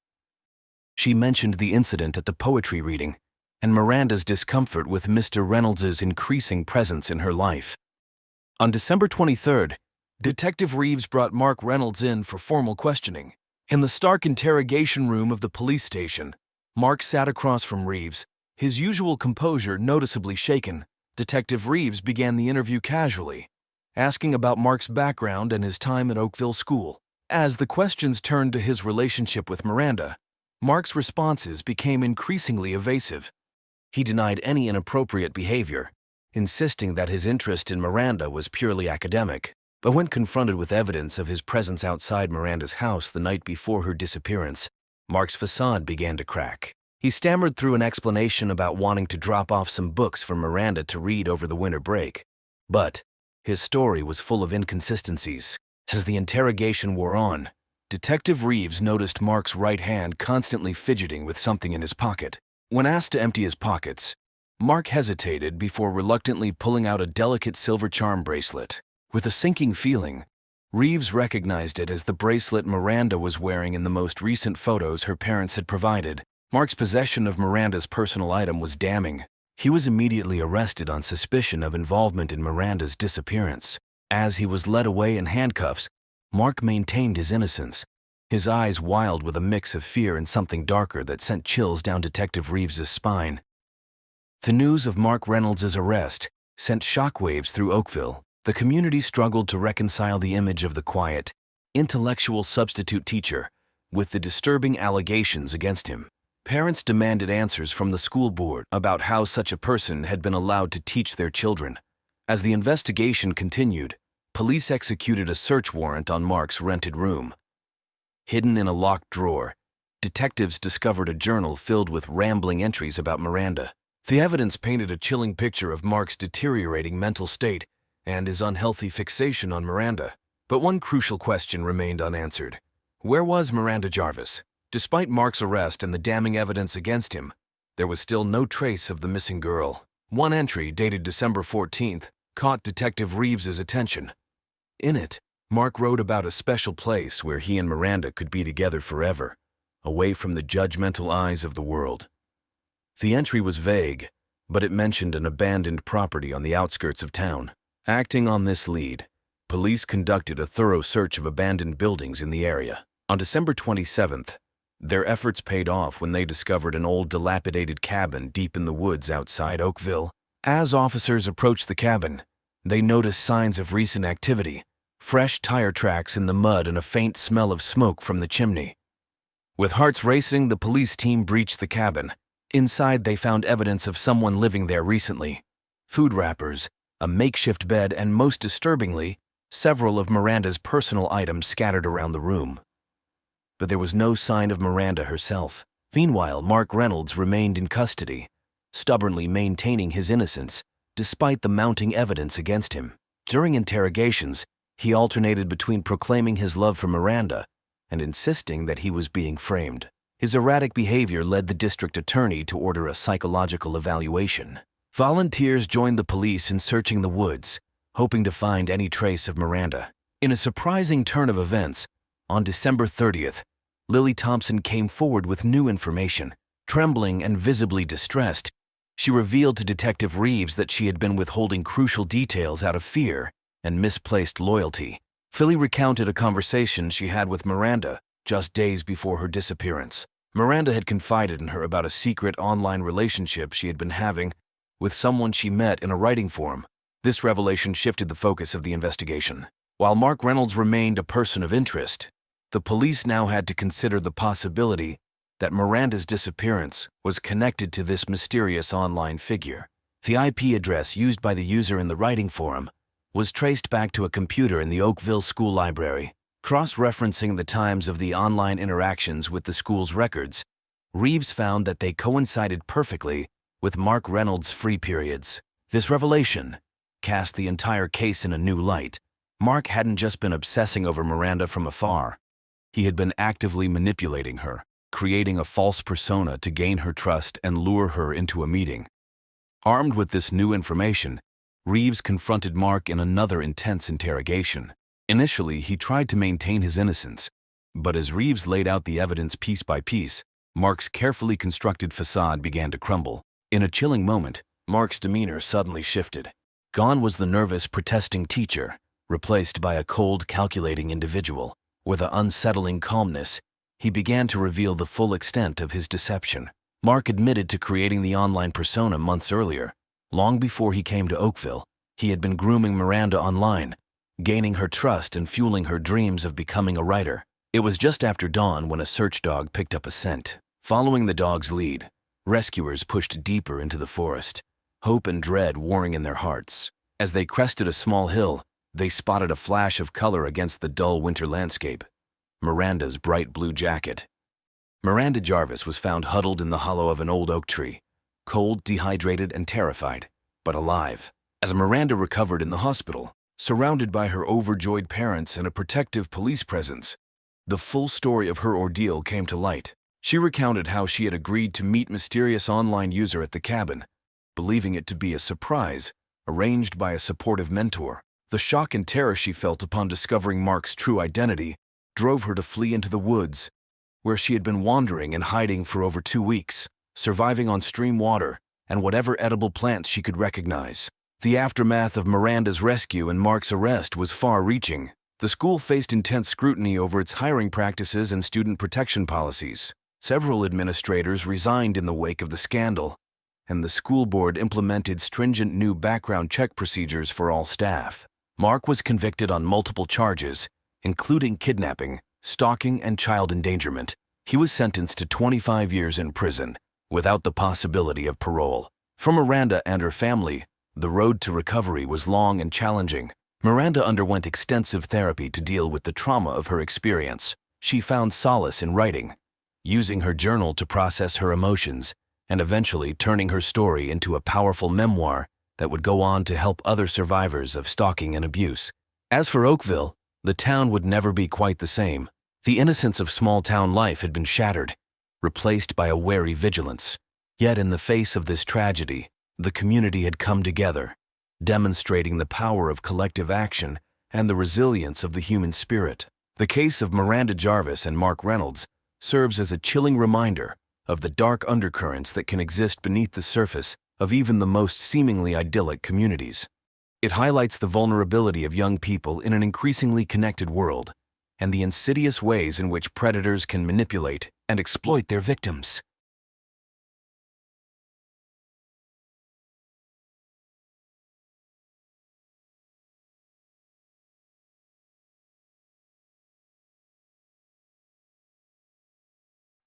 She mentioned the incident at the poetry reading and Miranda's discomfort with Mr. Reynolds' increasing presence in her life. On December 23rd, Detective Reeves brought Mark Reynolds in for formal questioning. In the stark interrogation room of the police station, Mark sat across from Reeves, his usual composure noticeably shaken. Detective Reeves began the interview casually, asking about Mark's background and his time at Oakville School. As the questions turned to his relationship with Miranda, Mark's responses became increasingly evasive. He denied any inappropriate behavior, insisting that his interest in Miranda was purely academic. But when confronted with evidence of his presence outside Miranda's house the night before her disappearance, Mark's facade began to crack. He stammered through an explanation about wanting to drop off some books for Miranda to read over the winter break. But his story was full of inconsistencies. As the interrogation wore on, Detective Reeves noticed Mark's right hand constantly fidgeting with something in his pocket. When asked to empty his pockets, Mark hesitated before reluctantly pulling out a delicate silver charm bracelet. With a sinking feeling, Reeves recognized it as the bracelet Miranda was wearing in the most recent photos her parents had provided. Mark's possession of Miranda's personal item was damning. He was immediately arrested on suspicion of involvement in Miranda's disappearance. As he was led away in handcuffs, Mark maintained his innocence, his eyes wild with a mix of fear and something darker that sent chills down Detective Reeves' spine. The news of Mark Reynolds' arrest sent shockwaves through Oakville. The community struggled to reconcile the image of the quiet, intellectual substitute teacher with the disturbing allegations against him. Parents demanded answers from the school board about how such a person had been allowed to teach their children. As the investigation continued, police executed a search warrant on Mark's rented room. Hidden in a locked drawer, detectives discovered a journal filled with rambling entries about Miranda. The evidence painted a chilling picture of Mark's deteriorating mental state and his unhealthy fixation on Miranda. But one crucial question remained unanswered. Where was Miranda Jarvis? Despite Mark's arrest and the damning evidence against him, there was still no trace of the missing girl. One entry, dated December 14th, caught Detective Reeves' attention. In it, Mark wrote about a special place where he and Miranda could be together forever, away from the judgmental eyes of the world. The entry was vague, but it mentioned an abandoned property on the outskirts of town. Acting on this lead, police conducted a thorough search of abandoned buildings in the area. On December 27th, their efforts paid off when they discovered an old dilapidated cabin deep in the woods outside Oakville. As officers approached the cabin, they noticed signs of recent activity, fresh tire tracks in the mud and a faint smell of smoke from the chimney. With hearts racing, the police team breached the cabin. Inside, they found evidence of someone living there recently. Food wrappers, a makeshift bed, and most disturbingly, several of Miranda's personal items scattered around the room. but there was no sign of Miranda herself. Meanwhile, Mark Reynolds remained in custody, stubbornly maintaining his innocence despite the mounting evidence against him. During interrogations, he alternated between proclaiming his love for Miranda and insisting that he was being framed. His erratic behavior led the district attorney to order a psychological evaluation. Volunteers joined the police in searching the woods, hoping to find any trace of Miranda. In a surprising turn of events, on December 30th, Lily Thompson came forward with new information. Trembling and visibly distressed, she revealed to Detective Reeves that she had been withholding crucial details out of fear and misplaced loyalty. Philly recounted a conversation she had with Miranda just days before her disappearance. Miranda had confided in her about a secret online relationship she had been having with someone she met in a writing forum. This revelation shifted the focus of the investigation. While Mark Reynolds remained a person of interest, the police now had to consider the possibility that Miranda's disappearance was connected to this mysterious online figure. The IP address used by the user in the writing forum was traced back to a computer in the Oakville School Library. Cross-referencing the times of the online interactions with the school's records, Reeves found that they coincided perfectly with Mark Reynolds' free periods. This revelation cast the entire case in a new light. Mark hadn't just been obsessing over Miranda from afar. He had been actively manipulating her, creating a false persona to gain her trust and lure her into a meeting. Armed with this new information, Reeves confronted Mark in another intense interrogation. Initially, he tried to maintain his innocence, but as Reeves laid out the evidence piece by piece, Mark's carefully constructed facade began to crumble. In a chilling moment, Mark's demeanor suddenly shifted. Gone was the nervous, protesting teacher, replaced by a cold, calculating individual. With an unsettling calmness, he began to reveal the full extent of his deception. Mark admitted to creating the online persona months earlier. Long before he came to Oakville, he had been grooming Miranda online, gaining her trust and fueling her dreams of becoming a writer. It was just after dawn when a search dog picked up a scent. Following the dog's lead, rescuers pushed deeper into the forest, hope and dread warring in their hearts. As they crested a small hill, they spotted a flash of color against the dull winter landscape: Miranda's bright blue jacket. Miranda Jarvis was found huddled in the hollow of an old oak tree, cold, dehydrated, and terrified, but alive. As Miranda recovered in the hospital, surrounded by her overjoyed parents and a protective police presence, the full story of her ordeal came to light. She recounted how she had agreed to meet mysterious online user at the cabin, believing it to be a surprise arranged by a supportive mentor. The shock and terror she felt upon discovering Mark's true identity drove her to flee into the woods, where she had been wandering and hiding for over 2 weeks, surviving on stream water and whatever edible plants she could recognize. The aftermath of Miranda's rescue and Mark's arrest was far-reaching. The school faced intense scrutiny over its hiring practices and student protection policies. Several administrators resigned in the wake of the scandal, and the school board implemented stringent new background check procedures for all staff. Mark was convicted on multiple charges, including kidnapping, stalking, and child endangerment. He was sentenced to 25 years in prison, without the possibility of parole. For Miranda and her family, the road to recovery was long and challenging. Miranda underwent extensive therapy to deal with the trauma of her experience. She found solace in writing, using her journal to process her emotions, and eventually turning her story into a powerful memoir that would go on to help other survivors of stalking and abuse. As for Oakville, the town would never be quite the same. The innocence of small-town life had been shattered, replaced by a wary vigilance. Yet in the face of this tragedy, the community had come together, demonstrating the power of collective action and the resilience of the human spirit. The case of Miranda Jarvis and Mark Reynolds serves as a chilling reminder of the dark undercurrents that can exist beneath the surface of even the most seemingly idyllic communities. It highlights the vulnerability of young people in an increasingly connected world and the insidious ways in which predators can manipulate and exploit their victims.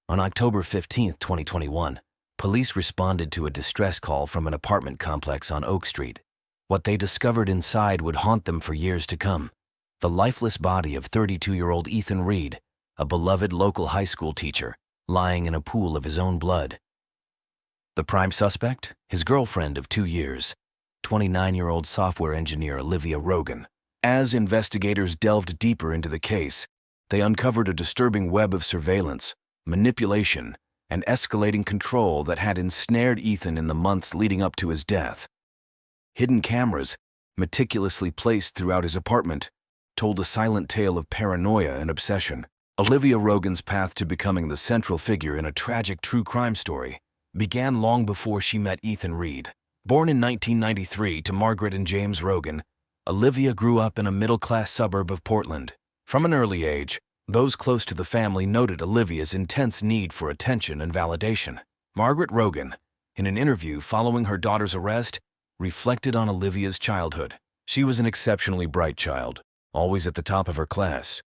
On October 15, 2021, police responded to a distress call from an apartment complex on Oak Street. What they discovered inside would haunt them for years to come: the lifeless body of 32-year-old Ethan Reed, a beloved local high school teacher, lying in a pool of his own blood. The prime suspect, his girlfriend of 2 years, 29-year-old software engineer Olivia Rogan. As investigators delved deeper into the case, they uncovered a disturbing web of surveillance, manipulation, and escalating control that had ensnared Ethan in the months leading up to his death. Hidden cameras, meticulously placed throughout his apartment, told a silent tale of paranoia and obsession. Olivia Rogan's path to becoming the central figure in a tragic true crime story began long before she met Ethan Reed. Born in 1993 to Margaret and James Rogan, Olivia grew up in a middle-class suburb of Portland. From an early age, those close to the family noted Olivia's intense need for attention and validation. Margaret Rogan, in an interview following her daughter's arrest, reflected on Olivia's childhood. She was an exceptionally bright child, always at the top of her class,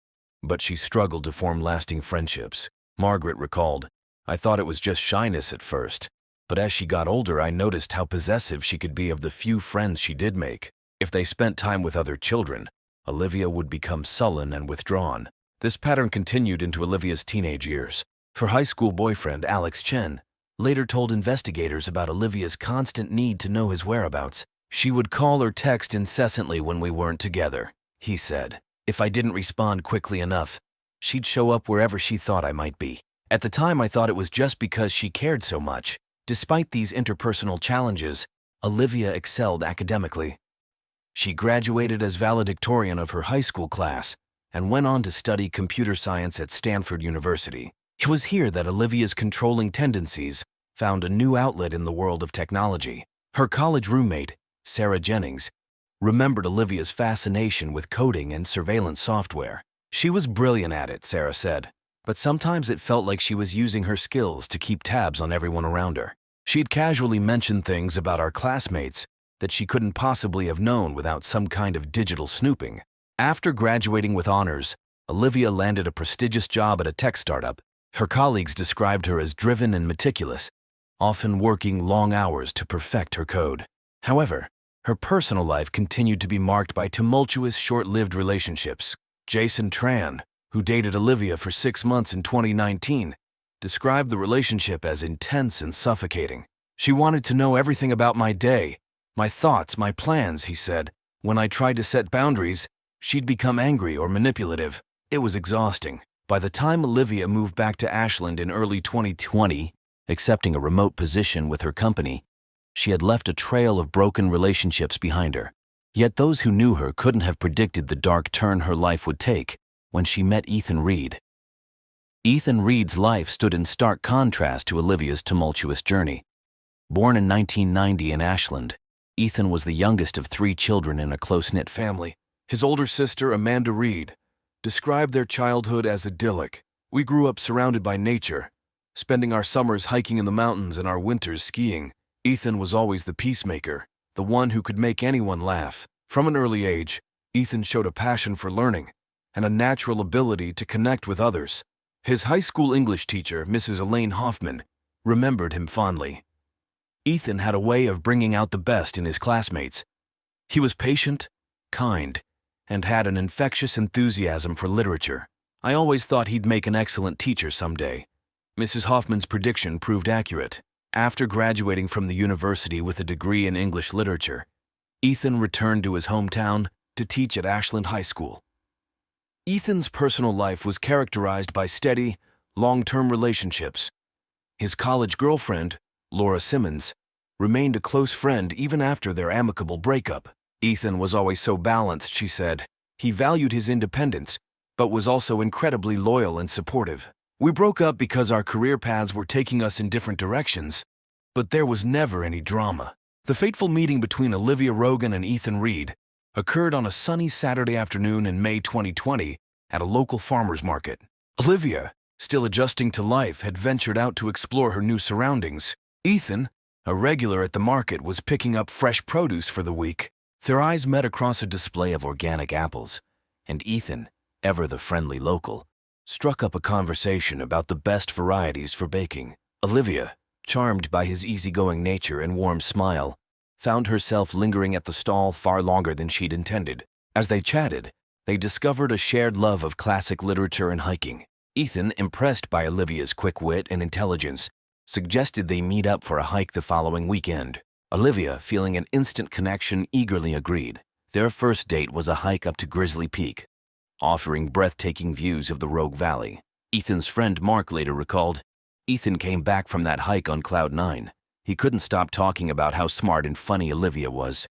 but she struggled to form lasting friendships. Margaret recalled, "I thought it was just shyness at first, but as she got older I noticed how possessive she could be of the few friends she did make. If they spent time with other children, Olivia would become sullen and withdrawn." This pattern continued into Olivia's teenage years. Her high school boyfriend, Alex Chen, later told investigators about Olivia's constant need to know his whereabouts. "She would call or text incessantly when we weren't together," he said. "If I didn't respond quickly enough, she'd show up wherever she thought I might be. At the time, I thought it was just because she cared so much." Despite these interpersonal challenges, Olivia excelled academically. She graduated as valedictorian of her high school class and went on to study computer science at Stanford University. It was here that Olivia's controlling tendencies found a new outlet in the world of technology. Her college roommate, Sarah Jennings, remembered Olivia's fascination with coding and surveillance software. "She was brilliant at it," Sarah said, "but sometimes it felt like she was using her skills to keep tabs on everyone around her. She'd casually mention things about our classmates that she couldn't possibly have known without some kind of digital snooping." After graduating with honors, Olivia landed a prestigious job at a tech startup. Her colleagues described her as driven and meticulous, often working long hours to perfect her code. However, her personal life continued to be marked by tumultuous, short-lived relationships. Jason Tran, who dated Olivia for 6 months in 2019, described the relationship as intense and suffocating. "She wanted to know everything about my day, my thoughts, my plans," he said. "When I tried to set boundaries, she'd become angry or manipulative. It was exhausting." By the time Olivia moved back to Ashland in early 2020, accepting a remote position with her company, she had left a trail of broken relationships behind her. Yet those who knew her couldn't have predicted the dark turn her life would take when she met Ethan Reed. Ethan Reed's life stood in stark contrast to Olivia's tumultuous journey. Born in 1990 in Ashland, Ethan was the youngest of 3 children in a close-knit family. His older sister, Amanda Reed, described their childhood as idyllic. "We grew up surrounded by nature, spending our summers hiking in the mountains and our winters skiing. Ethan was always the peacemaker, the one who could make anyone laugh." From an early age, Ethan showed a passion for learning and a natural ability to connect with others. His high school English teacher, Mrs. Elaine Hoffman, remembered him fondly. "Ethan had a way of bringing out the best in his classmates. He was patient, kind, and had an infectious enthusiasm for literature. I always thought he'd make an excellent teacher someday." Mrs. Hoffman's prediction proved accurate. After graduating from the university with a degree in English literature, Ethan returned to his hometown to teach at Ashland High School. Ethan's personal life was characterized by steady, long-term relationships. His college girlfriend, Laura Simmons, remained a close friend even after their amicable breakup. "Ethan was always so balanced," she said. "He valued his independence, but was also incredibly loyal and supportive. We broke up because our career paths were taking us in different directions, but there was never any drama." The fateful meeting between Olivia Rogan and Ethan Reed occurred on a sunny Saturday afternoon in May 2020 at a local farmer's market. Olivia, still adjusting to life, had ventured out to explore her new surroundings. Ethan, a regular at the market, was picking up fresh produce for the week. Their eyes met across a display of organic apples, and Ethan, ever the friendly local, struck up a conversation about the best varieties for baking. Olivia, charmed by his easygoing nature and warm smile, found herself lingering at the stall far longer than she'd intended. As they chatted, they discovered a shared love of classic literature and hiking. Ethan, impressed by Olivia's quick wit and intelligence, suggested they meet up for a hike the following weekend. Olivia, feeling an instant connection, eagerly agreed. Their first date was a hike up to Grizzly Peak, offering breathtaking views of the Rogue Valley. Ethan's friend Mark later recalled, Ethan came back from that hike on cloud nine. He couldn't stop talking about how smart and funny Olivia was,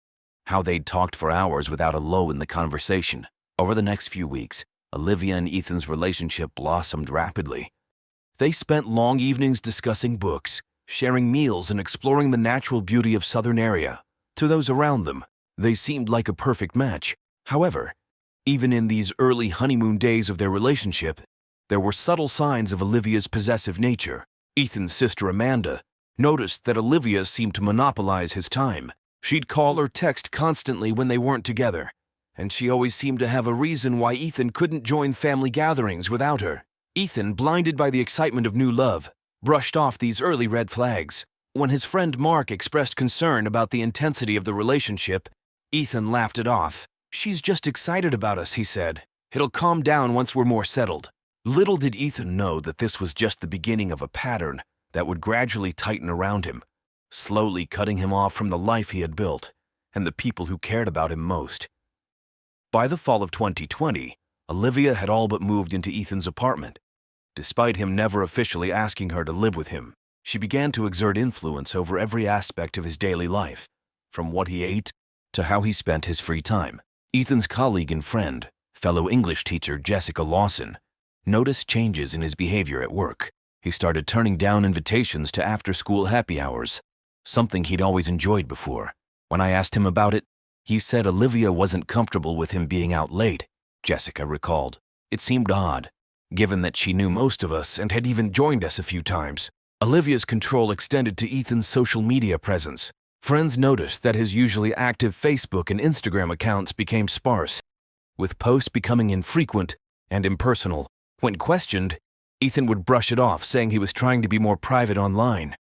how they'd talked for hours without a lull in the conversation. Over the next few weeks, Olivia and Ethan's relationship blossomed rapidly. They spent long evenings discussing books, sharing meals, and exploring the natural beauty of southern area. To those around them, they seemed like a perfect match. However, even in these early honeymoon days of their relationship, there were subtle signs of Olivia's possessive nature. Ethan's sister Amanda noticed that Olivia seemed to monopolize his time. She'd call or text constantly when they weren't together, and she always seemed to have a reason why Ethan couldn't join family gatherings without her. Ethan, blinded by the excitement of new love, brushed off these early red flags. When his friend Mark expressed concern about the intensity of the relationship, Ethan laughed it off. "She's just excited about us," he said. "It'll calm down once we're more settled." Little did Ethan know that this was just the beginning of a pattern that would gradually tighten around him, slowly cutting him off from the life he had built and the people who cared about him most. By the fall of 2020, Olivia had all but moved into Ethan's apartment. Despite him never officially asking her to live with him, she began to exert influence over every aspect of his daily life, from what he ate to how he spent his free time. Ethan's colleague and friend, fellow English teacher Jessica Lawson, noticed changes in his behavior at work. He started turning down invitations to after-school happy hours, something he'd always enjoyed before. When I asked him about it, he said Olivia wasn't comfortable with him being out late, Jessica recalled. It seemed odd, given that she knew most of us and had even joined us a few times. Olivia's control extended to Ethan's social media presence. Friends noticed that his usually active Facebook and Instagram accounts became sparse, with posts becoming infrequent and impersonal. When questioned, Ethan would brush it off, saying he was trying to be more private online.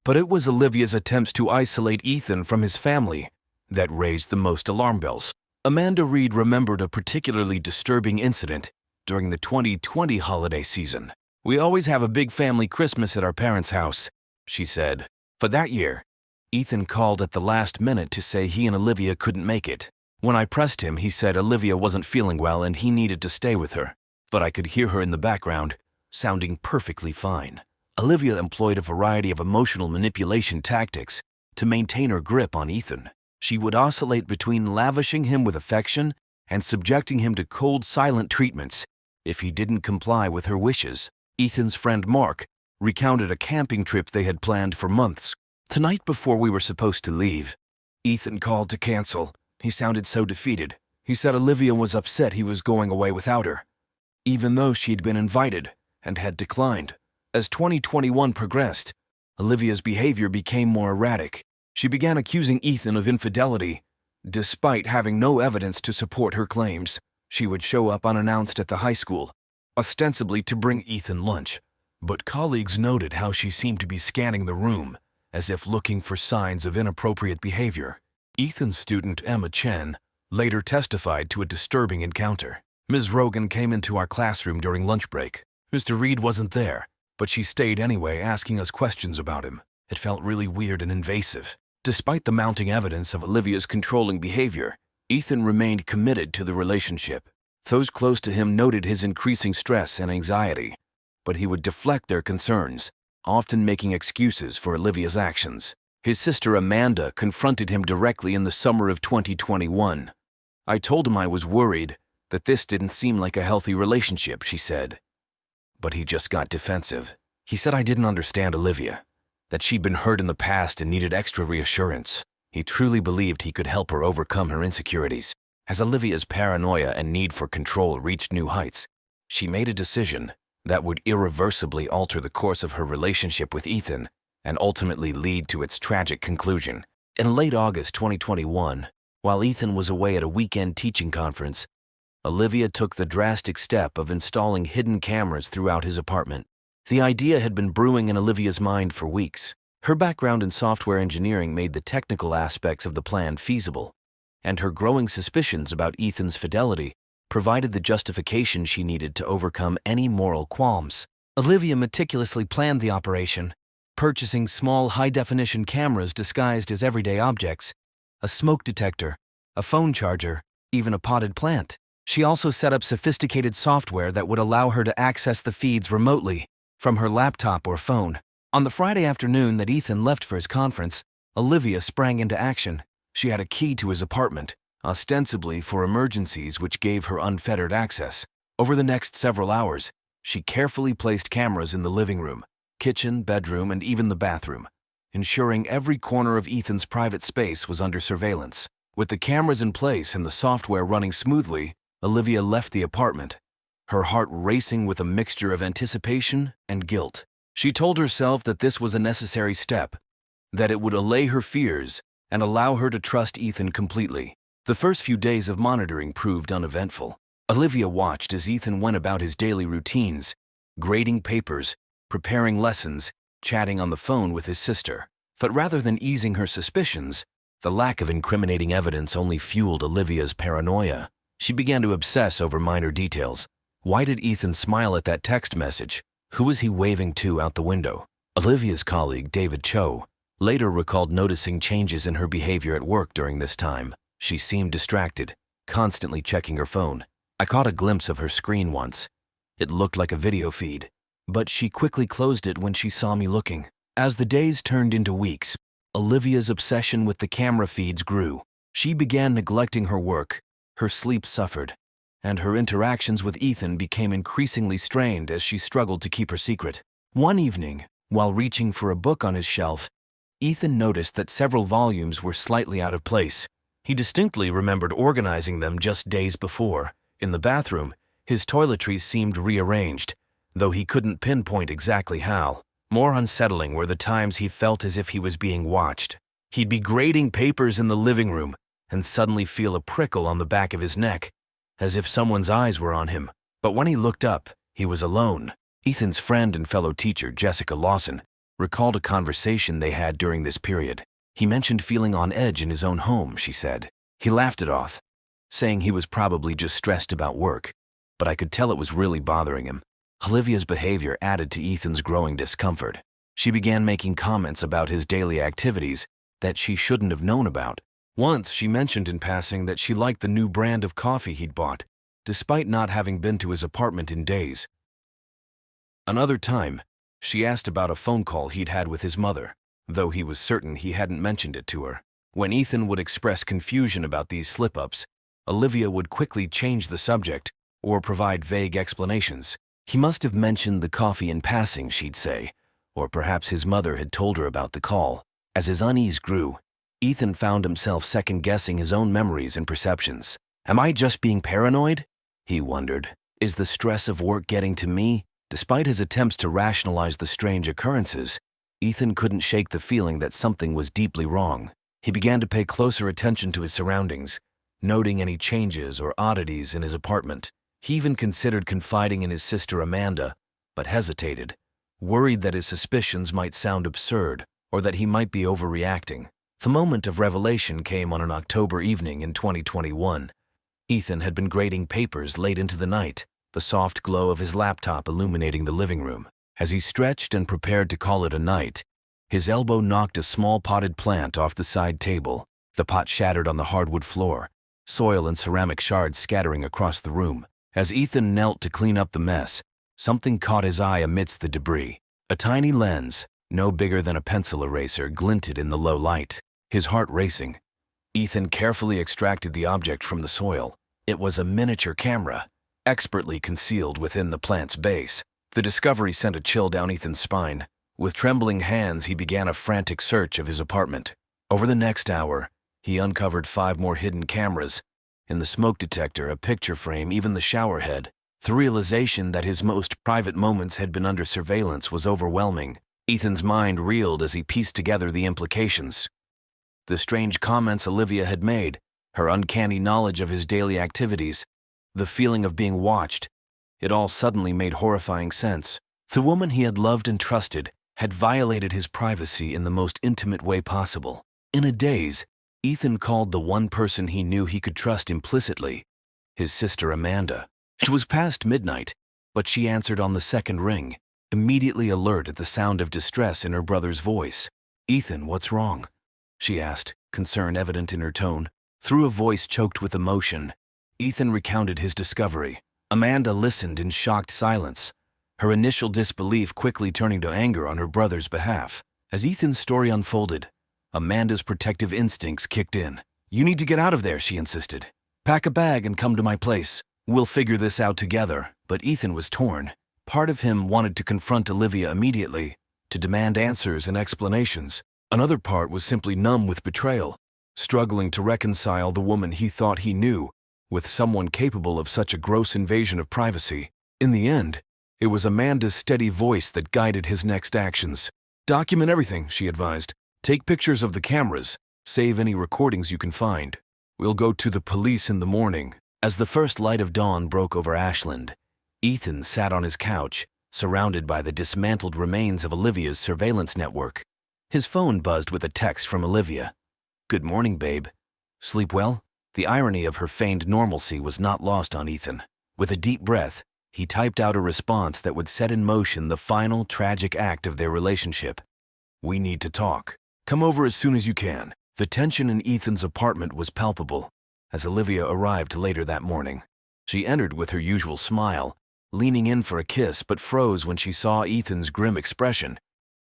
But it was Olivia's attempts to isolate Ethan from his family that raised the most alarm bells. Amanda Reed remembered a particularly disturbing incident during the 2020 holiday season. "We always have a big family Christmas at our parents' house," she said. For that year, Ethan called at the last minute to say he and Olivia couldn't make it. When I pressed him, he said Olivia wasn't feeling well and he needed to stay with her. But I could hear her in the background, sounding perfectly fine. Olivia employed a variety of emotional manipulation tactics to maintain her grip on Ethan. She would oscillate between lavishing him with affection and subjecting him to cold, silent treatments if he didn't comply with her wishes. Ethan's friend Mark recounted a camping trip they had planned for months. "The night before we were supposed to leave, Ethan called to cancel. He sounded so defeated. He said Olivia was upset he was going away without her, even though she'd been invited and had declined." As 2021 progressed, Olivia's behavior became more erratic. She began accusing Ethan of infidelity, despite having no evidence to support her claims. She would show up unannounced at the high school, ostensibly to bring Ethan lunch. But colleagues noted how she seemed to be scanning the room, as if looking for signs of inappropriate behavior. Ethan's student Emma Chen later testified to a disturbing encounter. "Ms. Rogan came into our classroom during lunch break. Mr. Reed wasn't there, but she stayed anyway, asking us questions about him. It felt really weird and invasive." Despite the mounting evidence of Olivia's controlling behavior, Ethan remained committed to the relationship. Those close to him noted his increasing stress and anxiety, but he would deflect their concerns, often making excuses for Olivia's actions. His sister Amanda confronted him directly in the summer of 2021. "I told him I was worried, that this didn't seem like a healthy relationship," she said. But he just got defensive. He said I didn't understand Olivia, that she'd been hurt in the past and needed extra reassurance. He truly believed he could help her overcome her insecurities. As Olivia's paranoia and need for control reached new heights, she made a decision that would irreversibly alter the course of her relationship with Ethan and ultimately lead to its tragic conclusion. In late August 2021, while Ethan was away at a weekend teaching conference, Olivia took the drastic step of installing hidden cameras throughout his apartment. The idea had been brewing in Olivia's mind for weeks. Her background in software engineering made the technical aspects of the plan feasible, and her growing suspicions about Ethan's fidelity provided the justification she needed to overcome any moral qualms. Olivia meticulously planned the operation, purchasing small high-definition cameras disguised as everyday objects, a smoke detector, a phone charger, even a potted plant. She also set up sophisticated software that would allow her to access the feeds remotely from her laptop or phone. On the Friday afternoon that Ethan left for his conference, Olivia sprang into action. She had a key to his apartment, ostensibly for emergencies, which gave her unfettered access. Over the next several hours, she carefully placed cameras in the living room, kitchen, bedroom, and even the bathroom, ensuring every corner of Ethan's private space was under surveillance. With the cameras in place and the software running smoothly, Olivia left the apartment, her heart racing with a mixture of anticipation and guilt. She told herself that this was a necessary step, that it would allay her fears and allow her to trust Ethan completely. The first few days of monitoring proved uneventful. Olivia watched as Ethan went about his daily routines, grading papers, preparing lessons, chatting on the phone with his sister. But rather than easing her suspicions, the lack of incriminating evidence only fueled Olivia's paranoia. She began to obsess over minor details. Why did Ethan smile at that text message? Who was he waving to out the window? Olivia's colleague, David Cho, later recalled noticing changes in her behavior at work during this time. She seemed distracted, constantly checking her phone. I caught a glimpse of her screen once. It looked like a video feed, but she quickly closed it when she saw me looking. As the days turned into weeks, Olivia's obsession with the camera feeds grew. She began neglecting her work, her sleep suffered, and her interactions with Ethan became increasingly strained as she struggled to keep her secret. One evening, while reaching for a book on his shelf, Ethan noticed that several volumes were slightly out of place. He distinctly remembered organizing them just days before. In the bathroom, his toiletries seemed rearranged, though he couldn't pinpoint exactly how. More unsettling were the times he felt as if he was being watched. He'd be grading papers in the living room and suddenly feel a prickle on the back of his neck, as if someone's eyes were on him. But when he looked up, he was alone. Ethan's friend and fellow teacher, Jessica Lawson, recalled a conversation they had during this period. He mentioned feeling on edge in his own home, she said. He laughed it off, saying he was probably just stressed about work, but I could tell it was really bothering him. Olivia's behavior added to Ethan's growing discomfort. She began making comments about his daily activities that she shouldn't have known about. Once, she mentioned in passing that she liked the new brand of coffee he'd bought, despite not having been to his apartment in days. Another time, she asked about a phone call he'd had with his mother, though he was certain he hadn't mentioned it to her. When Ethan would express confusion about these slip-ups, Olivia would quickly change the subject or provide vague explanations. He must have mentioned the coffee in passing, she'd say, or perhaps his mother had told her about the call. As his unease grew, Ethan found himself second-guessing his own memories and perceptions. Am I just being paranoid? He wondered. Is the stress of work getting to me? Despite his attempts to rationalize the strange occurrences, Ethan couldn't shake the feeling that something was deeply wrong. He began to pay closer attention to his surroundings, noting any changes or oddities in his apartment. He even considered confiding in his sister Amanda, but hesitated, worried that his suspicions might sound absurd or that he might be overreacting. The moment of revelation came on an October evening in 2021. Ethan had been grading papers late into the night, the soft glow of his laptop illuminating the living room. As he stretched and prepared to call it a night, his elbow knocked a small potted plant off the side table. The pot shattered on the hardwood floor, soil and ceramic shards scattering across the room. As Ethan knelt to clean up the mess, something caught his eye amidst the debris. A tiny lens, no bigger than a pencil eraser, glinted in the low light. His heart racing, Ethan carefully extracted the object from the soil. It was a miniature camera, expertly concealed within the plant's base. The discovery sent a chill down Ethan's spine. With trembling hands, he began a frantic search of his apartment. Over the next hour, he uncovered 5 more hidden cameras. In the smoke detector, a picture frame, even the shower head. The realization that his most private moments had been under surveillance was overwhelming. Ethan's mind reeled as he pieced together the implications. The strange comments Olivia had made, her uncanny knowledge of his daily activities, the feeling of being watched, it all suddenly made horrifying sense. The woman he had loved and trusted had violated his privacy in the most intimate way possible. In a daze, Ethan called the one person he knew he could trust implicitly, his sister Amanda. It was past midnight, but she answered on the second ring, immediately alert at the sound of distress in her brother's voice. "Ethan, what's wrong?" she asked, concern evident in her tone. Through a voice choked with emotion, Ethan recounted his discovery. Amanda listened in shocked silence, her initial disbelief quickly turning to anger on her brother's behalf. As Ethan's story unfolded, Amanda's protective instincts kicked in. "You need to get out of there," she insisted. "Pack a bag and come to my place. We'll figure this out together." But Ethan was torn. Part of him wanted to confront Olivia immediately, to demand answers and explanations. Another part was simply numb with betrayal, struggling to reconcile the woman he thought he knew with someone capable of such a gross invasion of privacy. In the end, it was Amanda's steady voice that guided his next actions. "Document everything," she advised. "Take pictures of the cameras. Save any recordings you can find. We'll go to the police in the morning." As the first light of dawn broke over Ashland, Ethan sat on his couch, surrounded by the dismantled remains of Olivia's surveillance network. His phone buzzed with a text from Olivia. "Good morning, babe. Sleep well?" The irony of her feigned normalcy was not lost on Ethan. With a deep breath, he typed out a response that would set in motion the final tragic act of their relationship. "We need to talk. Come over as soon as you can." The tension in Ethan's apartment was palpable as Olivia arrived later that morning. She entered with her usual smile, leaning in for a kiss, but froze when she saw Ethan's grim expression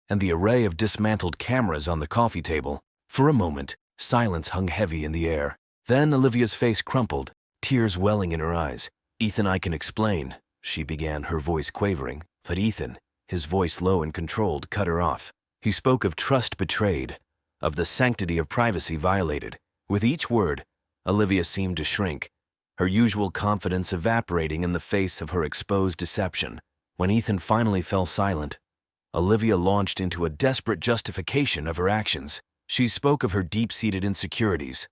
and the array of dismantled cameras on the coffee table. For a moment, silence hung heavy in the air. Then Olivia's face crumpled, tears welling in her eyes. "Ethan, I can explain," she began, her voice quavering. But Ethan, his voice low and controlled, cut her off. He spoke of trust betrayed, of the sanctity of privacy violated. With each word, Olivia seemed to shrink, her usual confidence evaporating in the face of her exposed deception. When Ethan finally fell silent, Olivia launched into a desperate justification of her actions. She spoke of her deep-seated insecurities,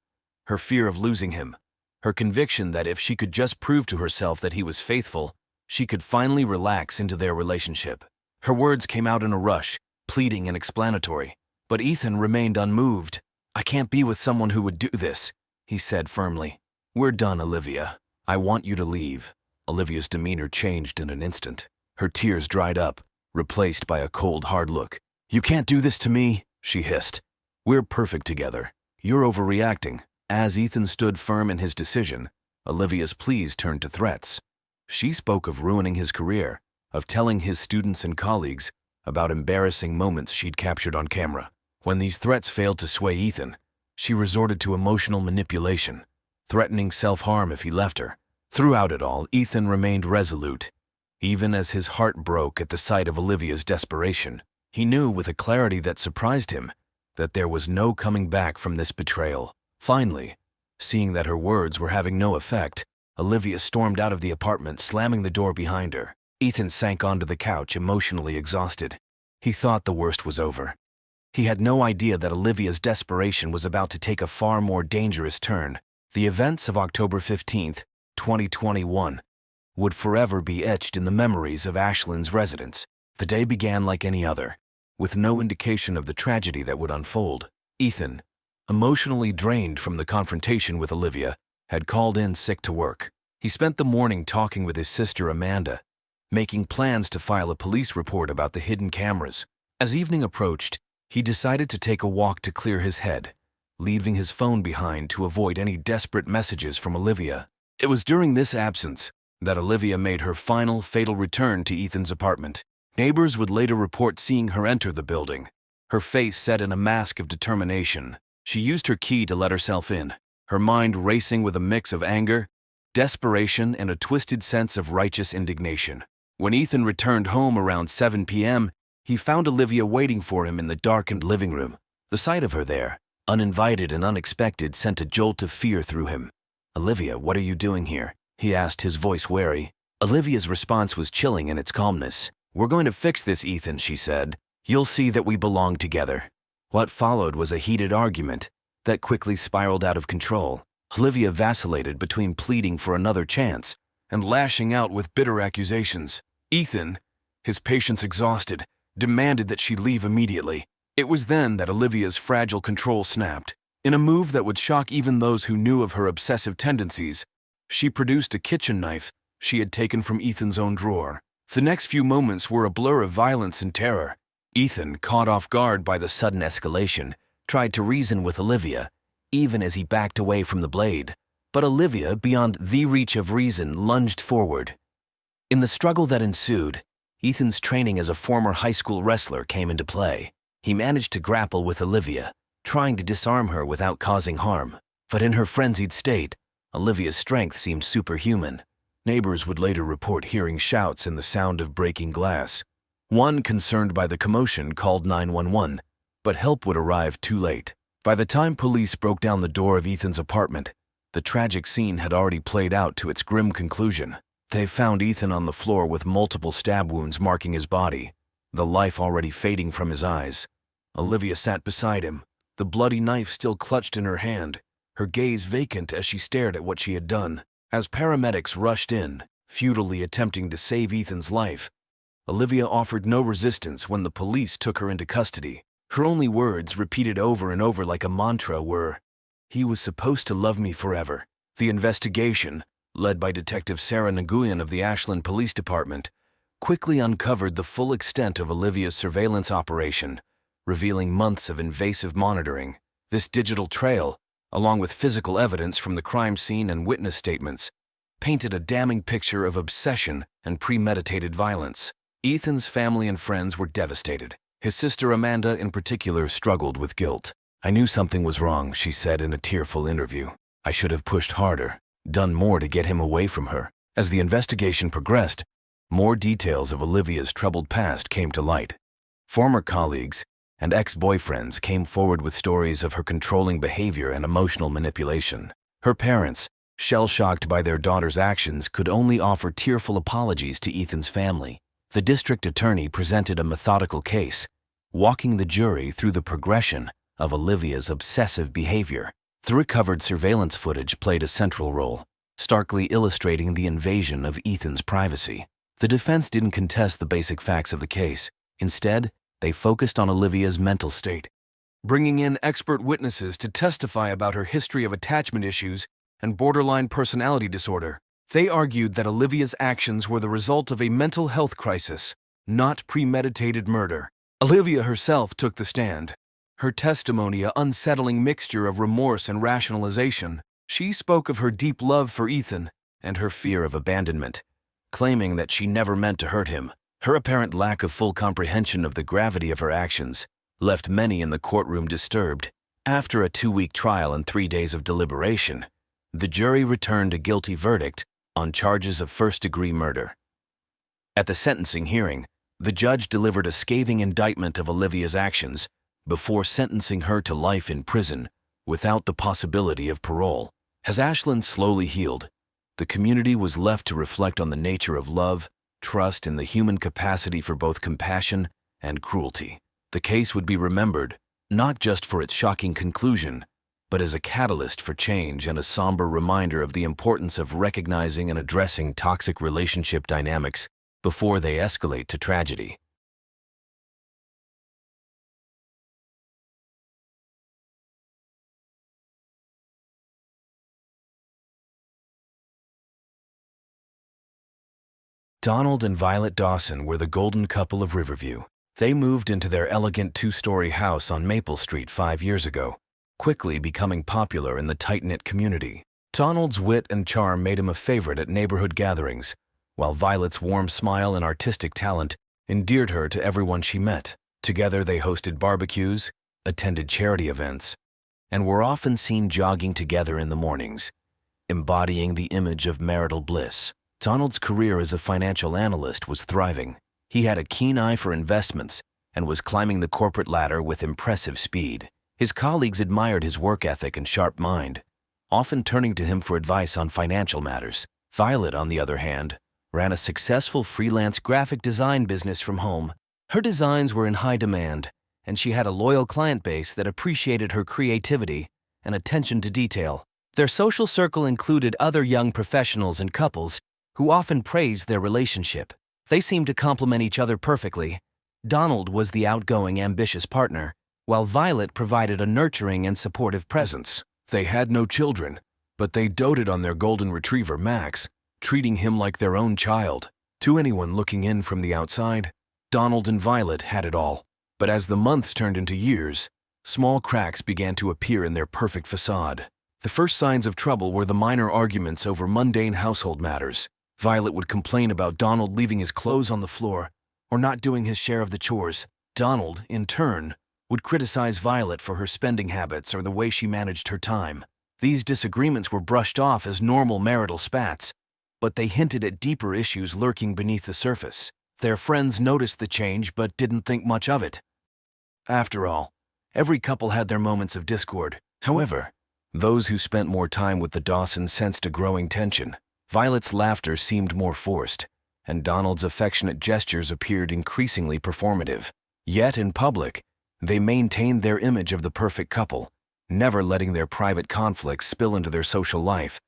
her fear of losing him, her conviction that if she could just prove to herself that he was faithful, she could finally relax into their relationship. Her words came out in a rush, pleading and explanatory. But Ethan remained unmoved. "I can't be with someone who would do this," he said firmly. "We're done, Olivia. I want you to leave." Olivia's demeanor changed in an instant. Her tears dried up, replaced by a cold, hard look. "You can't do this to me," she hissed. "We're perfect together. You're overreacting." As Ethan stood firm in his decision, Olivia's pleas turned to threats. She spoke of ruining his career, of telling his students and colleagues about embarrassing moments she'd captured on camera. When these threats failed to sway Ethan, she resorted to emotional manipulation, threatening self-harm if he left her. Throughout it all, Ethan remained resolute. Even as his heart broke at the sight of Olivia's desperation, he knew with a clarity that surprised him that there was no coming back from this betrayal. Finally, seeing that her words were having no effect, Olivia stormed out of the apartment, slamming the door behind her. Ethan sank onto the couch, emotionally exhausted. He thought the worst was over. He had no idea that Olivia's desperation was about to take a far more dangerous turn. The events of October 15th, 2021, would forever be etched in the memories of Ashland's residents. The day began like any other, with no indication of the tragedy that would unfold. Ethan, emotionally drained from the confrontation with Olivia, had called in sick to work. He spent the morning talking with his sister Amanda, making plans to file a police report about the hidden cameras. As evening approached, he decided to take a walk to clear his head, leaving his phone behind to avoid any desperate messages from Olivia. It was during this absence that Olivia made her final fatal return to Ethan's apartment. Neighbors would later report seeing her enter the building, her face set in a mask of determination. She used her key to let herself in, her mind racing with a mix of anger, desperation, and a twisted sense of righteous indignation. When Ethan returned home around 7 p.m., he found Olivia waiting for him in the darkened living room. The sight of her there, uninvited and unexpected, sent a jolt of fear through him. "Olivia, what are you doing here?" he asked, his voice wary. Olivia's response was chilling in its calmness. "We're going to fix this, Ethan," she said. "You'll see that we belong together." What followed was a heated argument that quickly spiraled out of control. Olivia vacillated between pleading for another chance and lashing out with bitter accusations. Ethan, his patience exhausted, demanded that she leave immediately. It was then that Olivia's fragile control snapped. In a move that would shock even those who knew of her obsessive tendencies, She produced a kitchen knife she had taken from Ethan's own drawer. The next few moments were a blur of violence and terror. Ethan, caught off guard by the sudden escalation, tried to reason with Olivia, even as he backed away from the blade. But Olivia, beyond the reach of reason, lunged forward. In the struggle that ensued, Ethan's training as a former high school wrestler came into play. He managed to grapple with Olivia, trying to disarm her without causing harm. But in her frenzied state, Olivia's strength seemed superhuman. Neighbors would later report hearing shouts and the sound of breaking glass. One, concerned by the commotion, called 911, but help would arrive too late. By the time police broke down the door of Ethan's apartment, the tragic scene had already played out to its grim conclusion. They found Ethan on the floor with multiple stab wounds marking his body, the life already fading from his eyes. Olivia sat beside him, the bloody knife still clutched in her hand, her gaze vacant as she stared at what she had done. As paramedics rushed in, futilely attempting to save Ethan's life, Olivia offered no resistance when the police took her into custody. Her only words, repeated over and over like a mantra, were, "He was supposed to love me forever." The investigation, led by Detective Sarah Nguyen of the Ashland Police Department, quickly uncovered the full extent of Olivia's surveillance operation, revealing months of invasive monitoring. This digital trail, along with physical evidence from the crime scene and witness statements, painted a damning picture of obsession and premeditated violence. Ethan's family and friends were devastated. His sister Amanda, in particular, struggled with guilt. "I knew something was wrong," she said in a tearful interview. "I should have pushed harder, done more to get him away from her." As the investigation progressed, more details of Olivia's troubled past came to light. Former colleagues and ex-boyfriends came forward with stories of her controlling behavior and emotional manipulation. Her parents, shell-shocked by their daughter's actions, could only offer tearful apologies to Ethan's family. The district attorney presented a methodical case, walking the jury through the progression of Olivia's obsessive behavior. The recovered surveillance footage played a central role, starkly illustrating the invasion of Ethan's privacy. The defense didn't contest the basic facts of the case. Instead, they focused on Olivia's mental state, bringing in expert witnesses to testify about her history of attachment issues and borderline personality disorder. They argued that Olivia's actions were the result of a mental health crisis, not premeditated murder. Olivia herself took the stand, her testimony an unsettling mixture of remorse and rationalization. She spoke of her deep love for Ethan and her fear of abandonment, claiming that she never meant to hurt him. Her apparent lack of full comprehension of the gravity of her actions left many in the courtroom disturbed. After a 2-week trial and 3 days of deliberation, the jury returned a guilty verdict on charges of first-degree murder. At the sentencing hearing, the judge delivered a scathing indictment of Olivia's actions before sentencing her to life in prison without the possibility of parole. As Ashland slowly healed, the community was left to reflect on the nature of love, trust, and the human capacity for both compassion and cruelty. The case would be remembered not just for its shocking conclusion, but as a catalyst for change and a somber reminder of the importance of recognizing and addressing toxic relationship dynamics before they escalate to tragedy. Donald and Violet Dawson were the golden couple of Riverview. They moved into their elegant 2-story house on Maple Street 5 years ago, quickly becoming popular in the tight-knit community. Donald's wit and charm made him a favorite at neighborhood gatherings, while Violet's warm smile and artistic talent endeared her to everyone she met. Together they hosted barbecues, attended charity events, and were often seen jogging together in the mornings, embodying the image of marital bliss. Donald's career as a financial analyst was thriving. He had a keen eye for investments and was climbing the corporate ladder with impressive speed. His colleagues admired his work ethic and sharp mind, often turning to him for advice on financial matters. Violet, on the other hand, ran a successful freelance graphic design business from home. Her designs were in high demand, and she had a loyal client base that appreciated her creativity and attention to detail. Their social circle included other young professionals and couples who often praised their relationship. They seemed to complement each other perfectly. Donald was the outgoing, ambitious partner, while Violet provided a nurturing and supportive presence. They had no children, but they doted on their golden retriever, Max, treating him like their own child. To anyone looking in from the outside, Donald and Violet had it all. But as the months turned into years, small cracks began to appear in their perfect facade. The first signs of trouble were the minor arguments over mundane household matters. Violet would complain about Donald leaving his clothes on the floor or not doing his share of the chores. Donald, in turn, would criticize Violet for her spending habits or the way she managed her time. These disagreements were brushed off as normal marital spats, but they hinted at deeper issues lurking beneath the surface. Their friends noticed the change but didn't think much of it. After all, every couple had their moments of discord. However, those who spent more time with the Dawsons sensed a growing tension. Violet's laughter seemed more forced, and Donald's affectionate gestures appeared increasingly performative. Yet in public, they maintained their image of the perfect couple, never letting their private conflicts spill into their social life.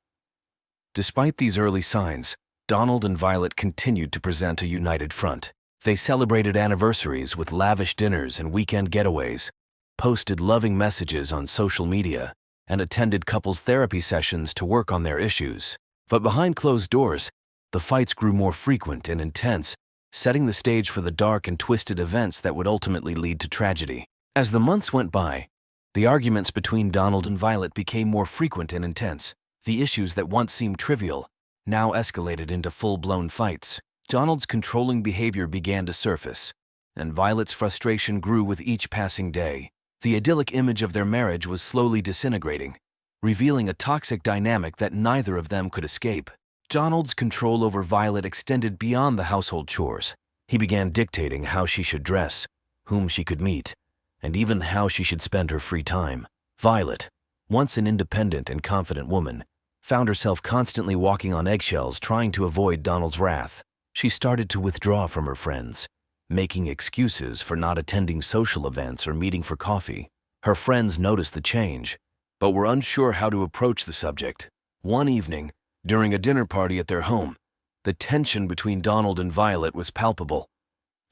Despite these early signs, Donald and Violet continued to present a united front. They celebrated anniversaries with lavish dinners and weekend getaways, posted loving messages on social media, and attended couples therapy sessions to work on their issues. But behind closed doors, the fights grew more frequent and intense, setting the stage for the dark and twisted events that would ultimately lead to tragedy. As the months went by, the arguments between Donald and Violet became more frequent and intense. The issues that once seemed trivial now escalated into full-blown fights. Donald's controlling behavior began to surface, and Violet's frustration grew with each passing day. The idyllic image of their marriage was slowly disintegrating, revealing a toxic dynamic that neither of them could escape. Donald's control over Violet extended beyond the household chores. He began dictating how she should dress, whom she could meet, and even how she should spend her free time. Violet, once an independent and confident woman, found herself constantly walking on eggshells trying to avoid Donald's wrath. She started to withdraw from her friends, making excuses for not attending social events or meeting for coffee. Her friends noticed the change, but were unsure how to approach the subject. One evening, during a dinner party at their home, the tension between Donald and Violet was palpable.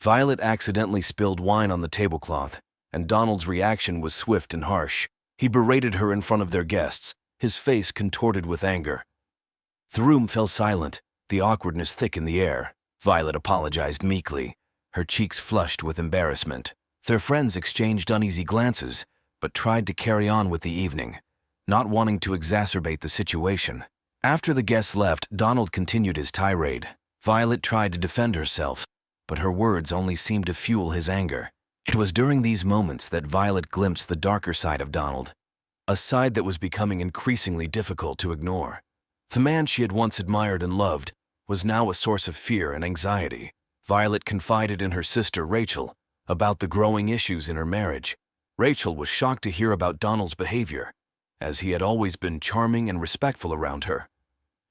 Violet accidentally spilled wine on the tablecloth, and Donald's reaction was swift and harsh. He berated her in front of their guests, his face contorted with anger. The room fell silent, the awkwardness thick in the air. Violet apologized meekly, her cheeks flushed with embarrassment. Their friends exchanged uneasy glances, but tried to carry on with the evening, not wanting to exacerbate the situation. After the guests left, Donald continued his tirade. Violet tried to defend herself, but her words only seemed to fuel his anger. It was during these moments that Violet glimpsed the darker side of Donald, a side that was becoming increasingly difficult to ignore. The man she had once admired and loved was now a source of fear and anxiety. Violet confided in her sister Rachel about the growing issues in her marriage. Rachel was shocked to hear about Donald's behavior, as he had always been charming and respectful around her.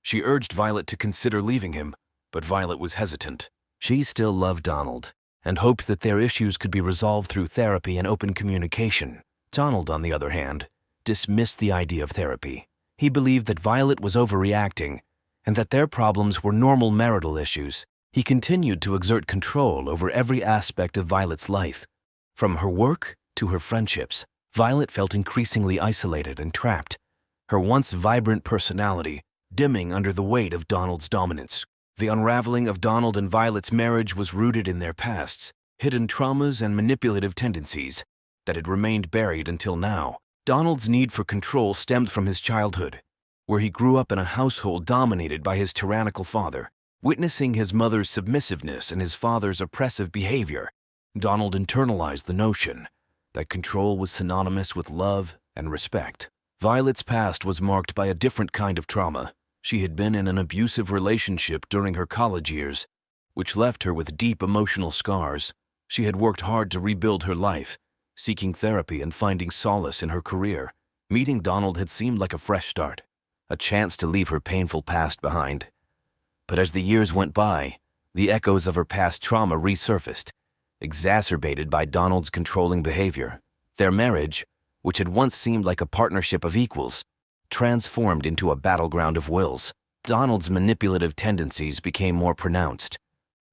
She urged Violet to consider leaving him, but Violet was hesitant. She still loved Donald and hoped that their issues could be resolved through therapy and open communication. Donald, on the other hand, dismissed the idea of therapy. He believed that Violet was overreacting and that their problems were normal marital issues. He continued to exert control over every aspect of Violet's life, from her work to her friendships. Violet felt increasingly isolated and trapped, her once vibrant personality dimming under the weight of Donald's dominance. The unraveling of Donald and Violet's marriage was rooted in their pasts, hidden traumas and manipulative tendencies that had remained buried until now. Donald's need for control stemmed from his childhood, where he grew up in a household dominated by his tyrannical father. Witnessing his mother's submissiveness and his father's oppressive behavior, Donald internalized the notion that control was synonymous with love and respect. Violet's past was marked by a different kind of trauma. She had been in an abusive relationship during her college years, which left her with deep emotional scars. She had worked hard to rebuild her life, seeking therapy and finding solace in her career. Meeting Donald had seemed like a fresh start, a chance to leave her painful past behind. But as the years went by, the echoes of her past trauma resurfaced, exacerbated by Donald's controlling behavior. Their marriage, which had once seemed like a partnership of equals, transformed into a battleground of wills. Donald's manipulative tendencies became more pronounced,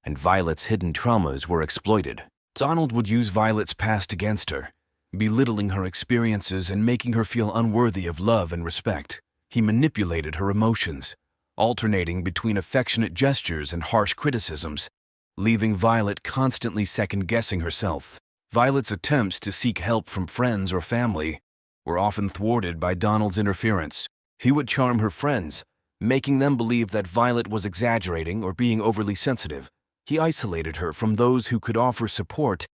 and Violet's hidden traumas were exploited. Donald would use Violet's past against her, belittling her experiences and making her feel unworthy of love and respect. He manipulated her emotions, alternating between affectionate gestures and harsh criticisms, leaving Violet constantly second-guessing herself. Violet's attempts to seek help from friends or family were often thwarted by Donald's interference. He would charm her friends, making them believe that Violet was exaggerating or being overly sensitive. He isolated her from those who could offer support,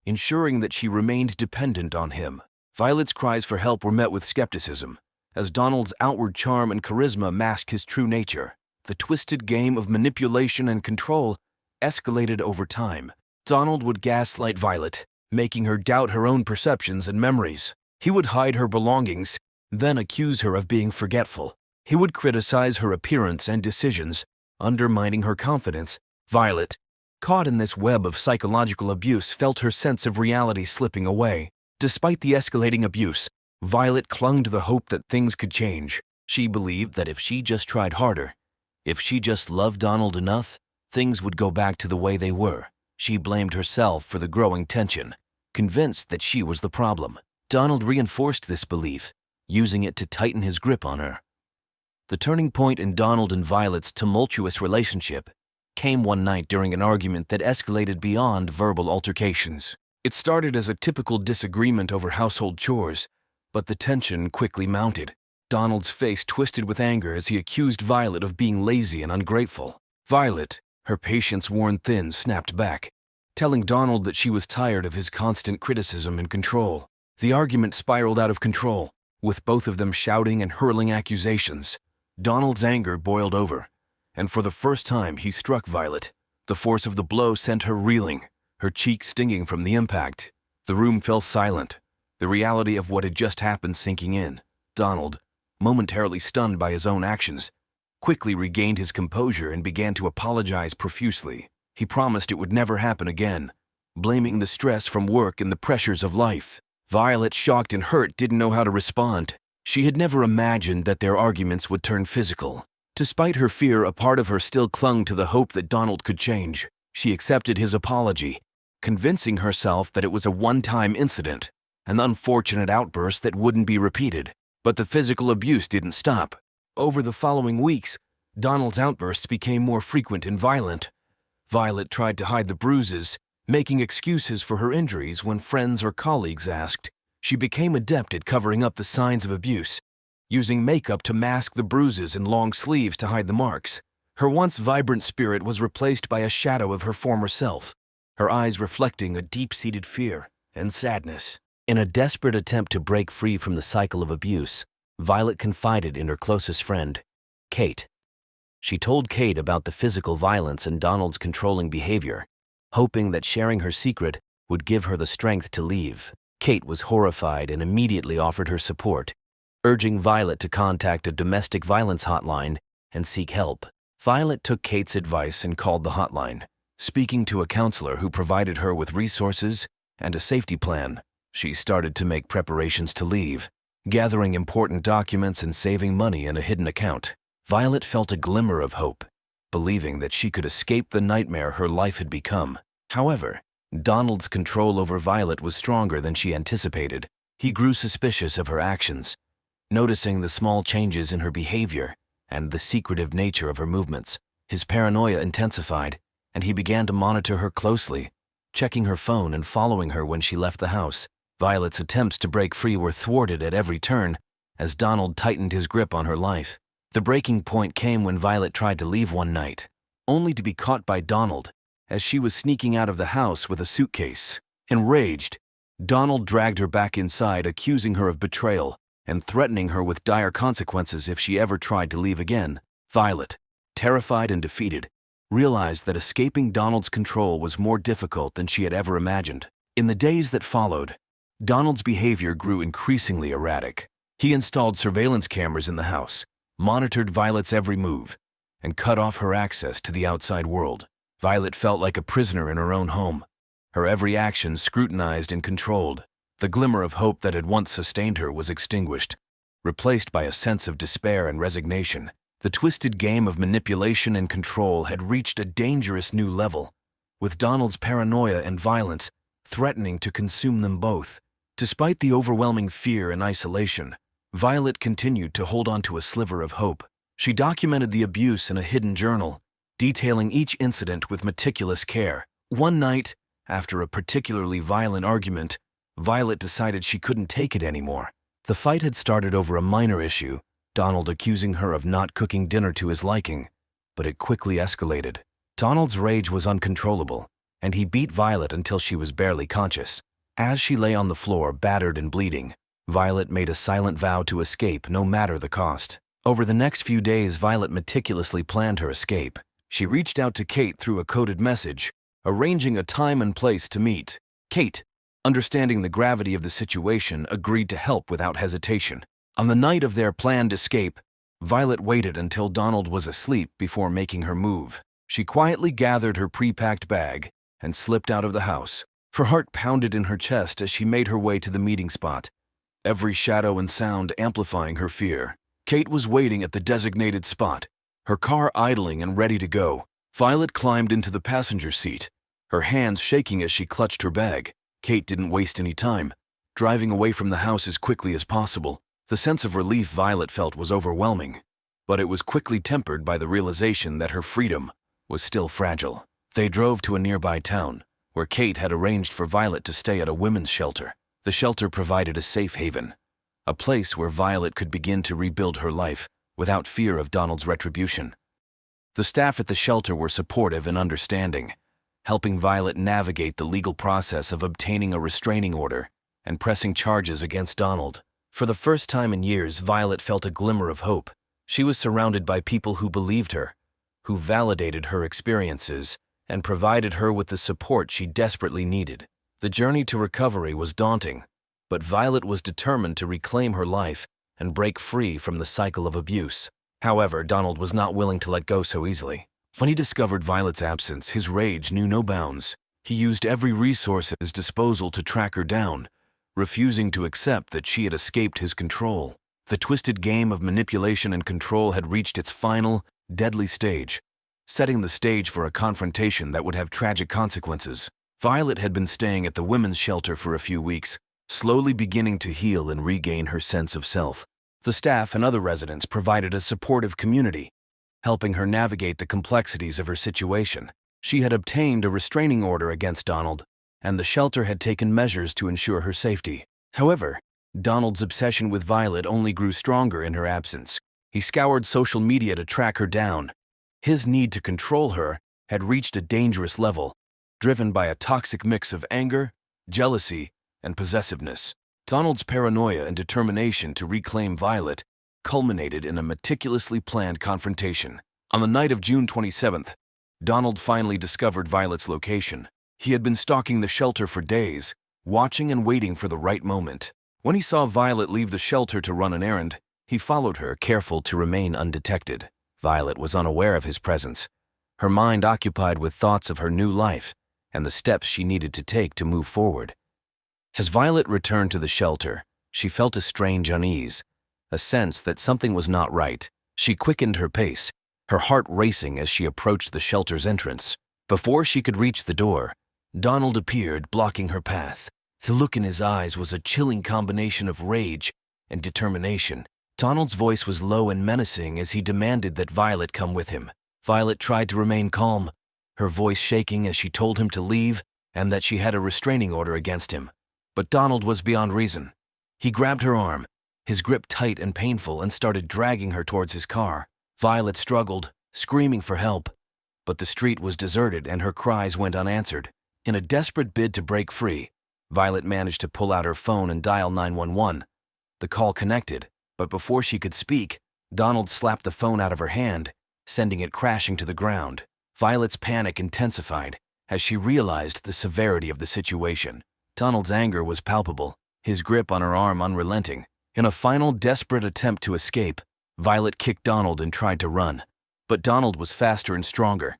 ensuring that she remained dependent on him. Violet's cries for help were met with skepticism, as Donald's outward charm and charisma masked his true nature. The twisted game of manipulation and control escalated over time. Donald would gaslight Violet, making her doubt her own perceptions and memories. He would hide her belongings, then accuse her of being forgetful. He would criticize her appearance and decisions, undermining her confidence. Violet, caught in this web of psychological abuse, felt her sense of reality slipping away. Despite the escalating abuse, Violet clung to the hope that things could change. She believed that if she just tried harder, if she just loved Donald enough, things would go back to the way they were. She blamed herself for the growing tension, convinced that she was the problem. Donald reinforced this belief, using it to tighten his grip on her. The turning point in Donald and Violet's tumultuous relationship came one night during an argument that escalated beyond verbal altercations. It started as a typical disagreement over household chores, but the tension quickly mounted. Donald's face twisted with anger as he accused Violet of being lazy and ungrateful. Violet, her patience worn thin, snapped back, telling Donald that she was tired of his constant criticism and control. The argument spiraled out of control, with both of them shouting and hurling accusations. Donald's anger boiled over, and for the first time he struck Violet. The force of the blow sent her reeling, her cheeks stinging from the impact. The room fell silent, the reality of what had just happened sinking in. Donald, momentarily stunned by his own actions, quickly regained his composure and began to apologize profusely. He promised it would never happen again, blaming the stress from work and the pressures of life. Violet, shocked and hurt, didn't know how to respond. She had never imagined that their arguments would turn physical. Despite her fear, a part of her still clung to the hope that Donald could change. She accepted his apology, convincing herself that it was a one-time incident, an unfortunate outburst that wouldn't be repeated. But the physical abuse didn't stop. Over the following weeks, Donald's outbursts became more frequent and violent. Violet tried to hide the bruises, making excuses for her injuries when friends or colleagues asked. She became adept at covering up the signs of abuse, using makeup to mask the bruises and long sleeves to hide the marks. Her once vibrant spirit was replaced by a shadow of her former self, her eyes reflecting a deep-seated fear and sadness. In a desperate attempt to break free from the cycle of abuse, Violet confided in her closest friend, Kate. She told Kate about the physical violence and Donald's controlling behavior, hoping that sharing her secret would give her the strength to leave. Kate was horrified and immediately offered her support, urging Violet to contact a domestic violence hotline and seek help. Violet took Kate's advice and called the hotline, speaking to a counselor who provided her with resources and a safety plan. She started to make preparations to leave, gathering important documents and saving money in a hidden account. Violet felt a glimmer of hope, believing that she could escape the nightmare her life had become. However, Donald's control over Violet was stronger than she anticipated. He grew suspicious of her actions, noticing the small changes in her behavior and the secretive nature of her movements. His paranoia intensified, and he began to monitor her closely, checking her phone and following her when she left the house. Violet's attempts to break free were thwarted at every turn as Donald tightened his grip on her life. The breaking point came when Violet tried to leave one night, only to be caught by Donald as she was sneaking out of the house with a suitcase. Enraged, Donald dragged her back inside, accusing her of betrayal and threatening her with dire consequences if she ever tried to leave again. Violet, terrified and defeated, realized that escaping Donald's control was more difficult than she had ever imagined. In the days that followed, Donald's behavior grew increasingly erratic. He installed surveillance cameras in the house, monitored Violet's every move, and cut off her access to the outside world. Violet felt like a prisoner in her own home, her every action scrutinized and controlled. The glimmer of hope that had once sustained her was extinguished, replaced by a sense of despair and resignation. The twisted game of manipulation and control had reached a dangerous new level, with Donald's paranoia and violence threatening to consume them both. Despite the overwhelming fear and isolation, Violet continued to hold on to a sliver of hope. She documented the abuse in a hidden journal, detailing each incident with meticulous care. One night, after a particularly violent argument, Violet decided she couldn't take it anymore. The fight had started over a minor issue, Donald accusing her of not cooking dinner to his liking, but it quickly escalated. Donald's rage was uncontrollable, and he beat Violet until she was barely conscious. As she lay on the floor, battered and bleeding, Violet made a silent vow to escape no matter the cost. Over the next few days, Violet meticulously planned her escape. She reached out to Kate through a coded message, arranging a time and place to meet. Kate, understanding the gravity of the situation, agreed to help without hesitation. On the night of their planned escape, Violet waited until Donald was asleep before making her move. She quietly gathered her pre-packed bag and slipped out of the house. Her heart pounded in her chest as she made her way to the meeting spot, every shadow and sound amplifying her fear. Kate was waiting at the designated spot, her car idling and ready to go. Violet climbed into the passenger seat, her hands shaking as she clutched her bag. Kate didn't waste any time, driving away from the house as quickly as possible. The sense of relief Violet felt was overwhelming, but it was quickly tempered by the realization that her freedom was still fragile. They drove to a nearby town, where Kate had arranged for Violet to stay at a women's shelter. The shelter provided a safe haven, a place where Violet could begin to rebuild her life without fear of Donald's retribution. The staff at the shelter were supportive and understanding, helping Violet navigate the legal process of obtaining a restraining order and pressing charges against Donald. For the first time in years, Violet felt a glimmer of hope. She was surrounded by people who believed her, who validated her experiences, and provided her with the support she desperately needed. The journey to recovery was daunting, but Violet was determined to reclaim her life and break free from the cycle of abuse. However, Donald was not willing to let go so easily. When he discovered Violet's absence, his rage knew no bounds. He used every resource at his disposal to track her down, refusing to accept that she had escaped his control. The twisted game of manipulation and control had reached its final, deadly stage, setting the stage for a confrontation that would have tragic consequences. Violet had been staying at the women's shelter for a few weeks, slowly beginning to heal and regain her sense of self. The staff and other residents provided a supportive community, helping her navigate the complexities of her situation. She had obtained a restraining order against Donald, and the shelter had taken measures to ensure her safety. However, Donald's obsession with Violet only grew stronger in her absence. He scoured social media to track her down. His need to control her had reached a dangerous level, driven by a toxic mix of anger, jealousy, and possessiveness. Donald's paranoia and determination to reclaim Violet culminated in a meticulously planned confrontation. On the night of June 27th, Donald finally discovered Violet's location. He had been stalking the shelter for days, watching and waiting for the right moment. When he saw Violet leave the shelter to run an errand, he followed her, careful to remain undetected. Violet was unaware of his presence, her mind occupied with thoughts of her new life and the steps she needed to take to move forward. As Violet returned to the shelter, she felt a strange unease, a sense that something was not right. She quickened her pace, her heart racing as she approached the shelter's entrance. Before she could reach the door, Donald appeared, blocking her path. The look in his eyes was a chilling combination of rage and determination. Donald's voice was low and menacing as he demanded that Violet come with him. Violet tried to remain calm, her voice shaking as she told him to leave and that she had a restraining order against him. But Donald was beyond reason. He grabbed her arm, his grip tight and painful, and started dragging her towards his car. Violet struggled, screaming for help, but the street was deserted and her cries went unanswered. In a desperate bid to break free, Violet managed to pull out her phone and dial 911. The call connected, but before she could speak, Donald slapped the phone out of her hand, sending it crashing to the ground. Violet's panic intensified as she realized the severity of the situation. Donald's anger was palpable, his grip on her arm unrelenting. In a final desperate attempt to escape, Violet kicked Donald and tried to run. But Donald was faster and stronger.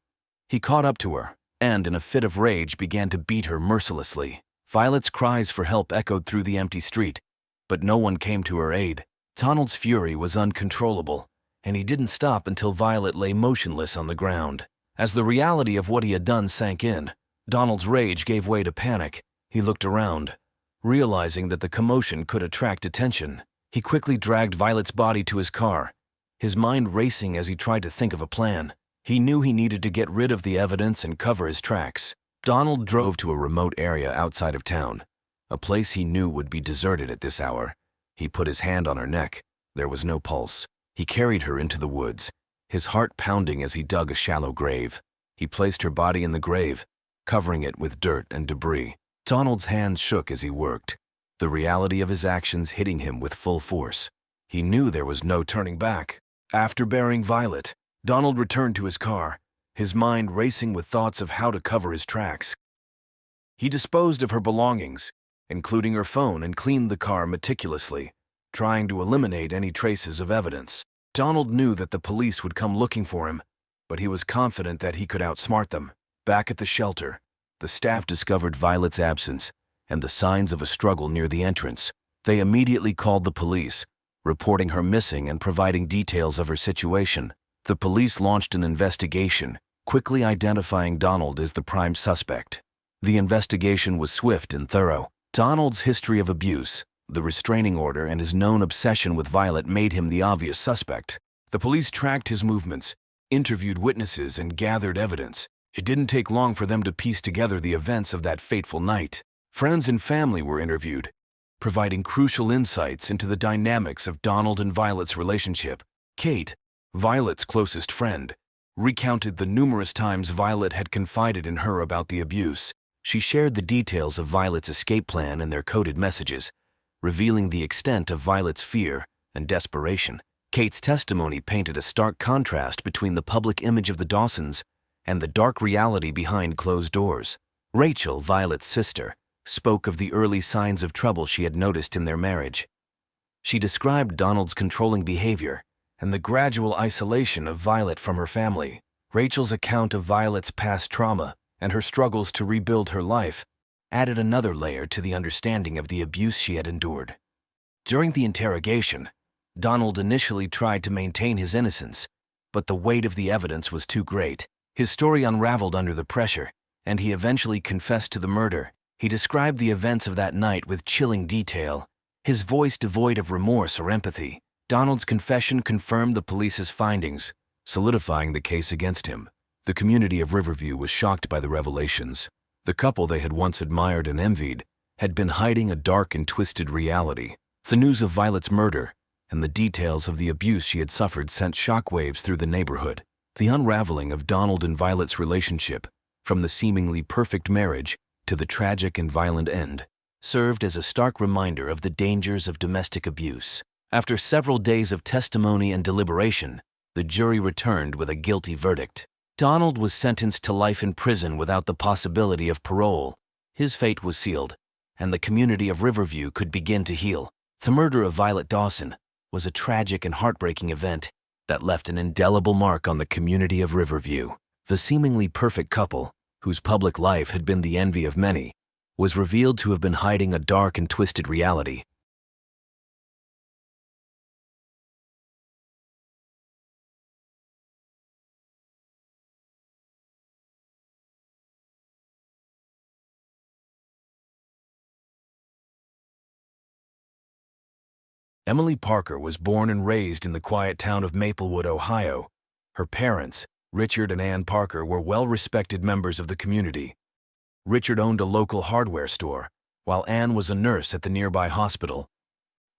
He caught up to her, and in a fit of rage began to beat her mercilessly. Violet's cries for help echoed through the empty street, but no one came to her aid. Donald's fury was uncontrollable, and he didn't stop until Violet lay motionless on the ground. As the reality of what he had done sank in, Donald's rage gave way to panic. He looked around, realizing that the commotion could attract attention. He quickly dragged Violet's body to his car, his mind racing as he tried to think of a plan. He knew he needed to get rid of the evidence and cover his tracks. Donald drove to a remote area outside of town, a place he knew would be deserted at this hour. He put his hand on her neck. There was no pulse. He carried her into the woods, his heart pounding as he dug a shallow grave. He placed her body in the grave, covering it with dirt and debris. Donald's hands shook as he worked, the reality of his actions hitting him with full force. He knew there was no turning back. After burying Violet, Donald returned to his car, his mind racing with thoughts of how to cover his tracks. He disposed of her belongings, including her phone, and cleaned the car meticulously, trying to eliminate any traces of evidence. Donald knew that the police would come looking for him, but he was confident that he could outsmart them. Back at the shelter, the staff discovered Violet's absence and the signs of a struggle near the entrance. They immediately called the police, reporting her missing and providing details of her situation. The police launched an investigation, quickly identifying Donald as the prime suspect. The investigation was swift and thorough. Donald's history of abuse, the restraining order, and his known obsession with Violet made him the obvious suspect. The police tracked his movements, interviewed witnesses, and gathered evidence. It didn't take long for them to piece together the events of that fateful night. Friends and family were interviewed, providing crucial insights into the dynamics of Donald and Violet's relationship. Kate, Violet's closest friend, recounted the numerous times Violet had confided in her about the abuse. She shared the details of Violet's escape plan and their coded messages, revealing the extent of Violet's fear and desperation. Kate's testimony painted a stark contrast between the public image of the Dawsons and the dark reality behind closed doors. Rachel, Violet's sister, spoke of the early signs of trouble she had noticed in their marriage. She described Donald's controlling behavior and the gradual isolation of Violet from her family. Rachel's account of Violet's past trauma and her struggles to rebuild her life added another layer to the understanding of the abuse she had endured. During the interrogation, Donald initially tried to maintain his innocence, but the weight of the evidence was too great. His story unraveled under the pressure, and he eventually confessed to the murder. He described the events of that night with chilling detail, his voice devoid of remorse or empathy. Donald's confession confirmed the police's findings, solidifying the case against him. The community of Riverview was shocked by the revelations. The couple they had once admired and envied had been hiding a dark and twisted reality. The news of Violet's murder and the details of the abuse she had suffered sent shockwaves through the neighborhood. The unraveling of Donald and Violet's relationship, from the seemingly perfect marriage to the tragic and violent end, served as a stark reminder of the dangers of domestic abuse. After several days of testimony and deliberation, the jury returned with a guilty verdict. Donald was sentenced to life in prison without the possibility of parole. His fate was sealed, and the community of Riverview could begin to heal. The murder of Violet Dawson was a tragic and heartbreaking event that left an indelible mark on the community of Riverview. The seemingly perfect couple, whose public life had been the envy of many, was revealed to have been hiding a dark and twisted reality. Emily Parker was born and raised in the quiet town of Maplewood, Ohio. Her parents, Richard and Ann Parker, were well-respected members of the community. Richard owned a local hardware store, while Ann was a nurse at the nearby hospital.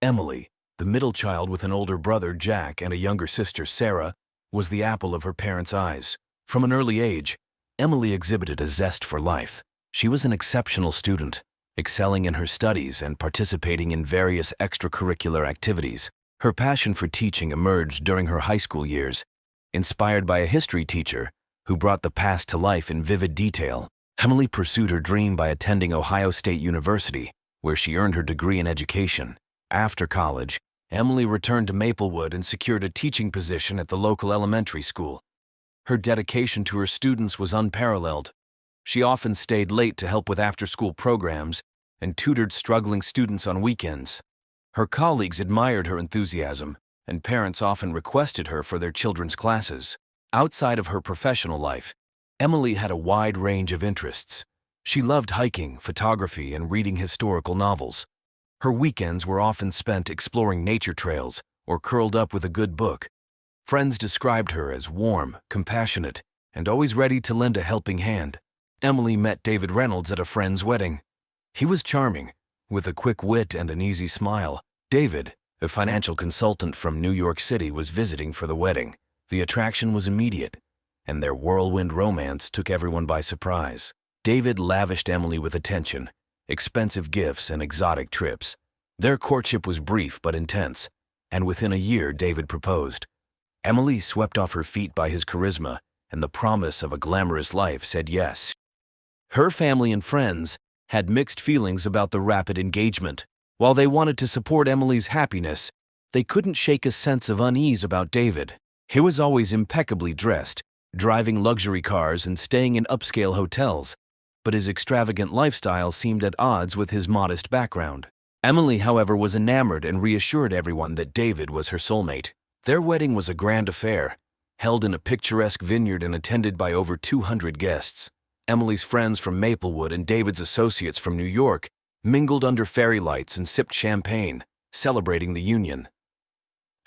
Emily, the middle child with an older brother, Jack, and a younger sister, Sarah, was the apple of her parents' eyes. From an early age, Emily exhibited a zest for life. She was an exceptional student, excelling in her studies and participating in various extracurricular activities. Her passion for teaching emerged during her high school years, inspired by a history teacher who brought the past to life in vivid detail. Emily pursued her dream by attending Ohio State University, where she earned her degree in education. After college, Emily returned to Maplewood and secured a teaching position at the local elementary school. Her dedication to her students was unparalleled. She often stayed late to help with after-school programs and tutored struggling students on weekends. Her colleagues admired her enthusiasm, and parents often requested her for their children's classes. Outside of her professional life, Emily had a wide range of interests. She loved hiking, photography, and reading historical novels. Her weekends were often spent exploring nature trails or curled up with a good book. Friends described her as warm, compassionate, and always ready to lend a helping hand. Emily met David Reynolds at a friend's wedding. He was charming, with a quick wit and an easy smile. David, a financial consultant from New York City, was visiting for the wedding. The attraction was immediate, and their whirlwind romance took everyone by surprise. David lavished Emily with attention, expensive gifts, and exotic trips. Their courtship was brief but intense, and within a year David proposed. Emily, swept off her feet by his charisma and the promise of a glamorous life, said yes. Her family and friends had mixed feelings about the rapid engagement. While they wanted to support Emily's happiness, they couldn't shake a sense of unease about David. He was always impeccably dressed, driving luxury cars and staying in upscale hotels, but his extravagant lifestyle seemed at odds with his modest background. Emily, however, was enamored and reassured everyone that David was her soulmate. Their wedding was a grand affair, held in a picturesque vineyard and attended by over 200 guests. Emily's friends from Maplewood and David's associates from New York mingled under fairy lights and sipped champagne, celebrating the union.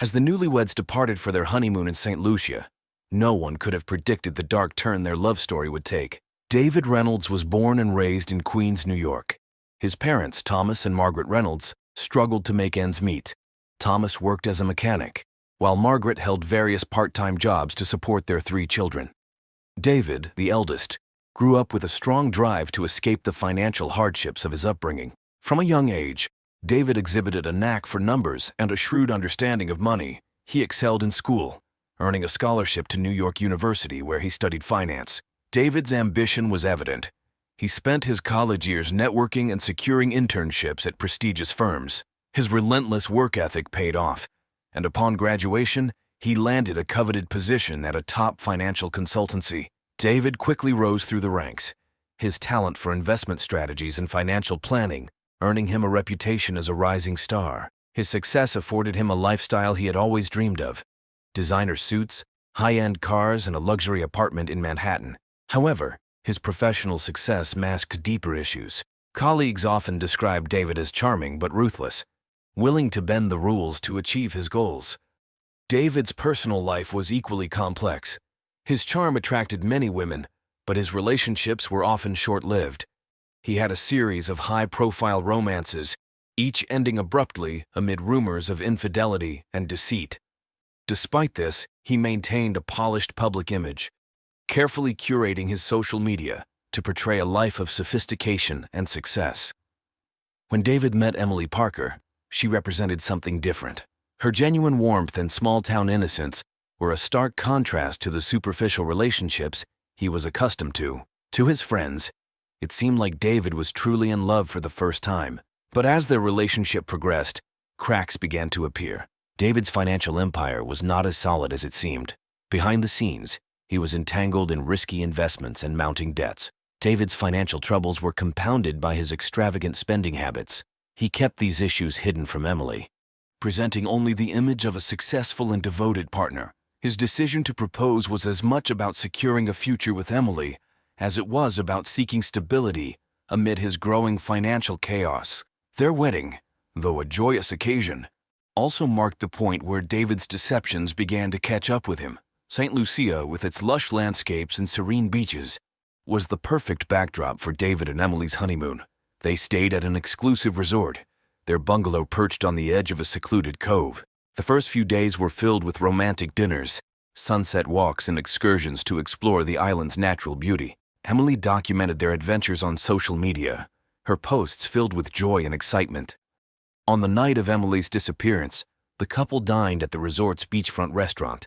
As the newlyweds departed for their honeymoon in St. Lucia, no one could have predicted the dark turn their love story would take. David Reynolds was born and raised in Queens, New York. His parents, Thomas and Margaret Reynolds, struggled to make ends meet. Thomas worked as a mechanic, while Margaret held various part-time jobs to support their 3 children. David, the eldest, grew up with a strong drive to escape the financial hardships of his upbringing. From a young age, David exhibited a knack for numbers and a shrewd understanding of money. He excelled in school, earning a scholarship to New York University where he studied finance. David's ambition was evident. He spent his college years networking and securing internships at prestigious firms. His relentless work ethic paid off, and upon graduation, he landed a coveted position at a top financial consultancy. David quickly rose through the ranks, his talent for investment strategies and financial planning earning him a reputation as a rising star. His success afforded him a lifestyle he had always dreamed of: designer suits, high-end cars, and a luxury apartment in Manhattan. However, his professional success masked deeper issues. Colleagues often described David as charming but ruthless, willing to bend the rules to achieve his goals. David's personal life was equally complex. His charm attracted many women, but his relationships were often short-lived. He had a series of high-profile romances, each ending abruptly amid rumors of infidelity and deceit. Despite this, he maintained a polished public image, carefully curating his social media to portray a life of sophistication and success. When David met Emily Parker, she represented something different. Her genuine warmth and small-town innocence were a stark contrast to the superficial relationships he was accustomed to. To his friends, it seemed like David was truly in love for the first time. But as their relationship progressed, cracks began to appear. David's financial empire was not as solid as it seemed. Behind the scenes, he was entangled in risky investments and mounting debts. David's financial troubles were compounded by his extravagant spending habits. He kept these issues hidden from Emily, presenting only the image of a successful and devoted partner. His decision to propose was as much about securing a future with Emily as it was about seeking stability amid his growing financial chaos. Their wedding, though a joyous occasion, also marked the point where David's deceptions began to catch up with him. St. Lucia, with its lush landscapes and serene beaches, was the perfect backdrop for David and Emily's honeymoon. They stayed at an exclusive resort, their bungalow perched on the edge of a secluded cove. The first few days were filled with romantic dinners, sunset walks, and excursions to explore the island's natural beauty. Emily documented their adventures on social media, her posts filled with joy and excitement. On the night of Emily's disappearance, the couple dined at the resort's beachfront restaurant.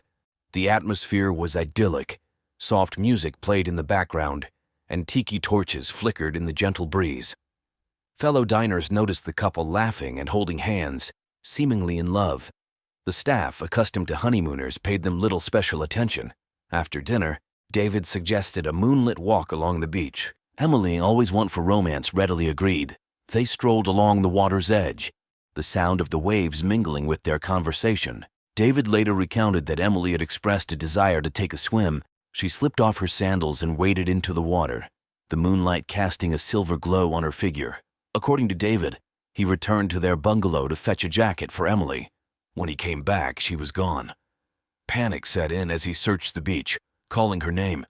The atmosphere was idyllic. Soft music played in the background, and tiki torches flickered in the gentle breeze. Fellow diners noticed the couple laughing and holding hands, seemingly in love. The staff, accustomed to honeymooners, paid them little special attention. After dinner, David suggested a moonlit walk along the beach. Emily, always one for romance, readily agreed. They strolled along the water's edge, the sound of the waves mingling with their conversation. David later recounted that Emily had expressed a desire to take a swim. She slipped off her sandals and waded into the water, the moonlight casting a silver glow on her figure. According to David, He returned to their bungalow to fetch a jacket for Emily. When he came back, she was gone. Panic set in as he searched the beach, calling her name.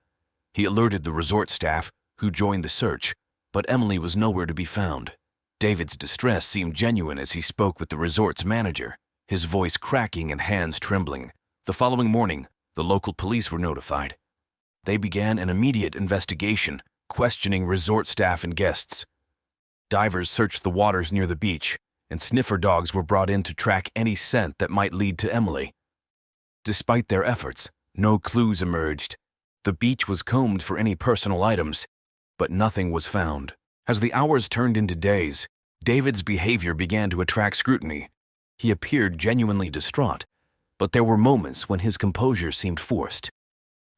He alerted the resort staff, who joined the search, but Emily was nowhere to be found. David's distress seemed genuine as he spoke with the resort's manager, his voice cracking and hands trembling. The following morning, the local police were notified. They began an immediate investigation, questioning resort staff and guests. Divers searched the waters near the beach, and sniffer dogs were brought in to track any scent that might lead to Emily. Despite their efforts, no clues emerged. The beach was combed for any personal items, but nothing was found. As the hours turned into days, David's behavior began to attract scrutiny. He appeared genuinely distraught, but there were moments when his composure seemed forced.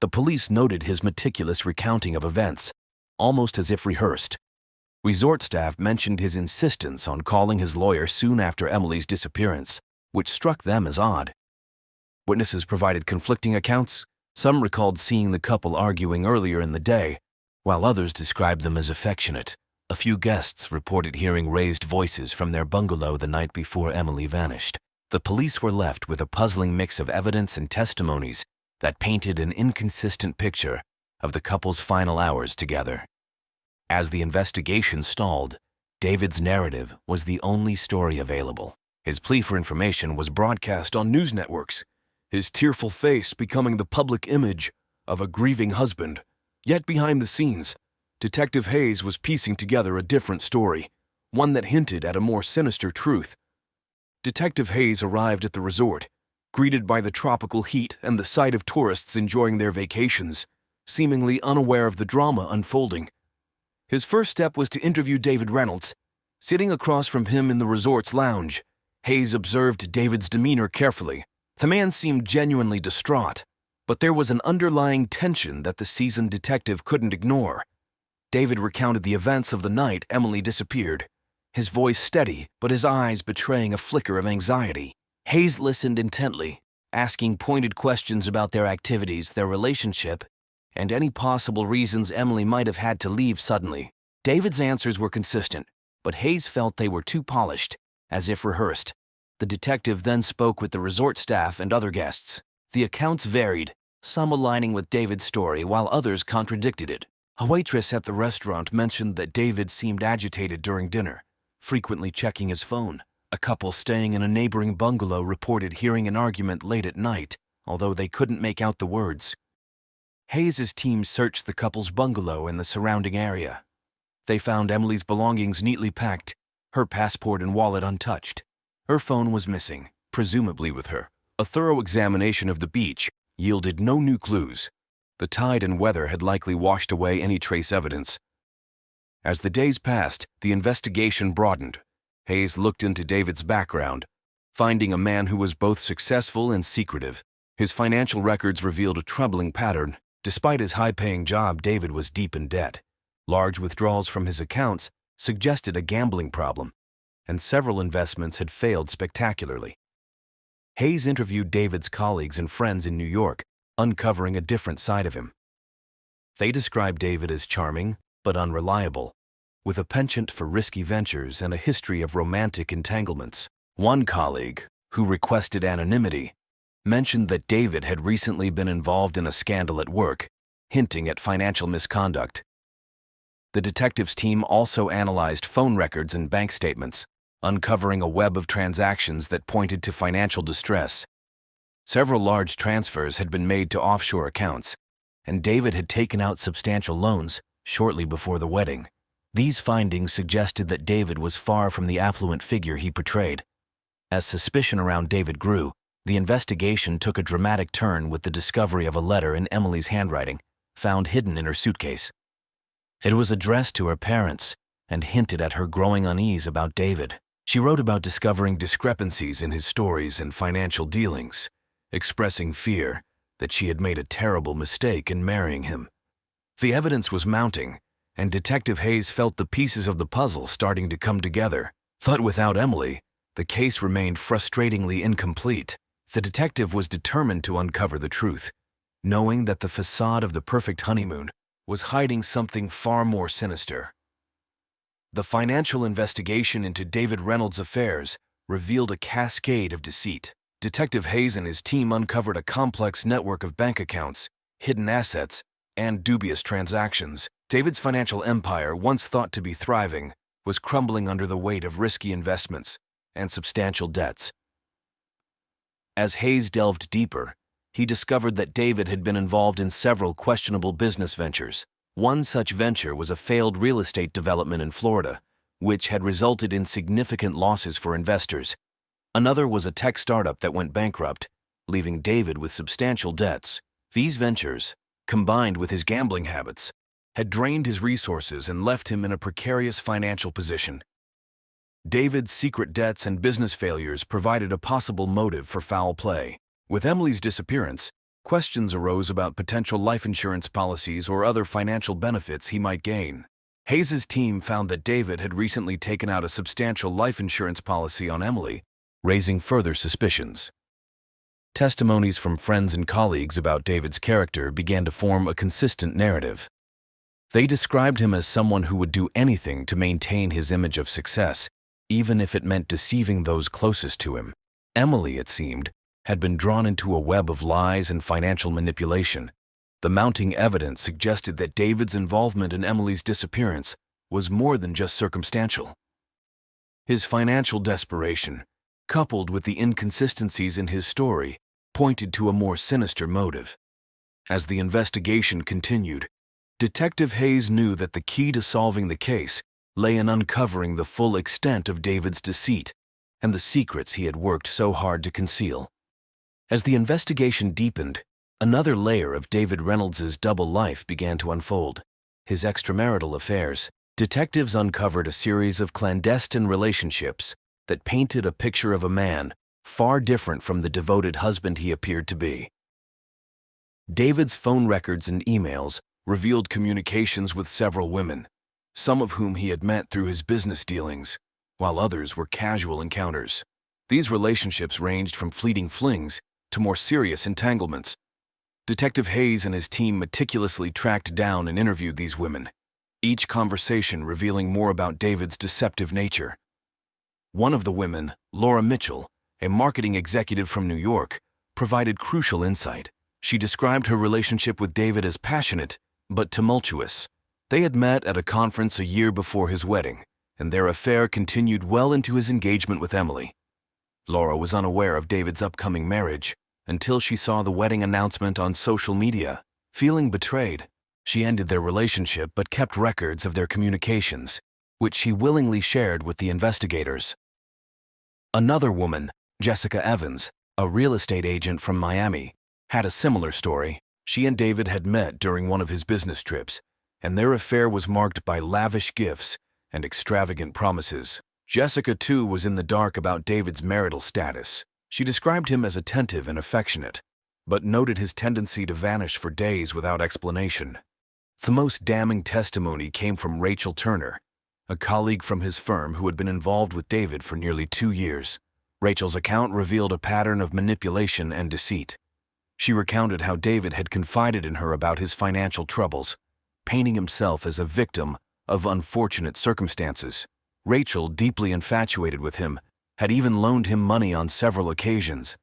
The police noted his meticulous recounting of events, almost as if rehearsed. Resort staff mentioned his insistence on calling his lawyer soon after Emily's disappearance, which struck them as odd. Witnesses provided conflicting accounts. Some recalled seeing the couple arguing earlier in the day, while others described them as affectionate. A few guests reported hearing raised voices from their bungalow the night before Emily vanished. The police were left with a puzzling mix of evidence and testimonies that painted an inconsistent picture of the couple's final hours together. As the investigation stalled, David's narrative was the only story available. His plea for information was broadcast on news networks, his tearful face becoming the public image of a grieving husband. Yet behind the scenes, Detective Hayes was piecing together a different story, one that hinted at a more sinister truth. Detective Hayes arrived at the resort, greeted by the tropical heat and the sight of tourists enjoying their vacations, seemingly unaware of the drama unfolding. His first step was to interview David Reynolds. Sitting across from him in the resort's lounge, Hayes observed David's demeanor carefully. The man seemed genuinely distraught, but there was an underlying tension that the seasoned detective couldn't ignore. David recounted the events of the night Emily disappeared, his voice steady but his eyes betraying a flicker of anxiety. Hayes listened intently, asking pointed questions about their activities, their relationship, and any possible reasons Emily might have had to leave suddenly. David's answers were consistent, but Hayes felt they were too polished, as if rehearsed. The detective then spoke with the resort staff and other guests. The accounts varied, some aligning with David's story while others contradicted it. A waitress at the restaurant mentioned that David seemed agitated during dinner, frequently checking his phone. A couple staying in a neighboring bungalow reported hearing an argument late at night, although they couldn't make out the words. Hayes' team searched the couple's bungalow and the surrounding area. They found Emily's belongings neatly packed, her passport and wallet untouched. Her phone was missing, presumably with her. A thorough examination of the beach yielded no new clues. The tide and weather had likely washed away any trace evidence. As the days passed, the investigation broadened. Hayes looked into David's background, finding a man who was both successful and secretive. His financial records revealed a troubling pattern. Despite his high-paying job, David was deep in debt. Large withdrawals from his accounts suggested a gambling problem, and several investments had failed spectacularly. Hayes interviewed David's colleagues and friends in New York, uncovering a different side of him. They described David as charming but unreliable, with a penchant for risky ventures and a history of romantic entanglements. One colleague, who requested anonymity, mentioned that David had recently been involved in a scandal at work, hinting at financial misconduct. The detectives' team also analyzed phone records and bank statements, uncovering a web of transactions that pointed to financial distress. Several large transfers had been made to offshore accounts, and David had taken out substantial loans shortly before the wedding. These findings suggested that David was far from the affluent figure he portrayed. As suspicion around David grew, the investigation took a dramatic turn with the discovery of a letter in Emily's handwriting, found hidden in her suitcase. It was addressed to her parents and hinted at her growing unease about David. She wrote about discovering discrepancies in his stories and financial dealings, expressing fear that she had made a terrible mistake in marrying him. The evidence was mounting, and Detective Hayes felt the pieces of the puzzle starting to come together. But without Emily, the case remained frustratingly incomplete. The detective was determined to uncover the truth, knowing that the facade of the perfect honeymoon was hiding something far more sinister. The financial investigation into David Reynolds' affairs revealed a cascade of deceit. Detective Hayes and his team uncovered a complex network of bank accounts, hidden assets, and dubious transactions. David's financial empire, once thought to be thriving, was crumbling under the weight of risky investments and substantial debts. As Hayes delved deeper, he discovered that David had been involved in several questionable business ventures. One such venture was a failed real estate development in Florida, which had resulted in significant losses for investors. Another was a tech startup that went bankrupt, leaving David with substantial debts. These ventures, combined with his gambling habits, had drained his resources and left him in a precarious financial position. David's secret debts and business failures provided a possible motive for foul play. With Emily's disappearance, questions arose about potential life insurance policies or other financial benefits he might gain. Hayes' team found that David had recently taken out a substantial life insurance policy on Emily, raising further suspicions. Testimonies from friends and colleagues about David's character began to form a consistent narrative. They described him as someone who would do anything to maintain his image of success, even if it meant deceiving those closest to him. Emily, it seemed, had been drawn into a web of lies and financial manipulation. The mounting evidence suggested that David's involvement in Emily's disappearance was more than just circumstantial. His financial desperation, coupled with the inconsistencies in his story, pointed to a more sinister motive. As the investigation continued, Detective Hayes knew that the key to solving the case lay in uncovering the full extent of David's deceit and the secrets he had worked so hard to conceal. As the investigation deepened, another layer of David Reynolds' double life began to unfold. His extramarital affairs. Detectives uncovered a series of clandestine relationships that painted a picture of a man far different from the devoted husband he appeared to be. David's phone records and emails revealed communications with several women, some of whom he had met through his business dealings, while others were casual encounters. These relationships ranged from fleeting flings to more serious entanglements. Detective Hayes and his team meticulously tracked down and interviewed these women, each conversation revealing more about David's deceptive nature. One of the women, Laura Mitchell, a marketing executive from New York, provided crucial insight. She described her relationship with David as passionate but tumultuous. They had met at a conference a year before his wedding, and their affair continued well into his engagement with Emily. Laura was unaware of David's upcoming marriage until she saw the wedding announcement on social media. Feeling betrayed, she ended their relationship but kept records of their communications, which she willingly shared with the investigators. Another woman, Jessica Evans, a real estate agent from Miami, had a similar story. She and David had met during one of his business trips, and their affair was marked by lavish gifts and extravagant promises. Jessica, too, was in the dark about David's marital status. She described him as attentive and affectionate, but noted his tendency to vanish for days without explanation. The most damning testimony came from Rachel Turner, a colleague from his firm who had been involved with David for nearly 2 years. Rachel's account revealed a pattern of manipulation and deceit. She recounted how David had confided in her about his financial troubles, painting himself as a victim of unfortunate circumstances. Rachel, deeply infatuated with him, had even loaned him money on several occasions,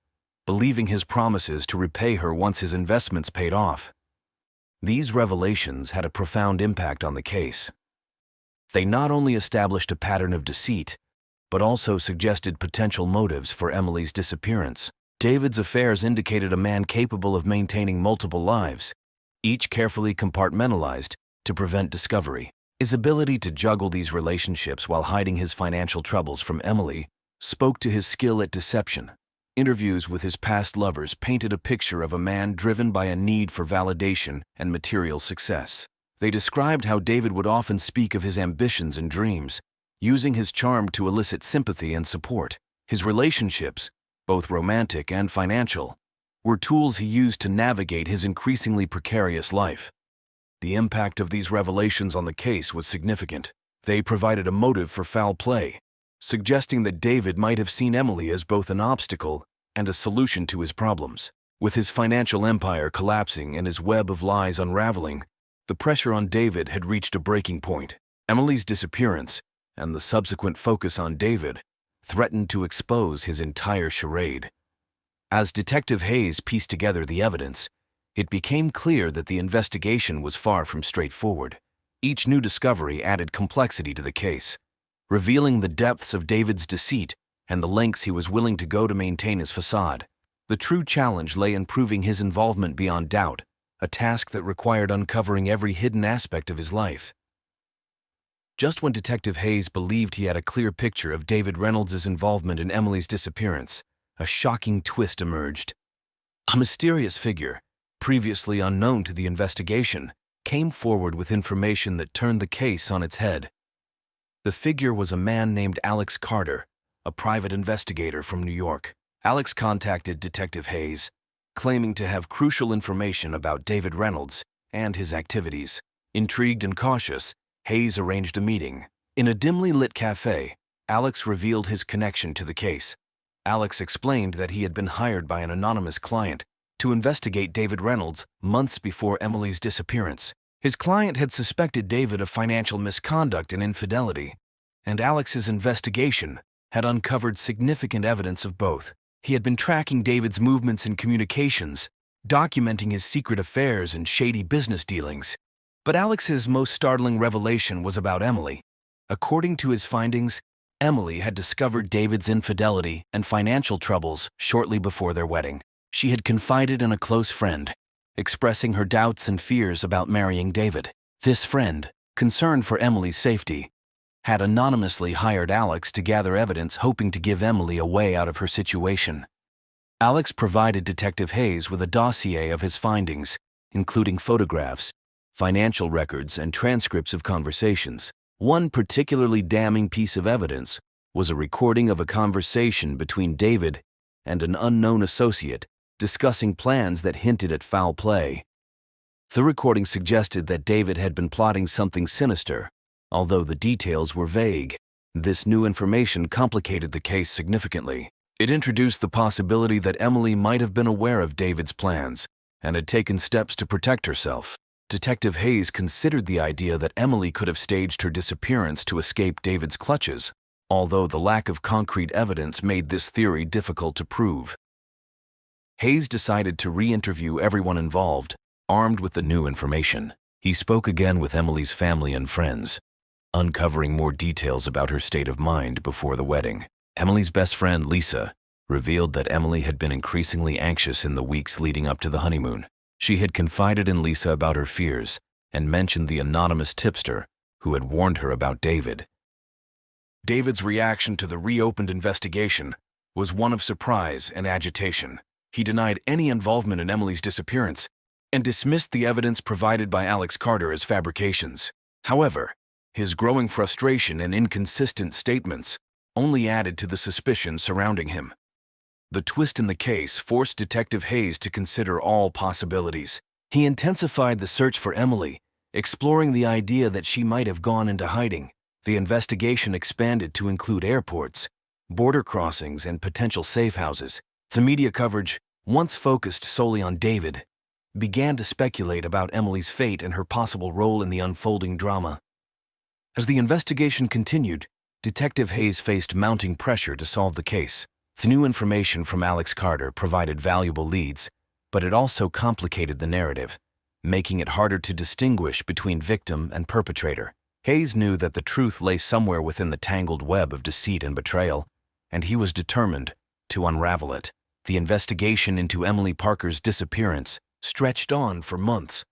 believing his promises to repay her once his investments paid off. These revelations had a profound impact on the case. They not only established a pattern of deceit, but also suggested potential motives for Emily's disappearance. David's affairs indicated a man capable of maintaining multiple lives, each carefully compartmentalized to prevent discovery. His ability to juggle these relationships while hiding his financial troubles from Emily spoke to his skill at deception. Interviews with his past lovers painted a picture of a man driven by a need for validation and material success. They described how David would often speak of his ambitions and dreams, using his charm to elicit sympathy and support. His relationships, both romantic and financial, were tools he used to navigate his increasingly precarious life. The impact of these revelations on the case was significant. They provided a motive for foul play, suggesting that David might have seen Emily as both an obstacle and a solution to his problems. With his financial empire collapsing and his web of lies unraveling, the pressure on David had reached a breaking point. Emily's disappearance, and the subsequent focus on David threatened to expose his entire charade. As Detective Hayes pieced together the evidence, it became clear that the investigation was far from straightforward. Each new discovery added complexity to the case, revealing the depths of David's deceit and the lengths he was willing to go to maintain his facade. The true challenge lay in proving his involvement beyond doubt, a task that required uncovering every hidden aspect of his life. Just when Detective Hayes believed he had a clear picture of David Reynolds' involvement in Emily's disappearance, a shocking twist emerged. A mysterious figure, previously unknown to the investigation, came forward with information that turned the case on its head. The figure was a man named Alex Carter, a private investigator from New York. Alex contacted Detective Hayes, claiming to have crucial information about David Reynolds and his activities. Intrigued and cautious, Hayes arranged a meeting. In a dimly lit cafe, Alex revealed his connection to the case. Alex explained that he had been hired by an anonymous client to investigate David Reynolds months before Emily's disappearance. His client had suspected David of financial misconduct and infidelity, and Alex's investigation had uncovered significant evidence of both. He had been tracking David's movements and communications, documenting his secret affairs and shady business dealings. But Alex's most startling revelation was about Emily. According to his findings, Emily had discovered David's infidelity and financial troubles shortly before their wedding. She had confided in a close friend, expressing her doubts and fears about marrying David. This friend, concerned for Emily's safety, had anonymously hired Alex to gather evidence, hoping to give Emily a way out of her situation. Alex provided Detective Hayes with a dossier of his findings, including photographs, financial records, and transcripts of conversations. One particularly damning piece of evidence was a recording of a conversation between David and an unknown associate discussing plans that hinted at foul play. The recording suggested that David had been plotting something sinister, although the details were vague. This new information complicated the case significantly. It introduced the possibility that Emily might have been aware of David's plans and had taken steps to protect herself. Detective Hayes considered the idea that Emily could have staged her disappearance to escape David's clutches, although the lack of concrete evidence made this theory difficult to prove. Hayes decided to re-interview everyone involved, armed with the new information. He spoke again with Emily's family and friends, uncovering more details about her state of mind before the wedding. Emily's best friend, Lisa, revealed that Emily had been increasingly anxious in the weeks leading up to the honeymoon. She had confided in Lisa about her fears and mentioned the anonymous tipster who had warned her about David. David's reaction to the reopened investigation was one of surprise and agitation. He denied any involvement in Emily's disappearance and dismissed the evidence provided by Alex Carter as fabrications. However, his growing frustration and inconsistent statements only added to the suspicion surrounding him. The twist in the case forced Detective Hayes to consider all possibilities. He intensified the search for Emily, exploring the idea that she might have gone into hiding. The investigation expanded to include airports, border crossings, and potential safe houses. The media coverage, once focused solely on David, began to speculate about Emily's fate and her possible role in the unfolding drama. As the investigation continued, Detective Hayes faced mounting pressure to solve the case. The new information from Alex Carter provided valuable leads, but it also complicated the narrative, making it harder to distinguish between victim and perpetrator. Hayes knew that the truth lay somewhere within the tangled web of deceit and betrayal, and he was determined to unravel it. The investigation into Emily Parker's disappearance stretched on for months,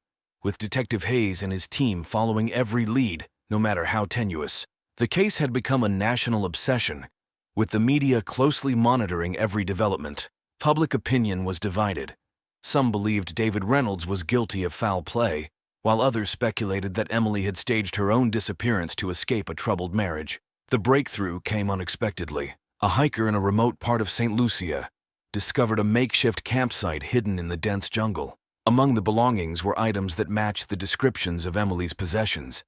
with Detective Hayes and his team following every lead, no matter how tenuous. The case had become a national obsession, with the media closely monitoring every development. Public opinion was divided. Some believed David Reynolds was guilty of foul play, while others speculated that Emily had staged her own disappearance to escape a troubled marriage. The breakthrough came unexpectedly. A hiker in a remote part of St. Lucia discovered a makeshift campsite hidden in the dense jungle. Among the belongings were items that matched the descriptions of Emily's possessions,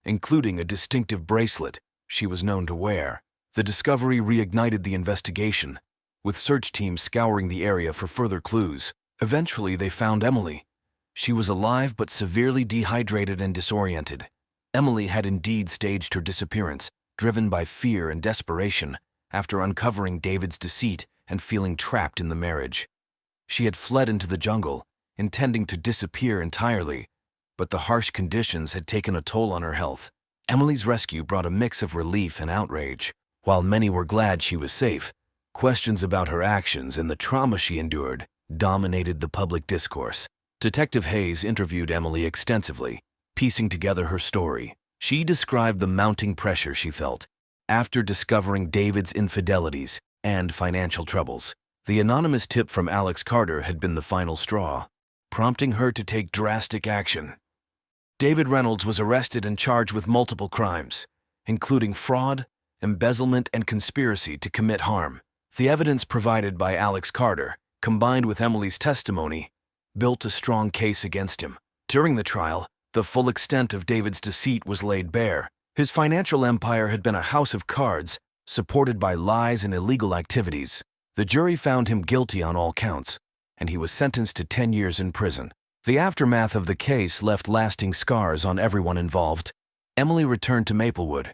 including a distinctive bracelet she was known to wear. The discovery reignited the investigation, with search teams scouring the area for further clues. Eventually, they found Emily. She was alive but severely dehydrated and disoriented. Emily had indeed staged her disappearance, driven by fear and desperation after uncovering David's deceit and feeling trapped in the marriage. She had fled into the jungle, intending to disappear entirely, but the harsh conditions had taken a toll on her health. Emily's rescue brought a mix of relief and outrage. While many were glad she was safe, questions about her actions and the trauma she endured dominated the public discourse. Detective Hayes interviewed Emily extensively, piecing together her story. She described the mounting pressure she felt after discovering David's infidelities and financial troubles. The anonymous tip from Alex Carter had been the final straw, prompting her to take drastic action. David Reynolds was arrested and charged with multiple crimes, including fraud, embezzlement, and conspiracy to commit harm. The evidence provided by Alex Carter, combined with Emily's testimony, built a strong case against him. During the trial, the full extent of David's deceit was laid bare. His financial empire had been a house of cards, supported by lies and illegal activities. The jury found him guilty on all counts, and he was sentenced to 10 years in prison. The aftermath of the case left lasting scars on everyone involved. Emily returned to Maplewood,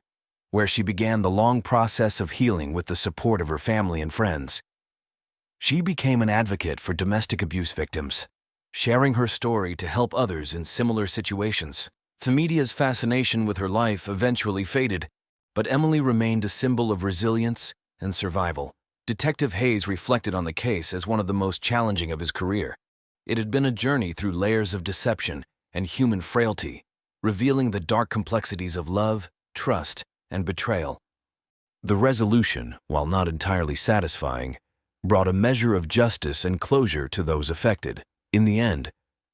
where she began the long process of healing with the support of her family and friends. She became an advocate for domestic abuse victims, sharing her story to help others in similar situations. The media's fascination with her life eventually faded, but Emily remained a symbol of resilience and survival. Detective Hayes reflected on the case as one of the most challenging of his career. It had been a journey through layers of deception and human frailty, revealing the dark complexities of love, trust, and betrayal. The resolution, while not entirely satisfying, brought a measure of justice and closure to those affected. In the end,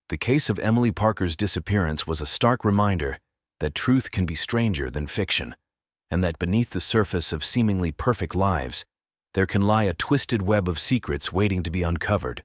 the case of Emily Parker's disappearance was a stark reminder that truth can be stranger than fiction, and that beneath the surface of seemingly perfect lives, there can lie a twisted web of secrets waiting to be uncovered.